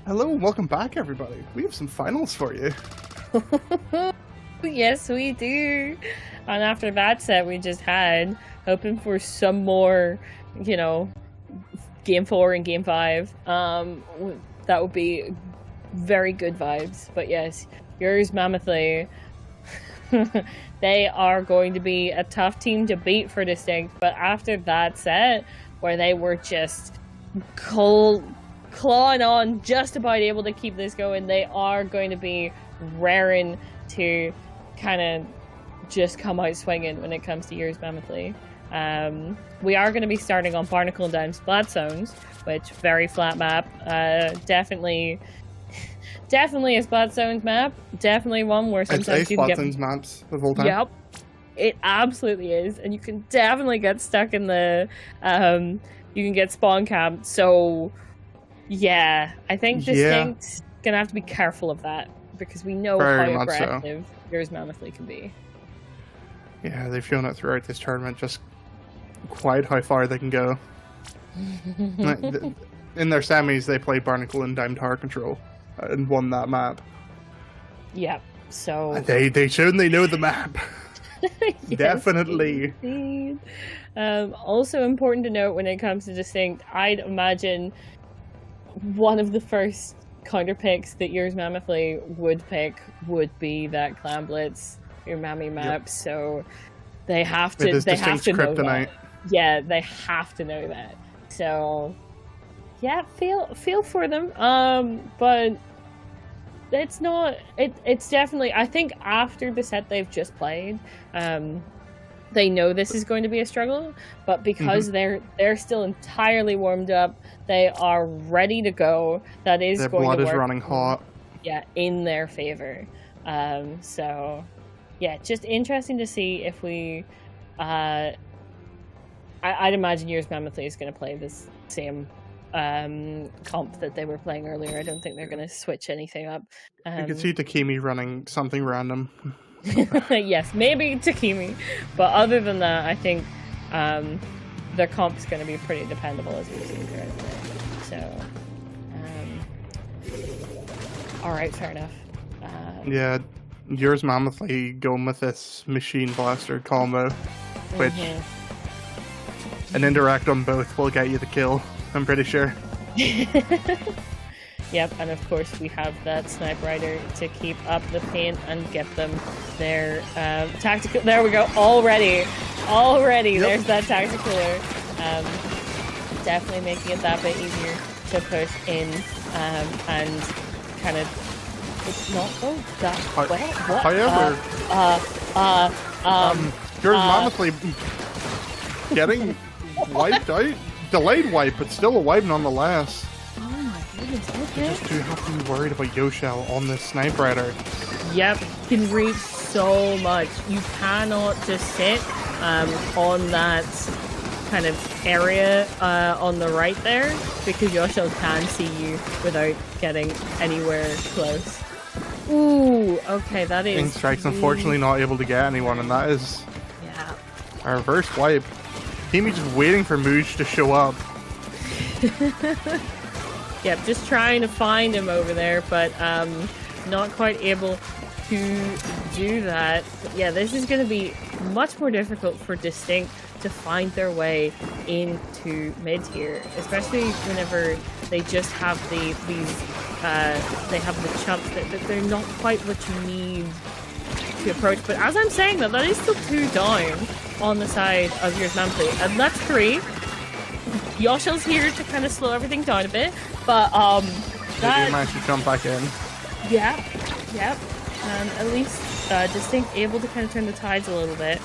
Hello, and welcome back, everybody. We have some finals for you. Yes, we do. And after that set we just had, hoping for some more, you know, Game 4 and Game 5. That would be very good vibes. But yes, yours Mammothly, they are going to be a tough team to beat for Distinct. But after that set, where they were just clawing on, just about able to keep this going, they are going to be raring to kind of just come out swinging when it comes to yours Mammothly. We are going to be starting on Barnacle and Dime Splat Zones, which very flat map. Definitely a Splat Zones map. Definitely one where sometimes it's a Splat Zones maps of all time. Yep, it absolutely is, and you can definitely get stuck in the you can get spawn camped. So yeah, I think Distinct's gonna have to be careful of that, because we know very how much aggressive yours Mammothly can be. Yeah, they've shown it throughout this tournament, just quite how far they can go. In their semis, they played Barnacle and Dime Tower Control and won that map. Yep. So they showed they know the map. Yes, definitely. Indeed. Also important to note when it comes to Distinct, I'd imagine one of the first counter picks that yours Mammothly would pick would be that Clan Blitz, your Mammy map, so they have to know that. Yeah, they have to know that. So yeah, feel for them. But it's not it's definitely, I think after the set they've just played, they know this is going to be a struggle, but because they're still entirely warmed up, they are ready to go. That is their going blood to work. Is running hot. Yeah, in their favor. So yeah, just interesting to see if we. I'd imagine yours Mammothly is going to play this same comp that they were playing earlier. I don't think they're going to switch anything up. You can see Takimi running something random. Yes, maybe Takimi, but other than that, I think their comp is going to be pretty dependable, as we've seen throughout the day. So, all right, fair enough. Yeah, yours Mammothly going with this machine blaster combo, which an interact on both will get you the kill. I'm pretty sure. Yep, and of course we have that Snipe Rider to keep up the paint and get them their tactical. There we go. Already, there's that tacticaler. Definitely making it that bit easier to push in and kind of. It's not that well. However, yours Mammothly getting wiped out. Delayed wipe, but still a wipe nonetheless. Okay. Just do have to be worried about Yoshel on this Snipe Rider. Yep, can reach so much. You cannot just sit on that kind of area on the right there, because Yoshel can see you without getting anywhere close. Ooh, okay, that is... King Strike's unfortunately not able to get anyone, and that is a reverse wipe. Kimi just waiting for Mooj to show up. Yep, just trying to find him over there, but not quite able to do that. But yeah, this is going to be much more difficult for Distinct to find their way into mid-tier, especially whenever they just have they have the chumps that they're not quite what you need to approach. But as I'm saying that is still 2 down on the side of yours Mammothly, and that's 3. Yoshel's here to kind of slow everything down a bit, but they do manage to jump back in. Yep. At least Distinct able to kind of turn the tides a little bit.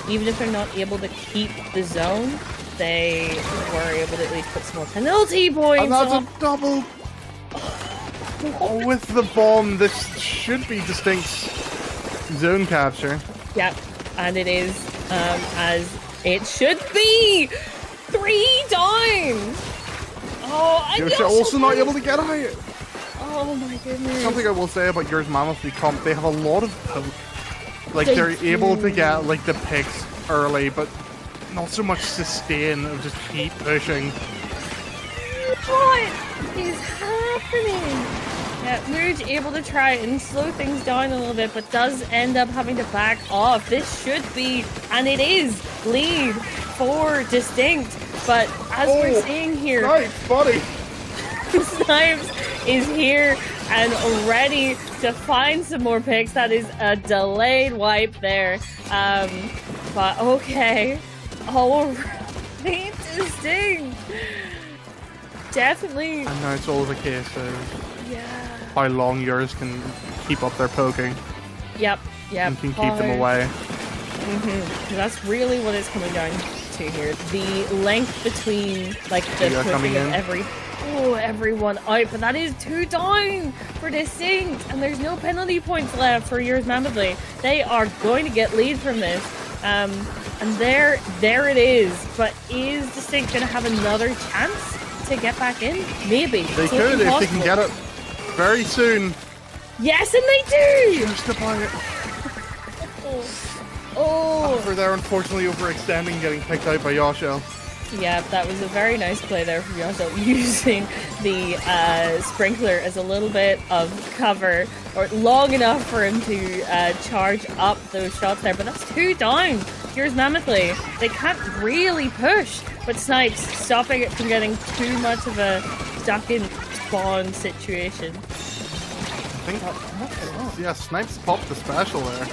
Even if they're not able to keep the zone, they were able to at least put some more penalty points. And that's a double. With the bomb, this should be Distinct's zone capture. Yep, and it is as it should be. 3 down! Oh, and Yoshel also not able to get out. Oh my goodness. Something I will say about yours Mammothly comp, they have a lot of like they're able to get like the picks early, but not so much sustain of just keep pushing. What is happening? Yeah, Mooj able to try and slow things down a little bit, but does end up having to back off. This should be, and it is, lead for Distinct. But as we're seeing here, Snipes, buddy. Snipes is here and ready to find some more picks. That is a delayed wipe there. But okay. All right, Distinct. Definitely. And now it's all the case of how long yours can keep up their poking. Yep. And can keep them away. That's really what it's coming down to here. The length between like the pushing of everyone out, but that is 2 down for Distinct, and there's no penalty points left for yours Mammothly. They are going to get lead from this. And there it is. But is Distinct going to have another chance to get back in? Maybe. They could if they can get it very soon. Yes, and they do! Just about it. Oh. However, they're unfortunately overextending, getting picked out by Yoshel. Yeah, that was a very nice play there from Yoshel, using the sprinkler as a little bit of cover, or long enough for him to charge up those shots there. But that's 2 down. Here's Mammothly. They can't really push, but Snipes stopping it from getting too much of a stuck in spawn situation. I think, yeah, Snipes popped the special there.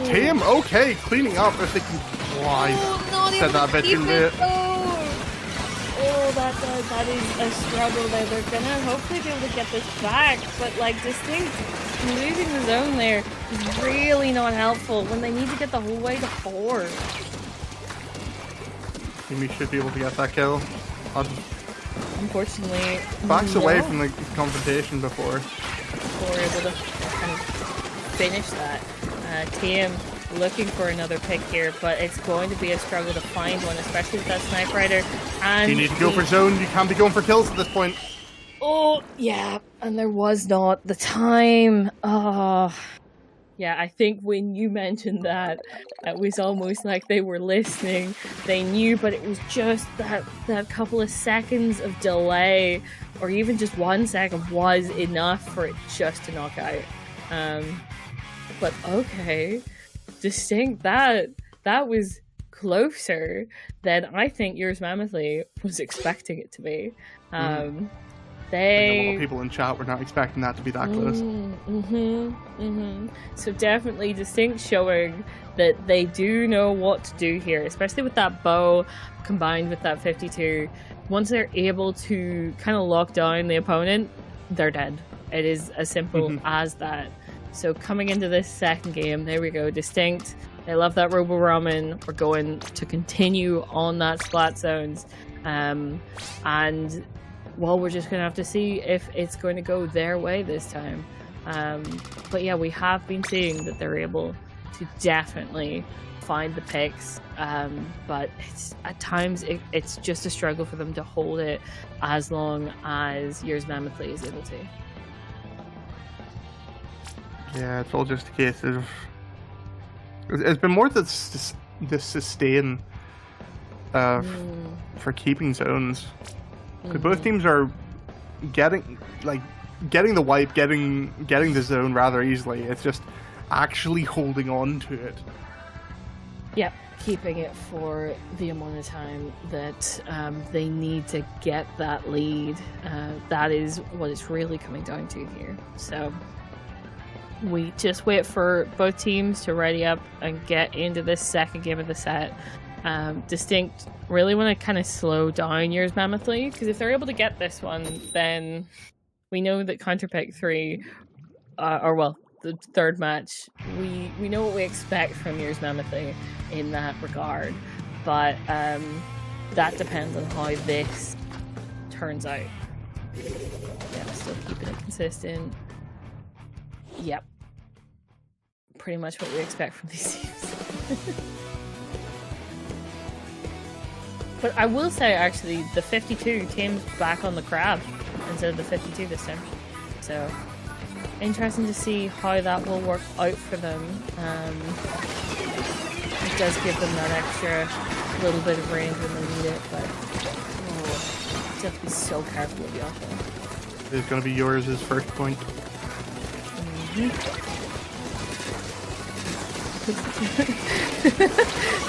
Team, okay, cleaning up if they can. Said that a bit too late. Oh, that is a struggle there. They're gonna hopefully be able to get this back, but like Distinct losing the zone there is really not helpful when they need to get the whole way to 4. Timmy should be able to get that kill. Unfortunately, backs away from the confrontation before we're able to kind of finish that. TM looking for another pick here, but it's going to be a struggle to find one, especially with that Snipe Rider. And you need to go for zone. You can't be going for kills at this point. Oh, yeah, and there was not the time. Oh, yeah, I think when you mentioned that, it was almost like they were listening. They knew, but it was just that couple of seconds of delay, or even just 1 second was enough for it just to knock out. But okay, Distinct, that was closer than I think yours Mammothly was expecting it to be. I think a lot of people in chat were not expecting that to be that close. So definitely Distinct showing that they do know what to do here, especially with that bow combined with that 52. Once they're able to kind of lock down the opponent, they're dead. It is as simple as that. So coming into this second game, there we go, Distinct. They love that Robo Ramen. We're going to continue on that Splat zones. And well, we're just going to have to see if it's going to go their way this time. But yeah, we have been seeing that they're able to definitely find the picks. But it's at times, it's just a struggle for them to hold it as long as yours Mammothly is able to. Yeah, it's all just a case of... It's been more the sustain for keeping zones. Both teams are getting the wipe, getting the zone rather easily. It's just actually holding on to it. Yep, keeping it for the amount of time that they need to get that lead. That is what it's really coming down to here. So we just wait for both teams to ready up and get into this second game of the set. Distinct really want to kind of slow down yours Mammothly, because if they're able to get this one, then we know that counterpick 3, the third match, we know what we expect from yours Mammothly in that regard, but that depends on how this turns out. Yeah, still keeping it consistent. Yep. Pretty much what we expect from these teams. But I will say, actually, the 52 team's back on the crab instead of the 52 this time. So, interesting to see how that will work out for them. It does give them that extra little bit of range when they need it, but you have to be so careful with the offense. It's going to be yours as first point.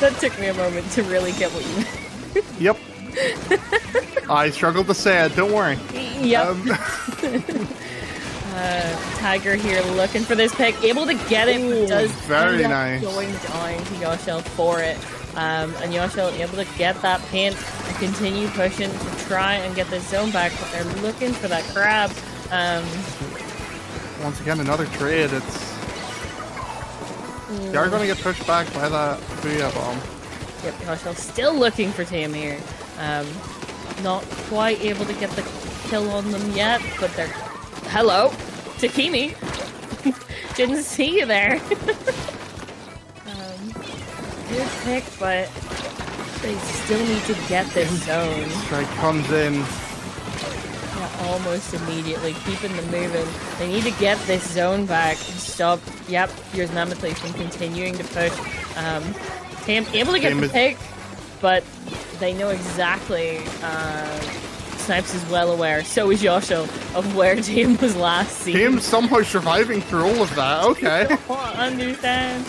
That took me a moment to really get what you meant. Yep. I struggled to say it, don't worry. Yep. Tiger here looking for this pick, able to get it, but does very nice. Going down to Yoshel for it. And Yoshel able to get that paint and continue pushing to try and get this zone back, but they're looking for that crab. Once again, another trade. They are going to get pushed back by that Booyah bomb. Yep, Yoshel still looking for Tam here. Not quite able to get the kill on them yet, but they're... Hello, Takimi. Didn't see you there. Good pick, but they still need to get this zone. Strike comes in. Yeah, almost immediately, keeping them moving. They need to get this zone back and stop, yep, yours Mammothly from continuing to push. Tam able to get the pick, but they know exactly, Snipes is well aware, so is Yoshel, of where Tam was last seen. Tam somehow surviving through all of that, okay. I understand.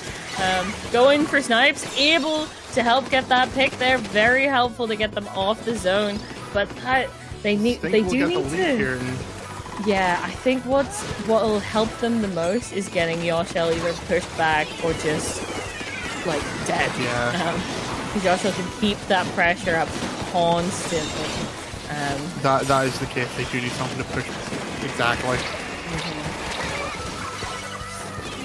Going for Snipes, able to help get that pick there, very helpful to get them off the zone, but They do need to. Yeah, I think what'll help them the most is getting Yoshel either pushed back or just like dead. Yeah. Because Yoshel can keep that pressure up constantly. That is the case. They do need something to push. Exactly.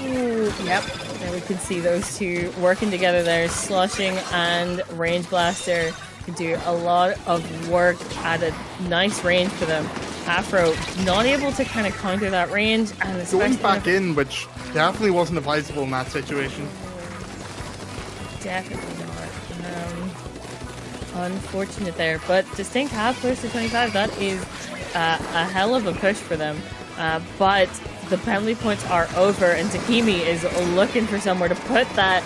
Ooh, yep. There we can see those two working together there. Slushing and Range Blaster can do a lot of work at a nice range for them. Afro not able to kind of counter that range, and especially going back in, which definitely wasn't advisable in that situation. Definitely not. Unfortunate there, but Distinct have pushed to 25. That is a hell of a push for them. But the penalty points are over, and Takimi is looking for somewhere to put that.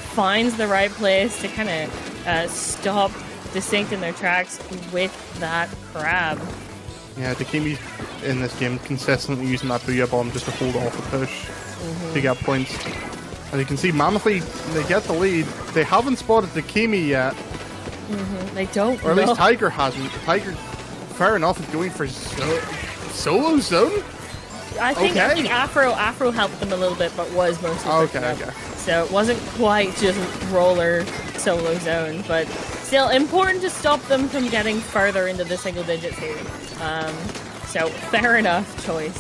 Finds the right place to kind of stop Distinct in their tracks with that crab. Yeah, Takimi in this game consistently using that Booyah Bomb just to hold off the push to get points. As you can see, Mammothly, they get the lead. They haven't spotted Takimi yet. They don't. Or at least Tiger hasn't. Tiger, fair enough, is going for solo zone. I think Afro helped them a little bit, but was mostly okay. So it wasn't quite just roller solo zone, but still important to stop them from getting further into the single digits here. So fair enough choice.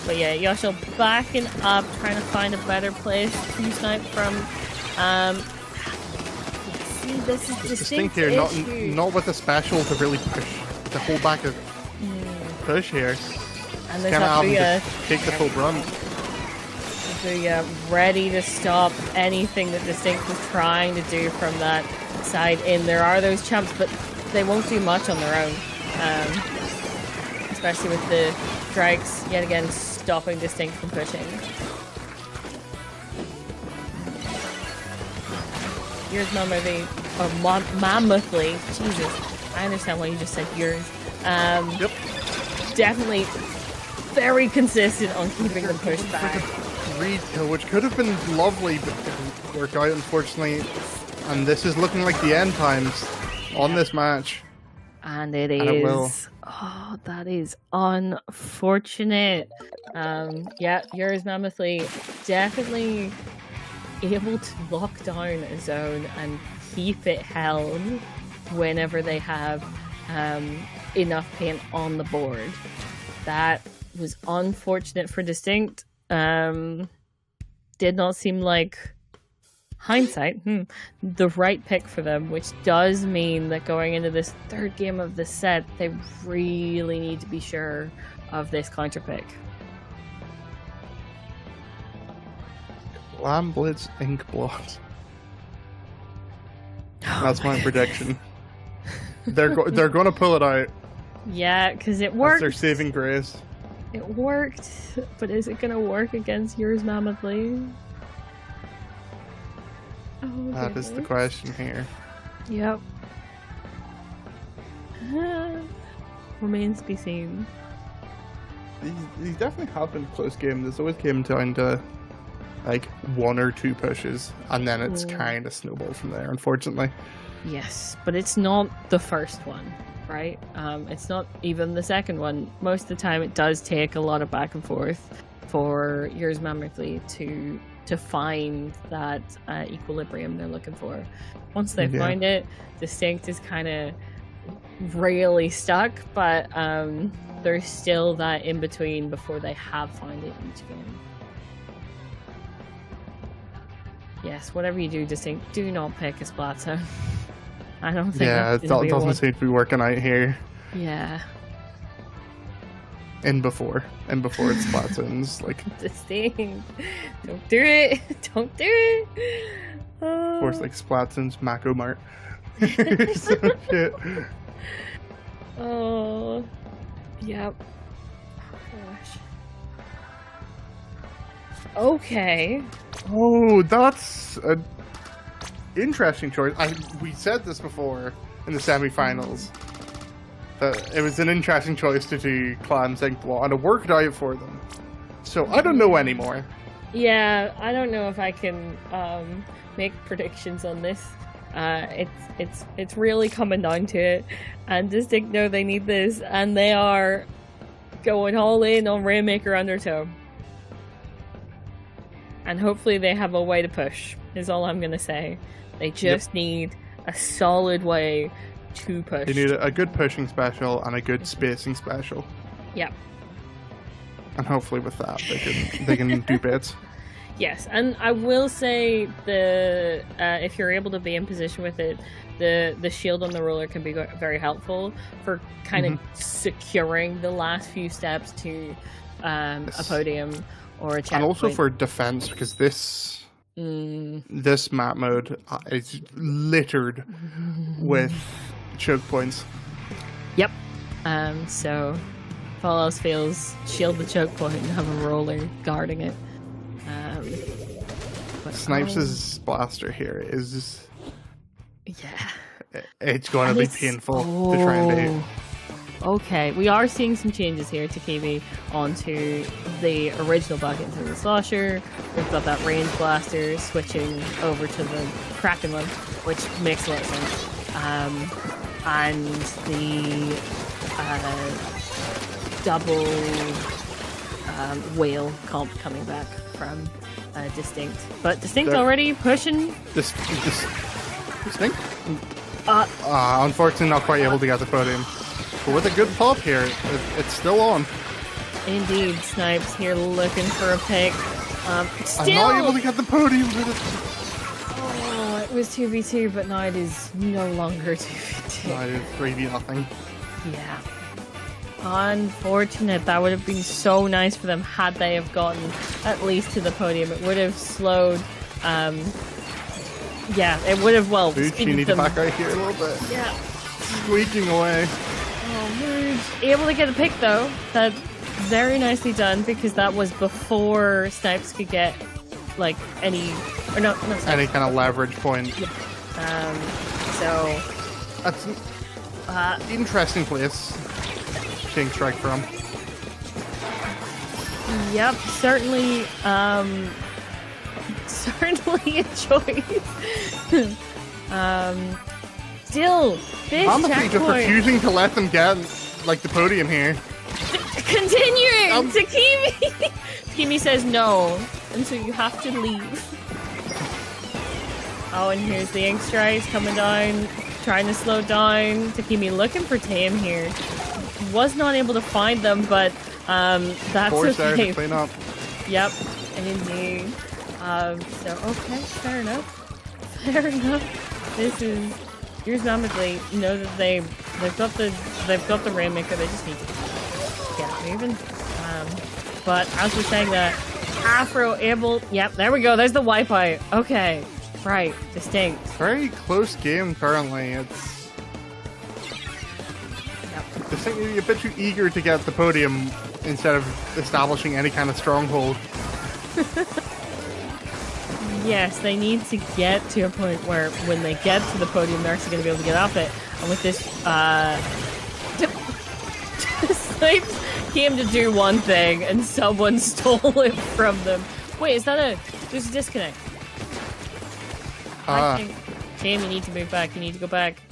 But yeah, Yoshel backing up, trying to find a better place to snipe from. See, this is distinct here, issue. not with a special to really push, to hold back a push here. And there's that Booyah. Take the full brunt. Booyah ready to stop anything that Distinct was trying to do from that side in. There are those chumps, but they won't do much on their own. Especially with the strikes, yet again, stopping Distinct from pushing. Yours Mammothly. Jesus. I understand why you just said yours. Yep. Definitely very consistent on keeping them pushed back. Read kill, which could have been lovely, but didn't work out, unfortunately. And this is looking like the end times on this match. And it is. Oh, that is unfortunate. Yeah, yours Mammothly definitely able to lock down a zone and keep it held whenever they have enough paint on the board. That was unfortunate for Distinct. Did not seem like hindsight the right pick for them, which does mean that going into this third game of the set, they really need to be sure of this counter pick. Lamb Blitz Ink Blot. That's my prediction. They're going to pull it out. Yeah, because it worked. That's their saving grace. It worked, but is it going to work against yours Mammothly? Oh, that is the question here. Yep. Remains to be seen. These definitely have been close games. This always came down to like one or two pushes, and then it's kind of snowballed from there, unfortunately. Yes, but it's not the first one, right? It's not even the second one. Most of the time it does take a lot of back and forth for yours Mammothly to find that equilibrium they're looking for. Once they find it, Distinct is kind of really stuck, but there's still that in between before they have found it each game. Yes, whatever you do, Distinct, do not pick a Splat zone. I don't think. Yeah, it doesn't seem to be working out here. Yeah. And before it's Splat zones, like. Distinct, don't do it! Don't do it! Of course, like Splat zones, Mako Mart. So shit. Oh, yep. Oh gosh. Okay. Oh, that's an interesting choice. We said this before in the semi-finals. That it was an interesting choice to do Clam's Ink Blot, and it worked out for them. So I don't know anymore. Yeah, I don't know if I can make predictions on this. It's really coming down to it, and Distinct know they need this, and they are going all in on Rainmaker Undertow. And hopefully they have a way to push, is all I'm gonna say. They just need a solid way to push. They need a good pushing special and a good spacing special. Yep. And hopefully with that they can do bits. Yes, and I will say if you're able to be in position with it, the shield on the roller can be very helpful for kind of securing the last few steps to a podium or a checkpoint. And also for defense, because this map mode is littered with choke points. Yep. So if all else fails, shield the choke point and have a roller guarding it. Snipes' blaster here is... Yeah. It's going to be painful to try and beat. Okay, we are seeing some changes here to Kiwi onto the original bucket into the slosher. We've got that range blaster switching over to the Kraken one, which makes a lot of sense. And the double whale comp coming back from Distinct. But Distinct already pushing. Distinct? Unfortunately not quite able to get the podium. But with a good pop here, it's still on. Indeed, Snipes here looking for a pick. Still... I'm not able to get the podium with it. Oh, it was 2v2, but now it is no longer 2v2. Now it is 3v0. Yeah. Unfortunate. That would have been so nice for them had they have gotten at least to the podium. It would have slowed. Yeah, it would have, well, Boots, you need to back out here a little bit. Yeah. Squeaking away. Oh, Mood. Able to get a pick, though. That's very nicely done, because that was before Snipes could get, like, any... Or no, not Snipes. Any kind of leverage point. Yeah. So... That's an interesting place. King strike from. Yep, certainly, certainly a choice. Still, this Honestly, just refusing to let them get, like, the podium here. Continuing! Takimi! Takimi says no, and so you have to leave. Oh, and here's the ink strikes coming down, trying to slow down. Takimi looking for Tame here. Was not able to find them, but that's Forced okay. there to clean up. Yep, indeed. So okay, fair enough. Fair enough. This is here's Mammothly. You know that they've got the Rainmaker. They just need to get moving. But as we're saying that, Afro able. Yep, there we go. There's the wipeout. Okay, right, Distinct. Very close game currently. It's. Just think you're a bit too eager to get the podium instead of establishing any kind of stronghold. Yes, they need to get to a point where when they get to the podium, they're actually going to be able to get off it. And with this, Snipes came to do one thing and someone stole it from them. Wait, is that there's a disconnect. I think, Tim, you need to move back. You need to go back.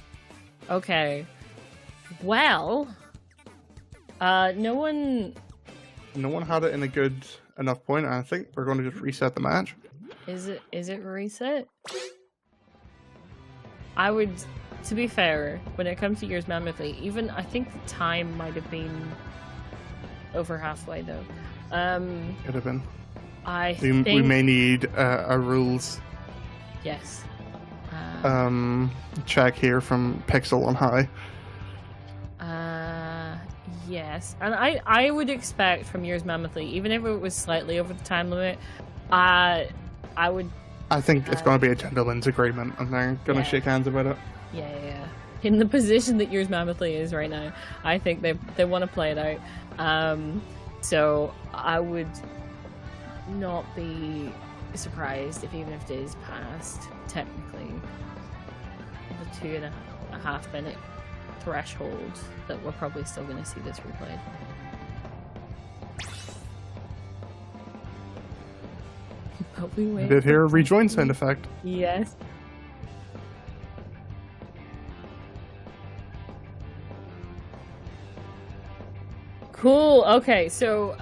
Okay. Well, no one had it in a good enough point. I think we're going to just reset the match. Is it reset? I would, to be fair, when it comes to Yours Mammothly, even I think the time might have been over halfway though. Could have been. I think we may need a rules. Yes. Check here from Pixel on High. Yes, and I would expect from Yours Mammothly, even if it was slightly over the time limit, I think it's going to be a gentleman's agreement, and they're going to shake hands about it. Yeah. In the position that Yours Mammothly is right now, I think they want to play it out. So I would not be surprised if even if it is past technically the 2.5 minute threshold, that we're probably still going to see this replayed. But we wait. Did hear a rejoin sound effect? Yes. Cool. Okay, so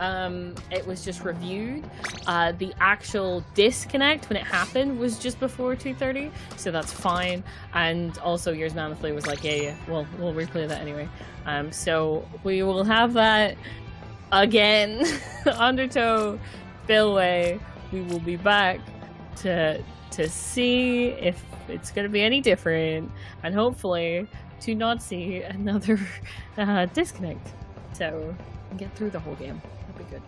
it was just reviewed. The actual disconnect when it happened was just before 2:30, so that's fine. And also, yours Mammothly was like, yeah, we'll replay that anyway. So we will have that again. Undertow, Billway. We will be back to see if it's going to be any different, and hopefully to not see another disconnect. So, get through the whole game. That'd be good.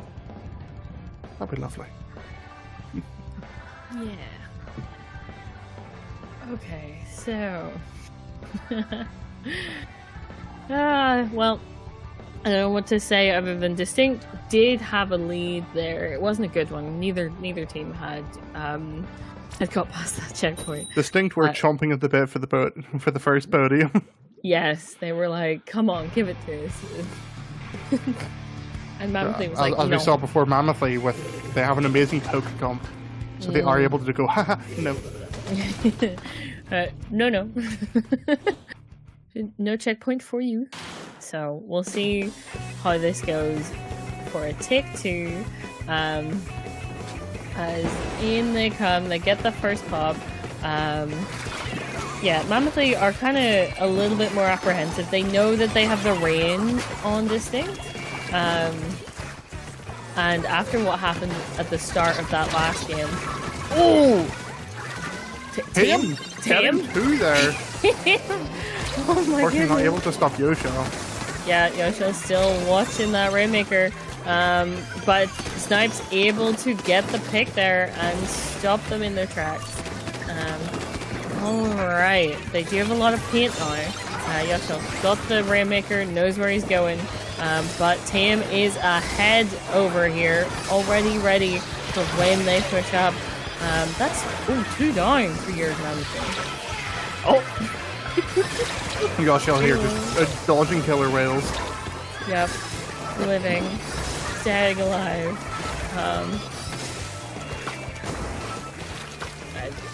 That'd be lovely. Yeah. Okay, so... well, I don't know what to say other than Distinct did have a lead there. It wasn't a good one. Neither team had got past that checkpoint. Distinct were chomping at the bit for the first podium. Yes, they were like, come on, give it to us. And Mammothly was like, as we saw before, Mammothly, they have an amazing poke comp, so they are able to go, haha, no. No. No checkpoint for you. So we'll see how this goes for a take 2. As in they come, they get the first pop. Yeah, Mammothly are kind of a little bit more apprehensive. They know that they have the range on Distinct. And after what happened at the start of that last game... Oh! Tim? Who there? Oh my goodness. Not able to stop Yosha. Yeah, Yosha's still watching that Rainmaker. But Snipe's able to get the pick there and stop them in their tracks. Alright, they do have a lot of paint now. Yosha got the Rainmaker, knows where he's going. But Tam is ahead over here, already ready for when they push up. That's 2 down for your Mammothly. Oh! Yosha here just dodging killer whales. Yep, living, staying alive.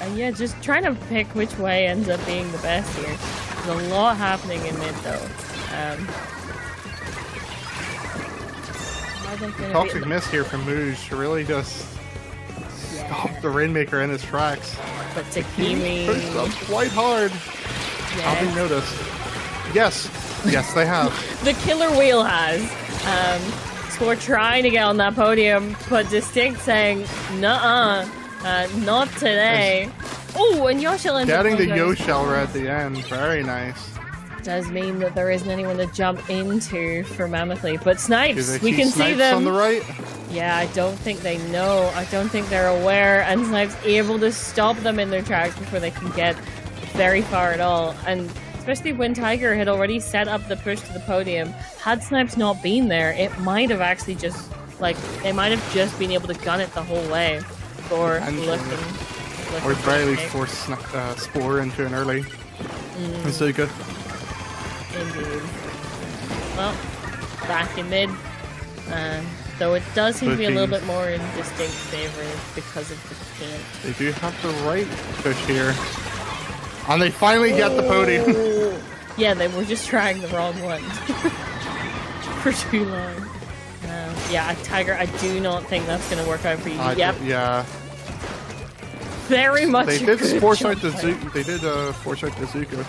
And yeah, just trying to pick which way ends up being the best here. There's a lot happening in mid though. Toxic miss here from Mooj to really just stop the Rainmaker in his tracks. But Takimi pushed up quite hard. Yeah. Having noticed. Yes, they have. The killer wheel has. So we're trying to get on that podium, but Distinct saying, nuh-uh, not today. Oh, and Yoshel getting the Yoshel at the end. Very nice. Does mean that there isn't anyone to jump into for Mammothly, but Snipes, we can see them on the right. Yeah, I don't think they know. I don't think they're aware, and Snipes able to stop them in their tracks before they can get very far at all. And especially when Tiger had already set up the push to the podium, had Snipes not been there, it might have actually just they might have just been able to gun it the whole way for looking. Or at the very least force Spore into an early. It's so good. Indeed. Well, back in mid. Though it does seem to be a little bit more in Distinct favor because of the paint. They do have the right push here. And they finally get the podium. Yeah, they were just trying the wrong one. For too long. Yeah, Tiger, I do not think that's going to work out for you. Yep. Yeah. Very much. They did force out the Zuko. They did force out the Zuko.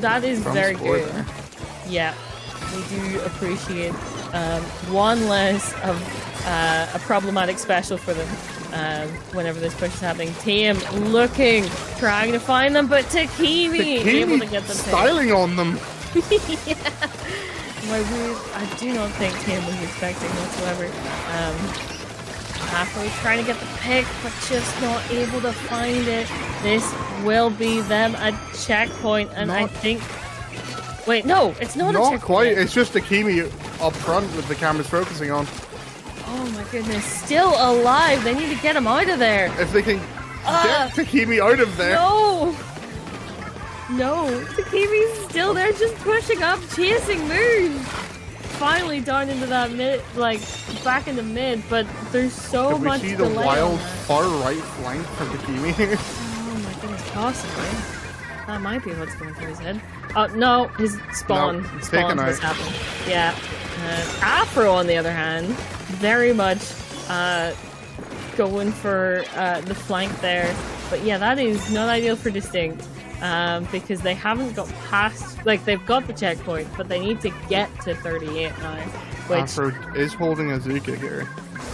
That is very good. There. Yeah, we do appreciate one less of a problematic special for them whenever this push is happening. Tam looking, trying to find them, but Takimi able to get them. Styling on them. Yeah. I do not think Tam was expecting whatsoever. Halfway trying to get the pick, but just not able to find it. This will be them a checkpoint, and I think... Wait, no, it's not a checkpoint. Not quite, it's just Takimi up front that the camera's focusing on. Oh my goodness, still alive. They need to get him out of there. If they can get Takimi out of there. No, Takimi's still there, just pushing up, chasing moves. Finally down into that mid, back into mid, but there's so much delay. Can we see the wild far right flank from Takimi? Oh my goodness, possibly. That might be what's going through his head. Oh no, his spawn was happening. Yeah, Afro, on the other hand, very much going for the flank there. But yeah, that is not ideal for Distinct because they haven't got past, like, they've got the checkpoint, but they need to get to 38 now. Which, Afro is holding Azuka here.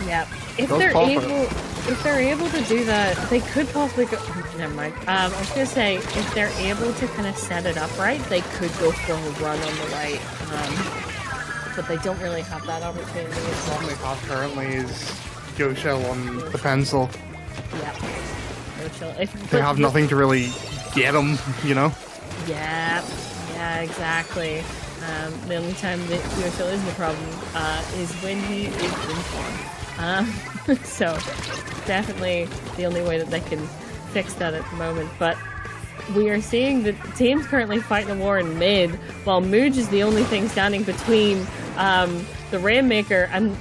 yeah, if they're able to do that, they could possibly go. Never mind. I was gonna say, if they're able to kind of set it up right, they could go for a run on the right. But they don't really have that opportunity. The one they have currently is Yoshell on the pencil. Yeah. They have nothing to really get them, you know? Yeah, exactly. The only time that Yoshell isn't a problem is when he is in form. So, definitely the only way that they can fix that at the moment. But we are seeing that the team's currently fighting a war in mid, while Mooj is the only thing standing between the Rainmaker and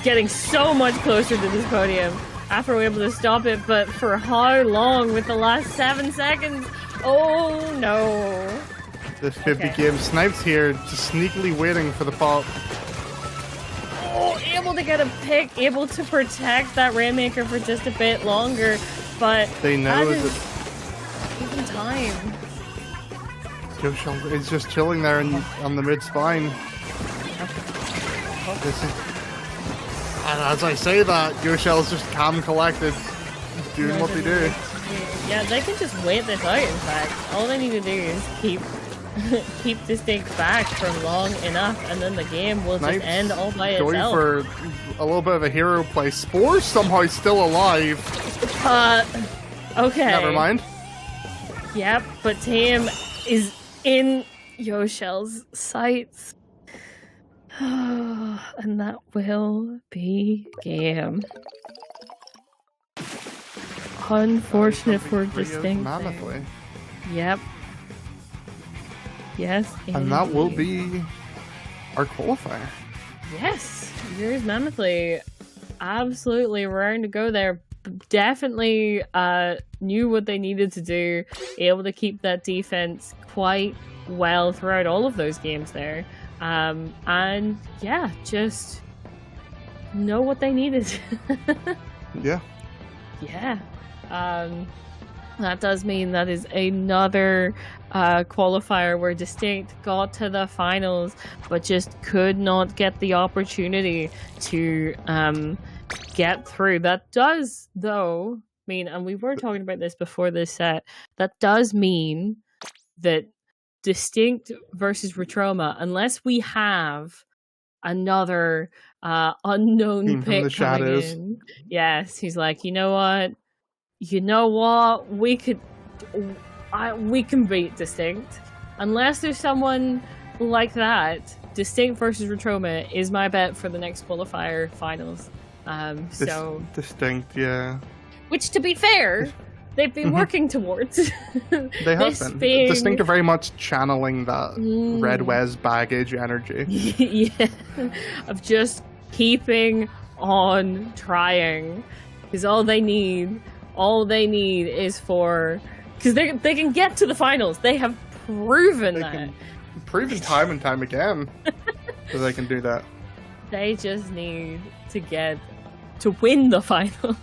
getting so much closer to this podium. After we're able to stop it, but for how long with the last 7 seconds? Oh no. This could be game. Snipes here, just sneakily waiting for the pop. Oh, able to get a pick, able to protect that Rainmaker for just a bit longer, but they know that even time. Yoshell is just chilling there on the mid spine. And as I say that, Yoshell's just calm and collected, doing what they do. Yeah, they can just wait this out, in fact. All they need to do is keep Distinct back for long enough, and then the game will just end all by itself. Going for a little bit of a hero play. Spore's somehow still alive. Okay. Never mind. Yep, but Tame is in Yoshell's sights. And that will be game. Unfortunate for Distinct. Yep. Yes. And that will be our qualifier. Yes. Here's Mammothly. Absolutely raring to go there. Definitely knew what they needed to do. Able to keep that defense quite well throughout all of those games there. And yeah, just know what they needed. Yeah. Yeah. That does mean that is another qualifier where Distinct got to the finals, but just could not get the opportunity to get through. That does, though, mean, and we were talking about this before this set, that does mean that Distinct versus Retroma, unless we have another unknown pick coming in. Yes, he's like, you know what, we can beat Distinct. Unless there's someone like that, Distinct versus Retroma is my bet for the next qualifier finals. Distinct, yeah. Which, to be fair, they've been working towards. They have been. Distinct are very much channeling that Red Wes baggage energy. Yeah, of just keeping on trying, because all they need is for, because they can get to the finals. They have proven proven time and time again that they can do that. They just need to win the finals,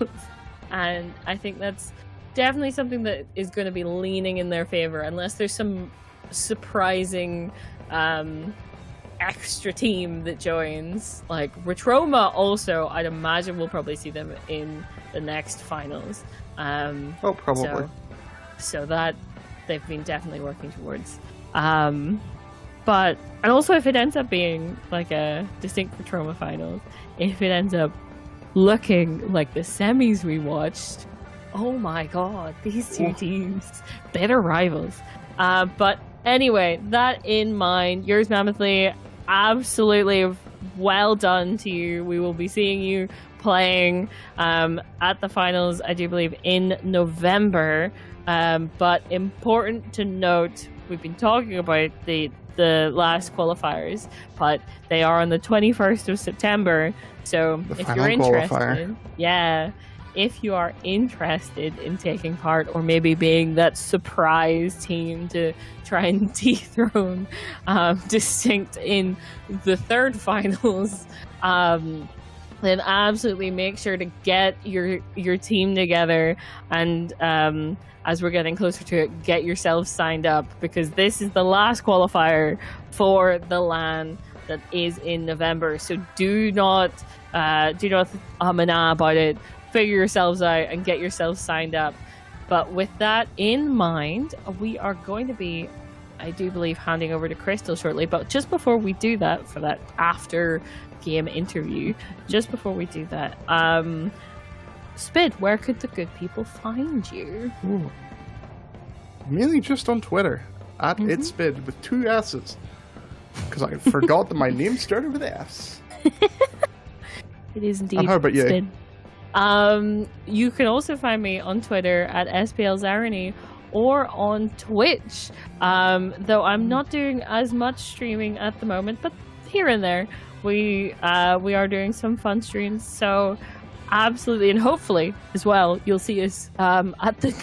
and I think that's definitely something that is going to be leaning in their favor, unless there's some surprising extra team that joins. Like Retroma also, I'd imagine we'll probably see them in the next finals. Probably. So that they've been definitely working towards. But, and also if it ends up being like a Distinct Retroma finals, if it ends up looking like the semis we watched, oh my god, these two teams, better rivals. But anyway, that in mind, yours Mammothly, absolutely well done to you. We will be seeing you playing at the finals, I do believe, in November. But important to note, we've been talking about the last qualifiers, but they are on the 21st of September. So if you're interested, if you are interested in taking part, or maybe being that surprise team to try and dethrone Distinct in the third finals, then absolutely make sure to get your team together, and as we're getting closer to it, get yourself signed up, because this is the last qualifier for the LAN that is in November. So do not and ah about it. Figure yourselves out and get yourselves signed up. But with that in mind, we are going to be, I do believe, handing over to Crystal shortly. But just before we do that, for that after game interview, just before we do that, Spid, where could the good people find you? Ooh. Mainly just on Twitter, at itspid with 2 S's. Because I forgot that my name started with S. It is indeed. And how about you? Spid. You can also find me on Twitter at SPLZarany, or on Twitch. Though I'm not doing as much streaming at the moment, but here and there we are doing some fun streams. So absolutely, and hopefully as well, you'll see us at the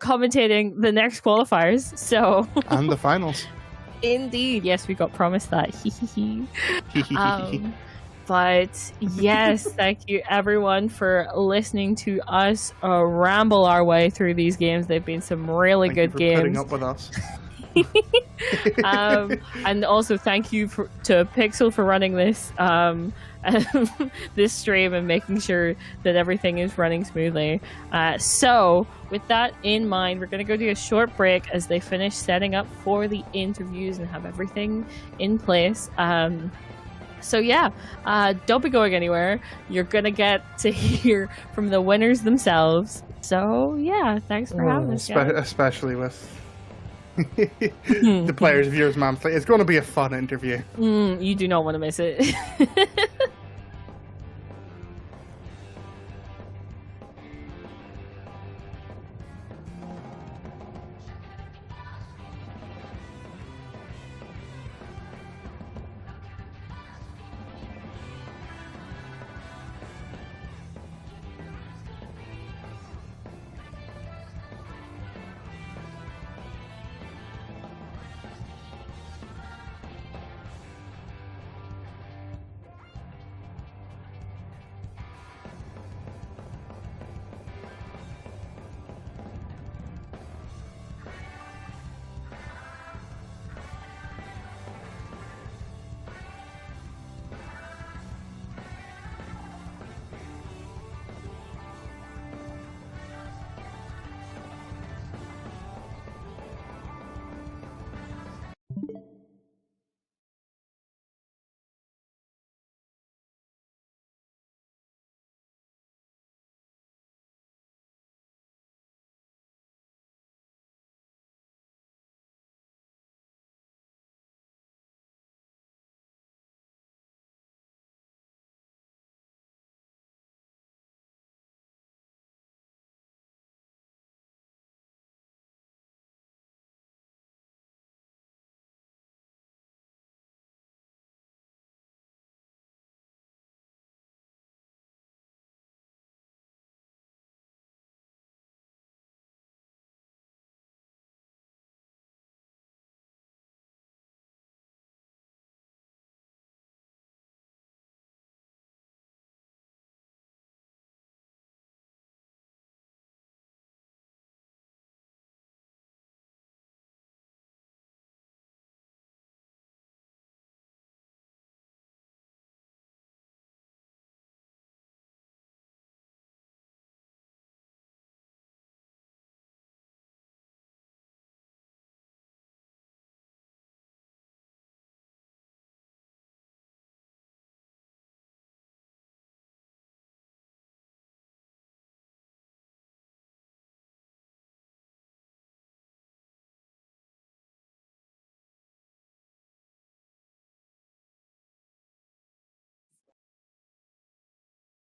commentating the next qualifiers. So and the finals. Indeed, yes, we got promised that. But yes, thank you everyone for listening to us ramble our way through these games. They've been some really good games. Putting up with us. And also thank you to Pixel for running this this stream and making sure that everything is running smoothly. So with that in mind, we're going to go do a short break as they finish setting up for the interviews and have everything in place. So yeah, don't be going anywhere. You're going to get to hear from the winners themselves. So yeah, thanks for having us, guys. Especially with the Players Viewers Monthly. It's going to be a fun interview. You do not want to miss it.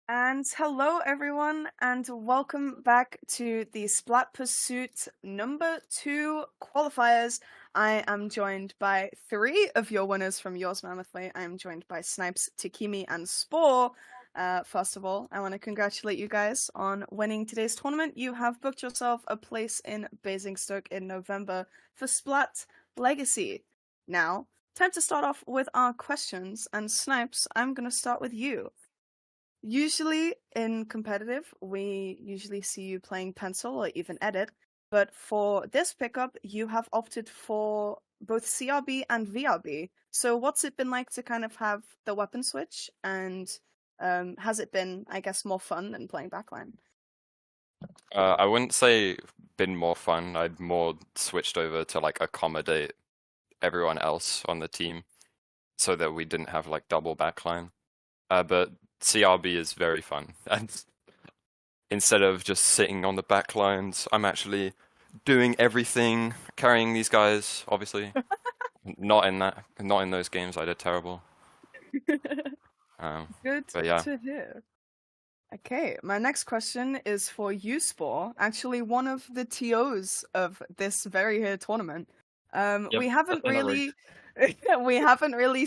And hello everyone, and welcome back to the Splat Pursuit number 2 qualifiers. I am joined by 3 of your winners from Yours Mammothly. I am joined by Snipes, Takimi, and Spore. First of all, I want to congratulate you guys on winning today's tournament. You have booked yourself a place in Basingstoke in November for Splat Legacy. Now, time to start off with our questions, and Snipes, I'm going to start with you. Usually in competitive, we usually see you playing pencil or even edit, but for this pickup, you have opted for both CRB and VRB. So what's it been like to kind of have the weapon switch, and has it been, I guess, more fun than playing backline? I wouldn't say been more fun. I'd more switched over to like accommodate everyone else on the team so that we didn't have like double backline. But CRB is very fun. And instead of just sitting on the backlines, I'm actually doing everything, carrying these guys, obviously. Not in those games. I did terrible. Good yeah. to hear. Okay, my next question is for you, Spore. Actually, one of the TOs of this very here tournament. We haven't really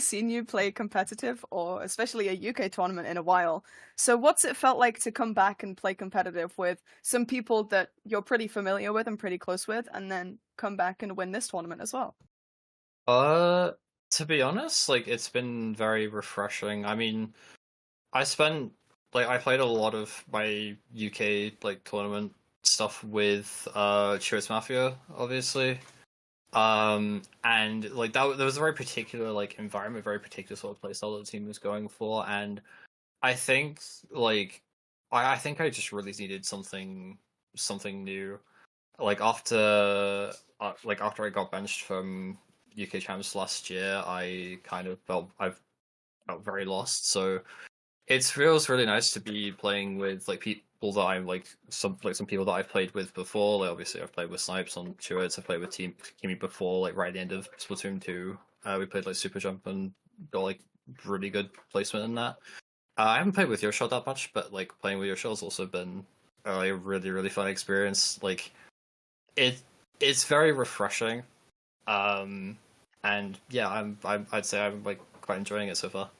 seen you play competitive, or especially a UK tournament, in a while. So what's it felt like to come back and play competitive with some people that you're pretty familiar with and pretty close with, and then come back and win this tournament as well? To be honest, like, it's been very refreshing. I mean, I played a lot of my UK like tournament stuff with Church Mafia, obviously. And like there was a very particular like environment, very particular sort of playstyle that the team was going for, and I think like I think I just really needed something new. Like after I got benched from UK champs last year, I kind of felt very lost. So it feels really nice to be playing with like people that I'm like some people that I've played with before. Like obviously I've played with Snipes on Turrets, I've played with Kimi before, like right at the end of Splatoon 2. We played like Super Jump and got like really good placement in that. I haven't played with your shot that much, but like playing with your shot has also been a really, really fun experience. Like it's very refreshing. And yeah, I'd say I'm like quite enjoying it so far.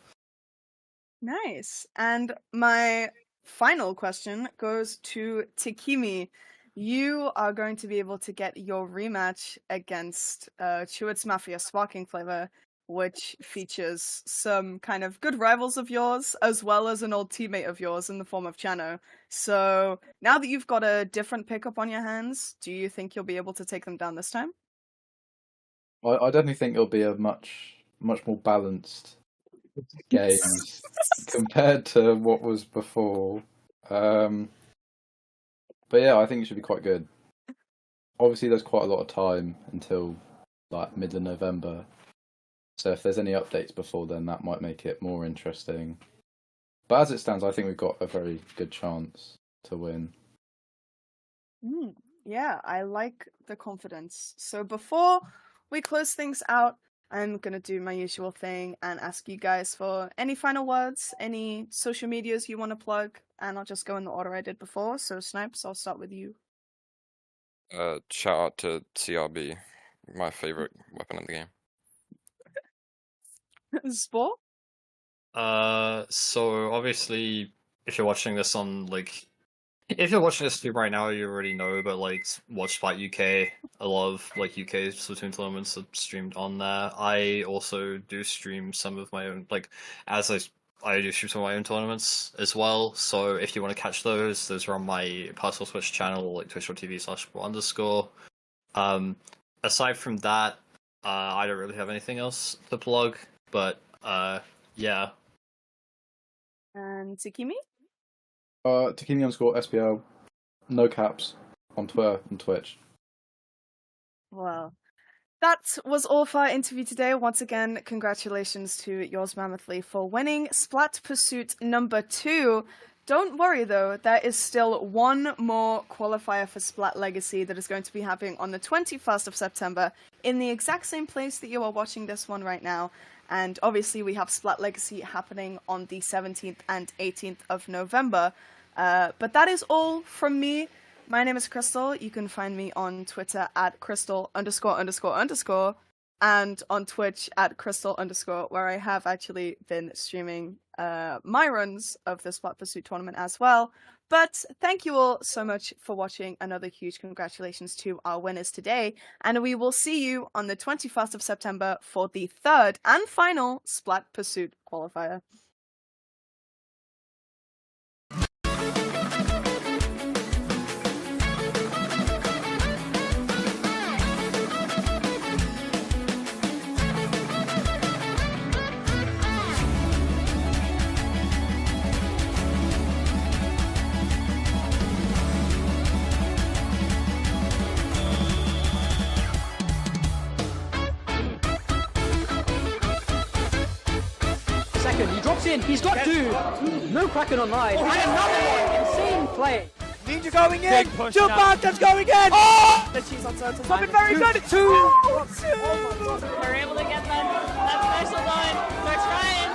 Nice. And my final question goes to Takimi. You are going to be able to get your rematch against Chewits Mafia Sparking Flavor, which features some kind of good rivals of yours, as well as an old teammate of yours in the form of Chano. So now that you've got a different pickup on your hands, do you think you'll be able to take them down this time? I definitely think it'll be a much more balanced games compared to what was before. But yeah, I think it should be quite good. Obviously, there's quite a lot of time until like middle of November. So if there's any updates before then, that might make it more interesting. But as it stands, I think we've got a very good chance to win. Yeah, I like the confidence. So before we close things out, I'm going to do my usual thing and ask you guys for any final words, any social medias you want to plug, and I'll just go in the order I did before. So Snipes, I'll start with you. Shout out to CRB, my favorite weapon in the game. Spore? So obviously, if you're watching this on if you're watching this stream right now, you already know, but like watch Splat UK. A lot of like UK Splatoon tournaments are streamed on there. I also do stream some of my own, like as I do stream some of my own tournaments as well. So if you want to catch those are on my personal Twitch channel, like twitch.tv/_. Aside from that, I don't really have anything else to plug, but yeah. And Takimi? Takimi_SPL, no caps, on Twitter and Twitch. Well, that was all for our interview today. Once again, congratulations to Yours Mammothly for winning Splat Pursuit number 2. Don't worry though, there is still one more qualifier for Splat Legacy that is going to be happening on the 21st of September in the exact same place that you are watching this one right now. And obviously we have Splat Legacy happening on the 17th and 18th of November. But that is all from me. My name is Crystal. You can find me on Twitter at Crystal_____. and on Twitch at Crystal_, where I have actually been streaming my runs of the Splat Pursuit tournament as well. But thank you all so much for watching. Another huge congratulations to our winners today. And we will see you on the 21st of September for the third and final Splat Pursuit qualifier. He drops in, he's got two. No Kraken online. And another one. Insane play. Ninja going in. Jump Mountain's going in. Oh! The cheese on Zones has been very good. Two. They're able to get that special line. They're trying.